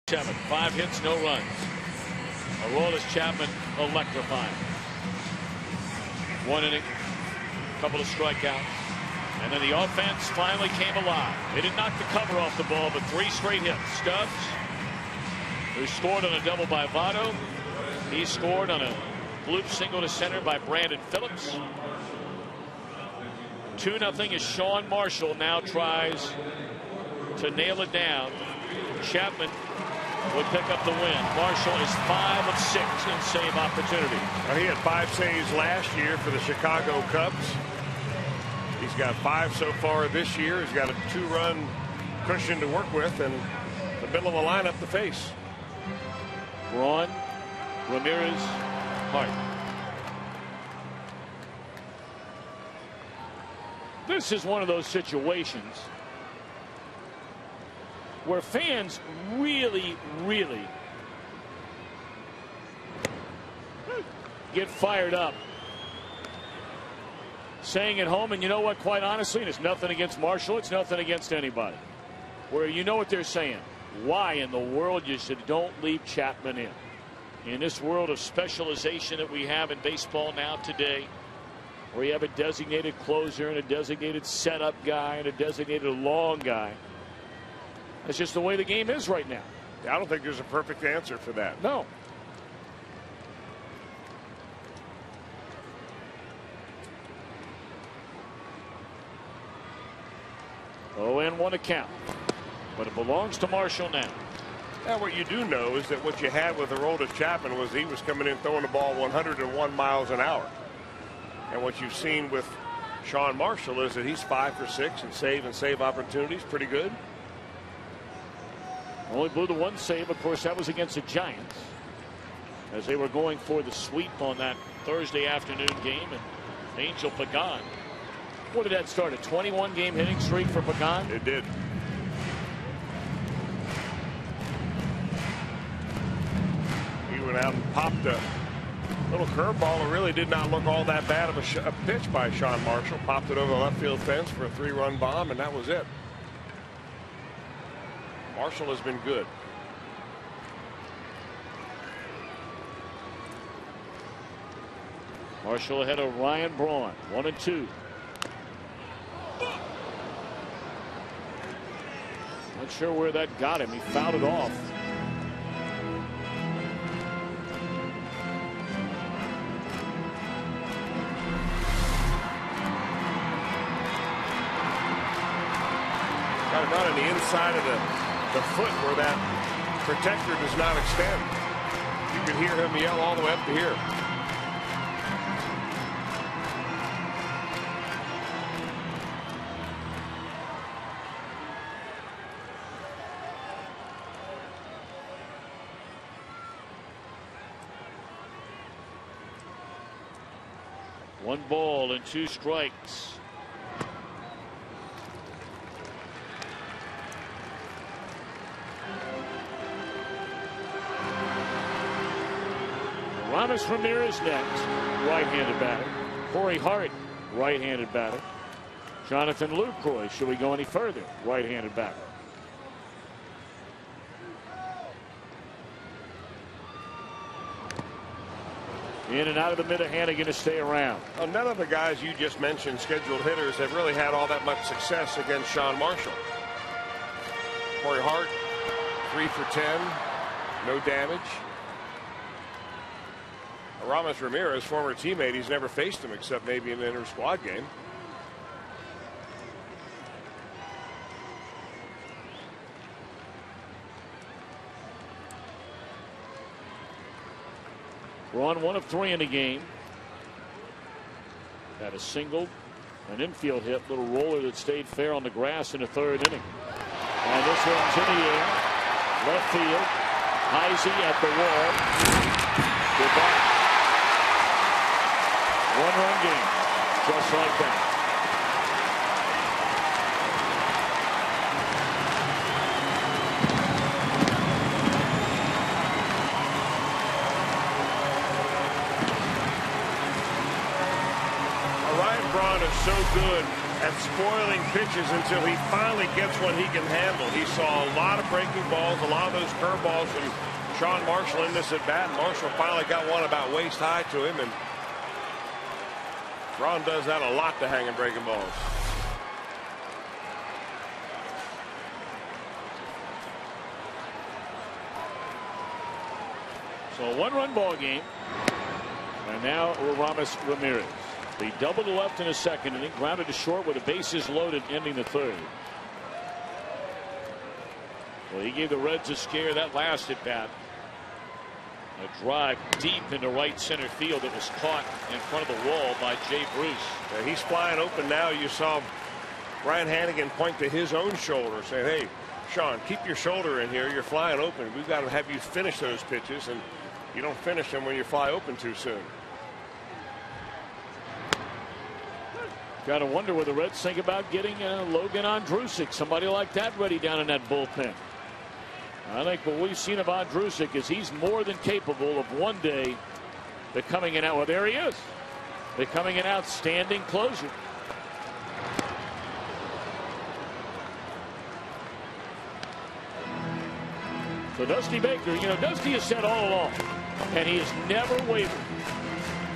Chapman, 5 hits, no runs. Aroldis Chapman electrifying. 1 inning, couple of strikeouts, and then the offense finally came alive. They did knock the cover off the ball, but 3 straight hits. Stubbs, who scored on a double by Votto. He scored on a bloop single to center by Brandon Phillips. 2-0 as Sean Marshall now tries to nail it down. Chapman would pick up the win. Marshall is 5 of 6 in save opportunity. Well, he had 5 saves last year for the Chicago Cubs. He's got 5 so far this year. He's got a 2-run cushion to work with and the middle of the lineup to face. Braun, Ramirez, Hart. This is one of those situations where fans really get fired up saying at home, and you know what, quite honestly, and it's nothing against Marshall, it's nothing against anybody, where you know what they're saying. Why in the world you said don't leave Chapman in this world of specialization that we have in baseball now today, where you have a designated closer and a designated setup guy and a designated long guy. That's just the way the game is right now. I don't think there's a perfect answer for that. No. Oh, and 1 account. But it belongs to Marshall now. Now, what you do know is that what you had with Aroldis Chapman was he was coming in throwing the ball 101 miles an hour. And what you've seen with Sean Marshall is that he's 5 for 6 in save opportunities. Pretty good. Only blew the 1 save. Of course, that was against the Giants as they were going for the sweep on that Thursday afternoon game. And Angel Pagan. What did that start? A 21-game hitting streak for Pagan? It did. went out and popped a little curveball that really did not look all that bad of a pitch by Sean Marshall. Popped it over the left field fence for a 3-run bomb, and that was it. Marshall has been good. Marshall ahead of Ryan Braun, 1-2. Not sure where that got him. He fouled it off. Got it right on the inside of the foot where that protector does not extend. You can hear him yell all the way up to here. One ball and 2 strikes. Aroldis Ramirez next, right-handed batter. Corey Hart, right-handed batter. Jonathan Lucroy, should we go any further, right-handed batter. In and out of the middle, Hannigan to stay around. Well, none of the guys you just mentioned, scheduled hitters, have really had all that much success against Sean Marshall. Corey Hart, 3 for 10, no damage. Aroldis Ramirez, former teammate, he's never faced him except maybe in an inter-squad game. Braun 1 of 3 in the game. Had a single, an infield hit, little roller that stayed fair on the grass in the 3rd inning. And this one's in the air, left field. Heisey at the wall. Goodbye. 1-run game, just like that. So good at spoiling pitches until he finally gets one he can handle. He saw a lot of breaking balls, a lot of those curveballs from Sean Marshall in this at bat. Marshall finally got one about waist high to him, and Braun does that a lot to hanging breaking balls. So a 1-run ball game, and now Aroldis Ramirez. He doubled to left in the 2nd inning, grounded to short with the bases loaded, ending the 3rd. Well, he gave the Reds a scare that last at bat. A drive deep into right center field that was caught in front of the wall by Jay Bruce. Yeah, he's flying open now. You saw Brian Hannigan point to his own shoulder, saying, "Hey, Sean, keep your shoulder in here. You're flying open. We've got to have you finish those pitches, and you don't finish them when you fly open too soon." Got to wonder what the Reds think about getting Logan Ondrusek, somebody like that, ready down in that bullpen. I think what we've seen of Ondrusek is he's more than capable of one day becoming an well, there he is, becoming an outstanding closer. So Dusty Baker, you know, Dusty has said all along, and he has never wavered.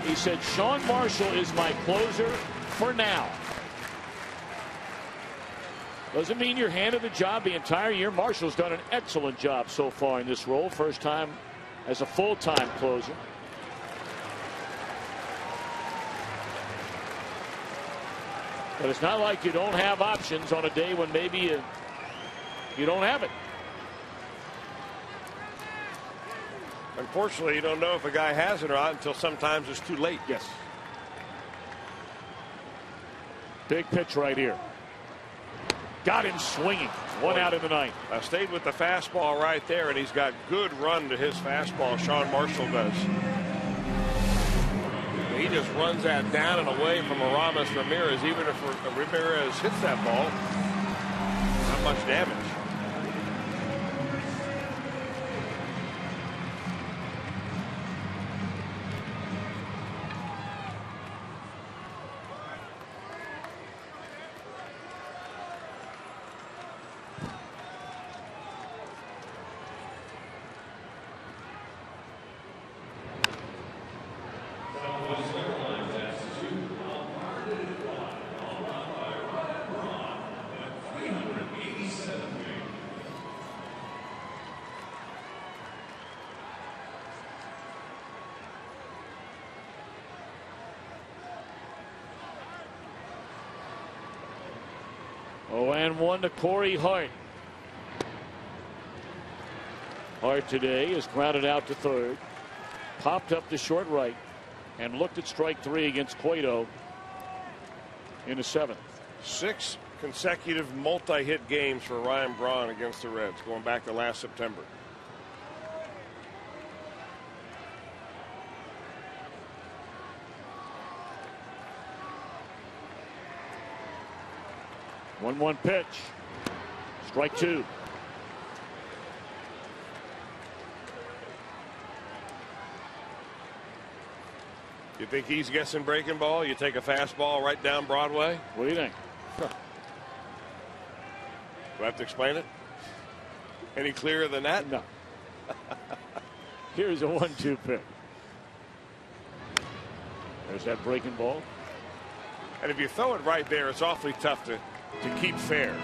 He said, Sean Marshall is my closer for now. Doesn't mean you're handed the job the entire year. Marshall's done an excellent job so far in this role. First time as a full-time closer. But it's not like you don't have options on a day when maybe you don't have it. Unfortunately, you don't know if a guy has it or not until sometimes it's too late. Yes. Big pitch right here. Got him swinging. 1 out in the 9th. I stayed with the fastball right there, and he's got good run to his fastball. Sean Marshall does. He just runs that down and away from Aroldis Ramirez. Even if Ramirez hits that ball, not much damage. And one to Corey Hart. Hart today is grounded out to third. Popped up to short right. And looked at strike 3 against Cueto in the 7th. 6 consecutive multi-hit games for Ryan Braun against the Reds going back to last September. One pitch. Strike 2. You think he's guessing breaking ball? You take a fastball right down Broadway? What do you think? Do I have to explain it? Any clearer than that? No. Here's a 1-2 pitch. There's that breaking ball. And if you throw it right there, it's awfully tough to keep fair.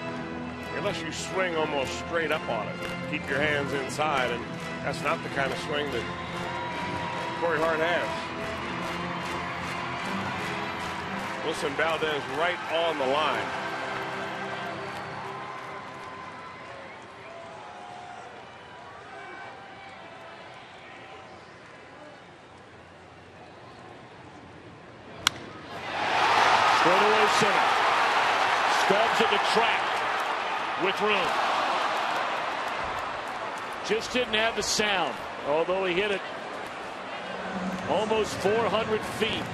Unless you swing almost straight up on it. Keep your hands inside, and that's not the kind of swing that Corey Hart has. Wilson Valdez right on the line. Straightaway center. Stubbs at the track with room. Just didn't have the sound, although he hit it almost 400 feet.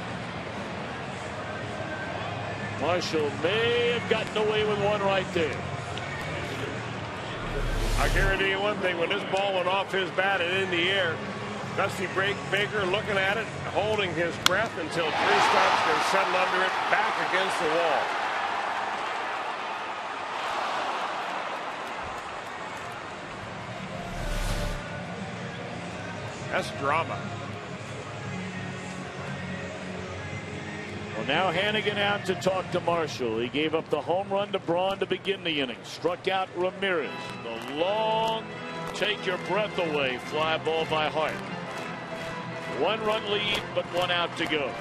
Marshall may have gotten away with one right there. I guarantee you one thing, when this ball went off his bat and in the air, Dusty Baker looking at it, holding his breath until Drew Stubbs can settle under it back against the wall. That's drama. Well, now Hannigan out to talk to Marshall. He gave up the home run to Braun to begin the inning. Struck out Ramirez. The long take your breath away fly ball by Hart. 1-run lead, but 1 out to go.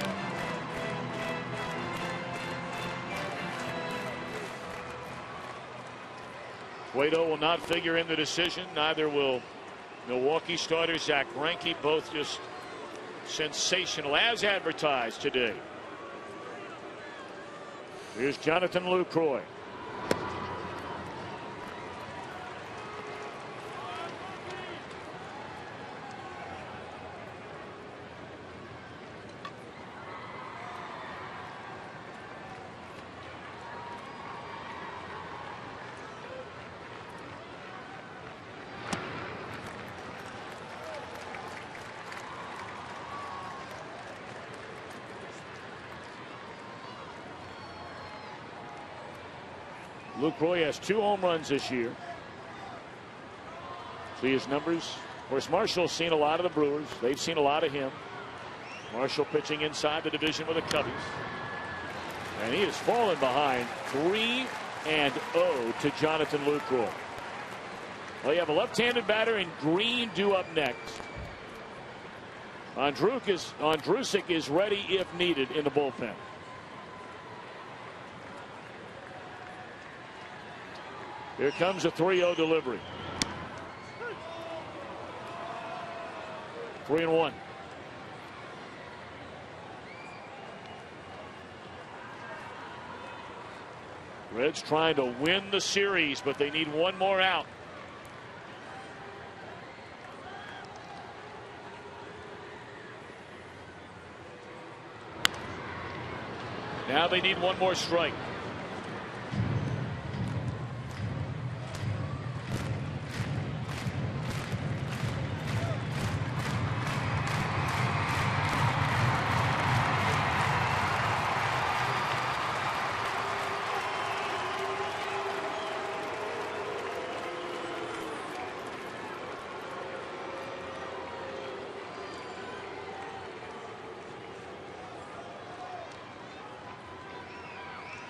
Cueto will not figure in the decision. Neither will Milwaukee starter Zach Greinke. Both just sensational as advertised today. Here's Jonathan Lucroy. Lucroy has 2 home runs this year. See his numbers. Of course, Marshall's seen a lot of the Brewers. They've seen a lot of him. Marshall pitching inside the division with the Cubbies. And he has fallen behind 3-0 to Jonathan Lucroy. Well, you have a left-handed batter and Green due up next. Andrusik is ready if needed in the bullpen. Here comes a 3-0 delivery. 3-1. Reds trying to win the series, but they need one more out. Now they need one more strike.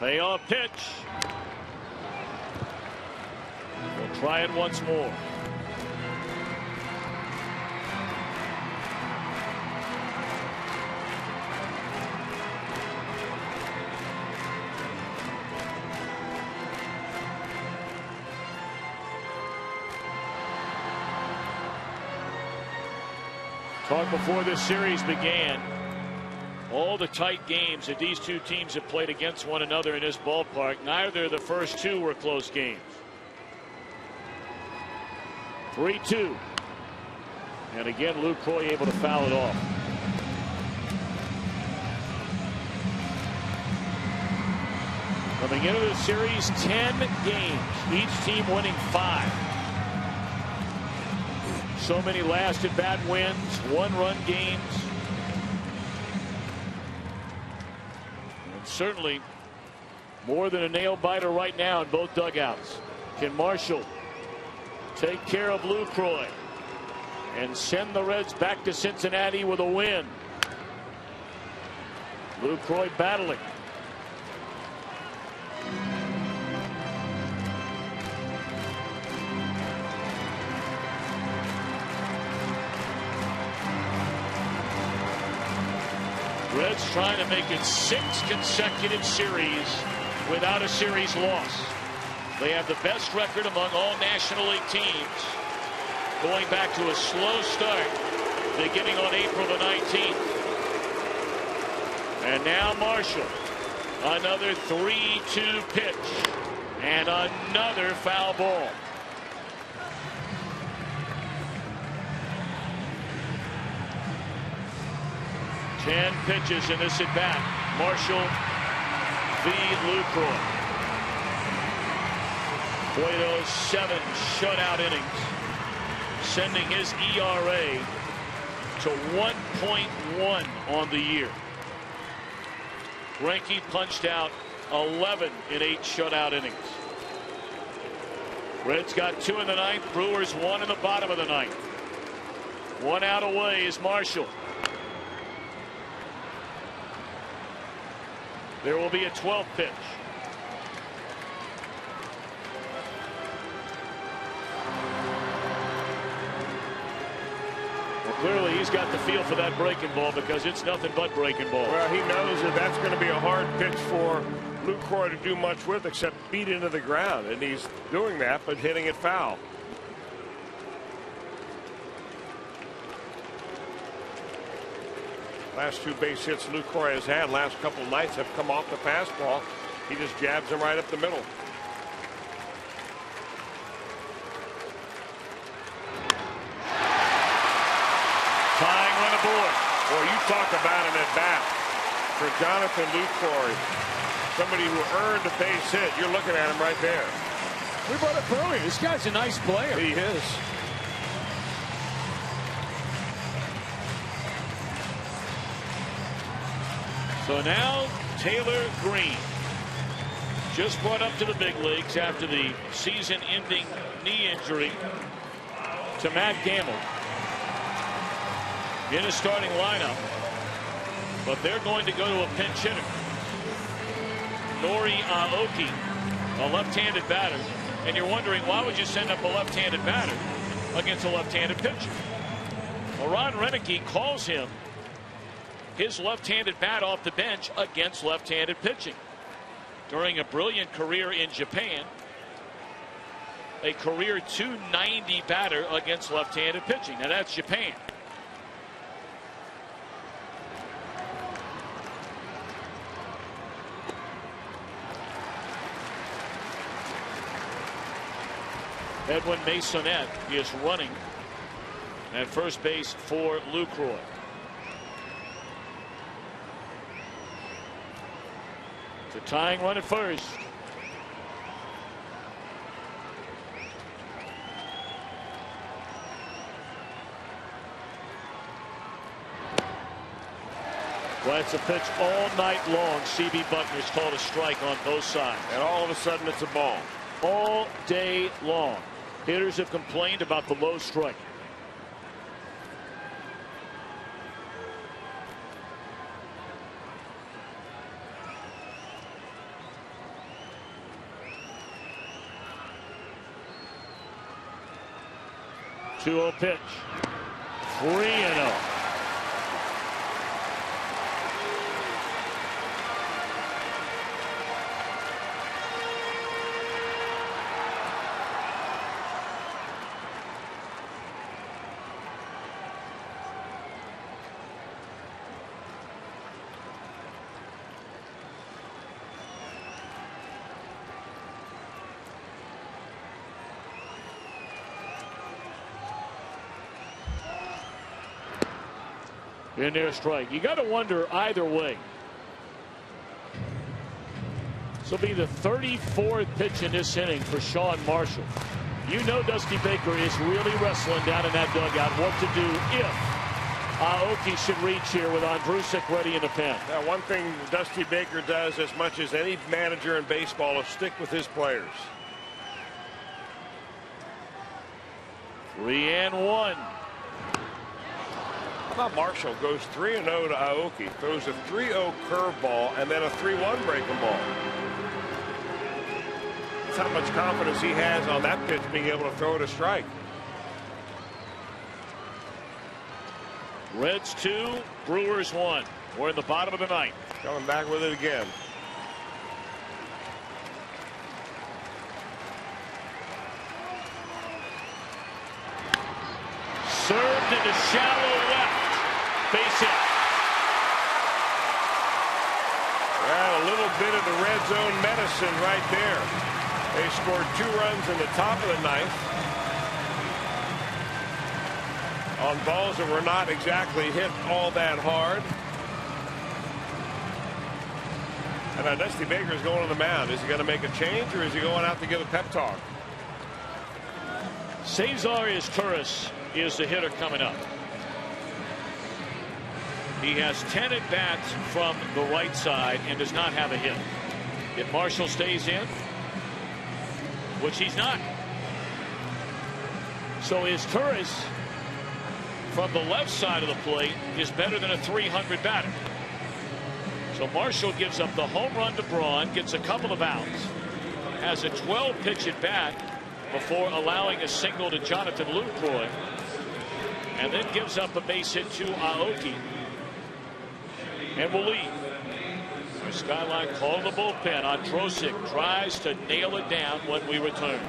Payoff pitch. We'll try it once more. Talked before this series began. All the tight games that these two teams have played against one another in this ballpark, neither of the first two were close games. 3-2. And again, Lucroy able to foul it off. Coming into the series, 10 games, each team winning 5. So many last at bat wins, 1-run games. And certainly more than a nail biter right now in both dugouts. Can Marshall take care of Lucroy and send the Reds back to Cincinnati with a win? Lucroy battling. Reds trying to make it 6 consecutive series without a series loss. They have the best record among all National League teams, going back to a slow start beginning on April the 19th. And now Marshall, another 3-2 pitch and another foul ball. Ten pitches in this at bat. Marshall v. Lucroy. Cueto's 7 shutout innings, sending his ERA to 1.1 on the year. Greinke punched out 11 in 8 shutout innings. Reds got 2 in the 9th. Brewers 1 in the bottom of the 9th. 1 out away is Marshall. There will be a 12th pitch. Well, clearly he's got the feel for that breaking ball, because it's nothing but breaking ball. Well, he knows that that's going to be a hard pitch for Lucroy to do much with, except beat into the ground, and he's doing that but hitting it foul. Last 2 base hits Lucroy has had last couple of nights have come off the fastball. He just jabs him right up the middle. Tying run aboard. Boy, you talk about an at bat for Jonathan Lucroy. Somebody who earned a base hit. You're looking at him right there. We brought up earlier. This guy's a nice player. He is. So now Taylor Green, just brought up to the big leagues after the season-ending knee injury to Matt Gamble, in a starting lineup, but they're going to go to a pinch hitter. Nori Aoki, a left-handed batter, and you're wondering, why would you send up a left-handed batter against a left-handed pitcher? Well, Ron Renicky calls him his left-handed bat off the bench against left-handed pitching. During a brilliant career in Japan, a career .290 batter against left-handed pitching. Now that's Japan. Edwin Masonette is running at first base for Lucroy. The tying run at first. Well, it's a pitch all night long. C.B. Buckner's called a strike on both sides. And all of a sudden it's a ball. All day long. Hitters have complained about the low strike. Two-0 pitch. 3-0. in their strike. You got to wonder either way. This will be the 34th pitch in this inning for Sean Marshall. You know Dusty Baker is really wrestling down in that dugout what to do if Aoki should reach here with Andrusik ready in the pen. Now, one thing Dusty Baker does as much as any manager in baseball is stick with his players. 3-1. How about Marshall goes 3-0 to Aoki, throws a 3-0 curveball and then a 3-1 breaking ball. That's how much confidence he has on that pitch being able to throw it a strike. Reds 2, Brewers 1. We're in the bottom of the ninth. Coming back with it again. Served into shallow left. Base hit. Well, a little bit of the red zone medicine right there. They scored 2 runs in the top of the ninth on balls that were not exactly hit all that hard. And now Dusty Baker is going on the mound. Is he going to make a change, or is he going out to give a pep talk? Cesar Izturis is the hitter coming up. He has 10 at bats from the right side and does not have a hit. If Marshall stays in, which he's not. So Izturis from the left side of the plate is better than a 300 batter. So Marshall gives up the home run to Braun, gets a couple of outs, has a 12 pitch at bat before allowing a single to Jonathan Lucroy, and then gives up a base hit to Aoki, and will leave. Skyline called the bullpen. Andrusik tries to nail it down when we return.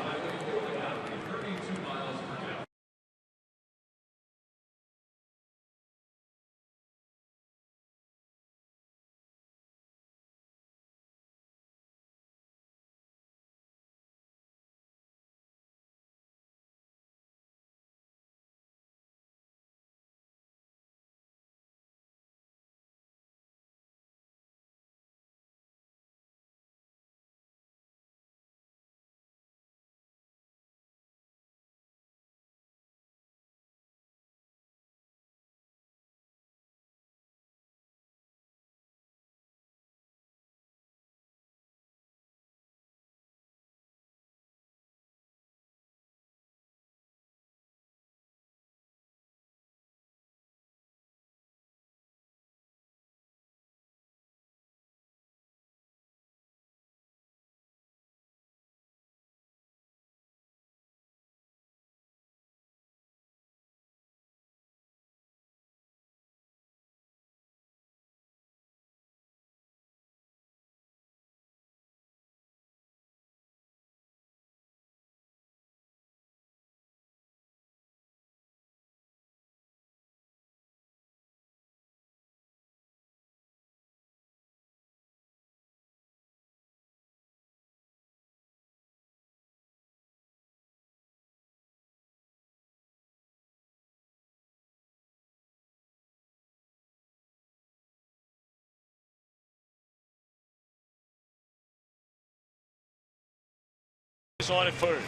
On at first.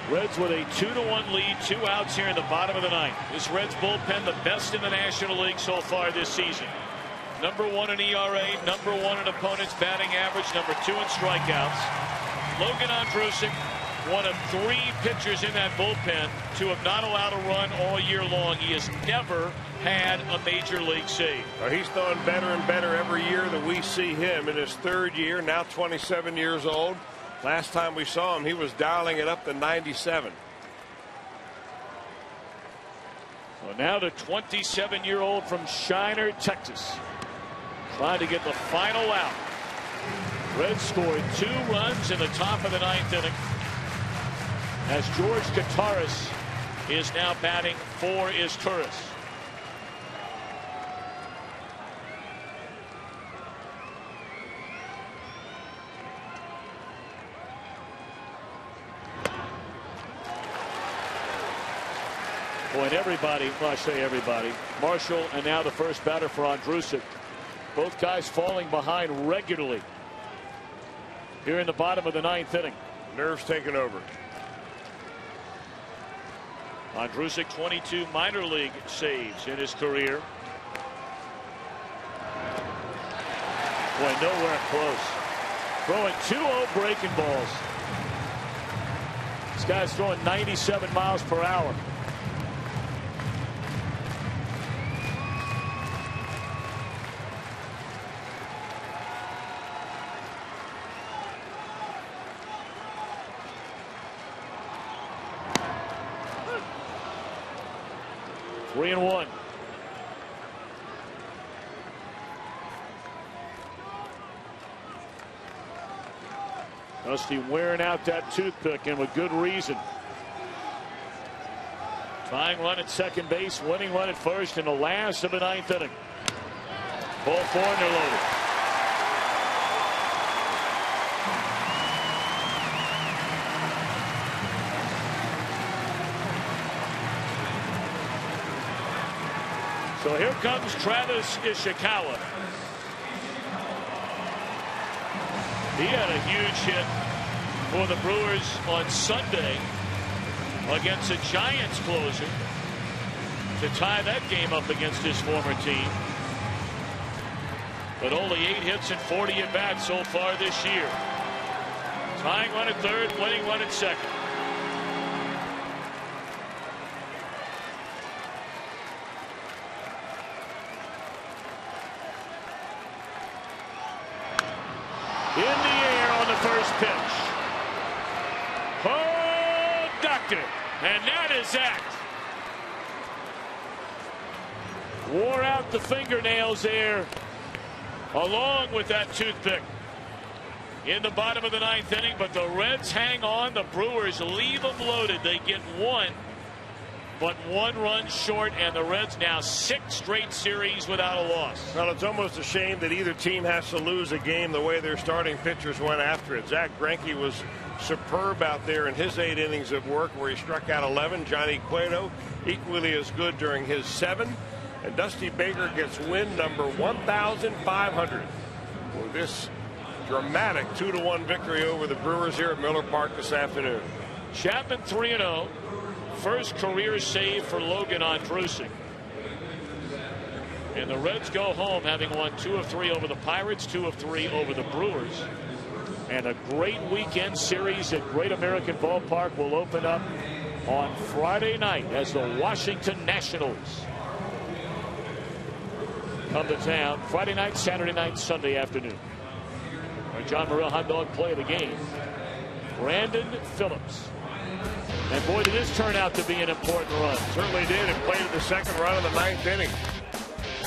Reds with a 2-1 lead, 2 outs here in the bottom of the ninth. This Reds bullpen the best in the National League so far this season. #1 in ERA, #1 in opponents batting average, #2 in strikeouts. Logan Andrusik, one of 3 pitchers in that bullpen to have not allowed a run all year long. He has never had a major league save. He's throwing better and better every year that we see him in his 3rd year, now 27 years old. Last time we saw him, he was dialing it up to 97. Well, now the 27-year-old from Shiner, Texas, trying to get the final out. Reds scored 2 runs in the top of the 9th inning, as George Gutaris is now batting for Izturis. Boy, and everybody, well, I say everybody, Marshall and now the first batter for Andrusic. Both guys falling behind regularly here in the bottom of the 9th inning. Nerves taking over. Andrusic 22 minor league saves in his career. Boy, nowhere close. Throwing 2-0 breaking balls. This guy's throwing 97 miles per hour. Three and one. Dusty wearing out that toothpick, and with good reason. Tying run at second base, winning run at first in the last of the 9th inning. Ball 4 and they're loaded. So here comes Travis Ishikawa. He had a huge hit for the Brewers on Sunday against a Giants closer to tie that game up against his former team. But only 8 hits and 40 at bats so far this year. Tying run at third, winning run at second. In the air on the first pitch. Oh, ducked it. And that is that. Wore out the fingernails there along with that toothpick in the bottom of the 9th inning. But the Reds hang on. The Brewers leave them loaded. They get one, but 1 run short, and the Reds now 6 straight series without a loss. Well, it's almost a shame that either team has to lose a game the way their starting pitchers went after it. Zach Greinke was superb out there in his 8 innings of work where he struck out 11. Johnny Cueto equally as good during his 7. And Dusty Baker gets win number 1,500 for this dramatic 2-1 victory over the Brewers here at Miller Park this afternoon. Chapman 3-0. First career save for Logan Andrusic. And the Reds go home having won 2 of 3 over the Pirates, 2 of 3 over the Brewers. And a great weekend series at Great American Ballpark will open up on Friday night as the Washington Nationals come to town. Friday night, Saturday night, Sunday afternoon. Our John Morrell hot dog play of the game, Brandon Phillips. And boy, did this turn out to be an important run. Certainly did. It played the second run of the 9th inning.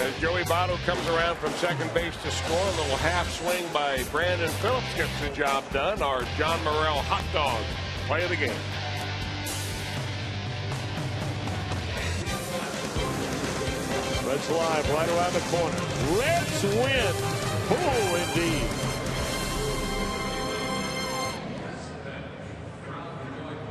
As Joey Votto comes around from second base to score, a little half swing by Brandon Phillips gets the job done. Our John Morrell hot dog play of the game. Reds live right around the corner. Reds win. Oh, indeed.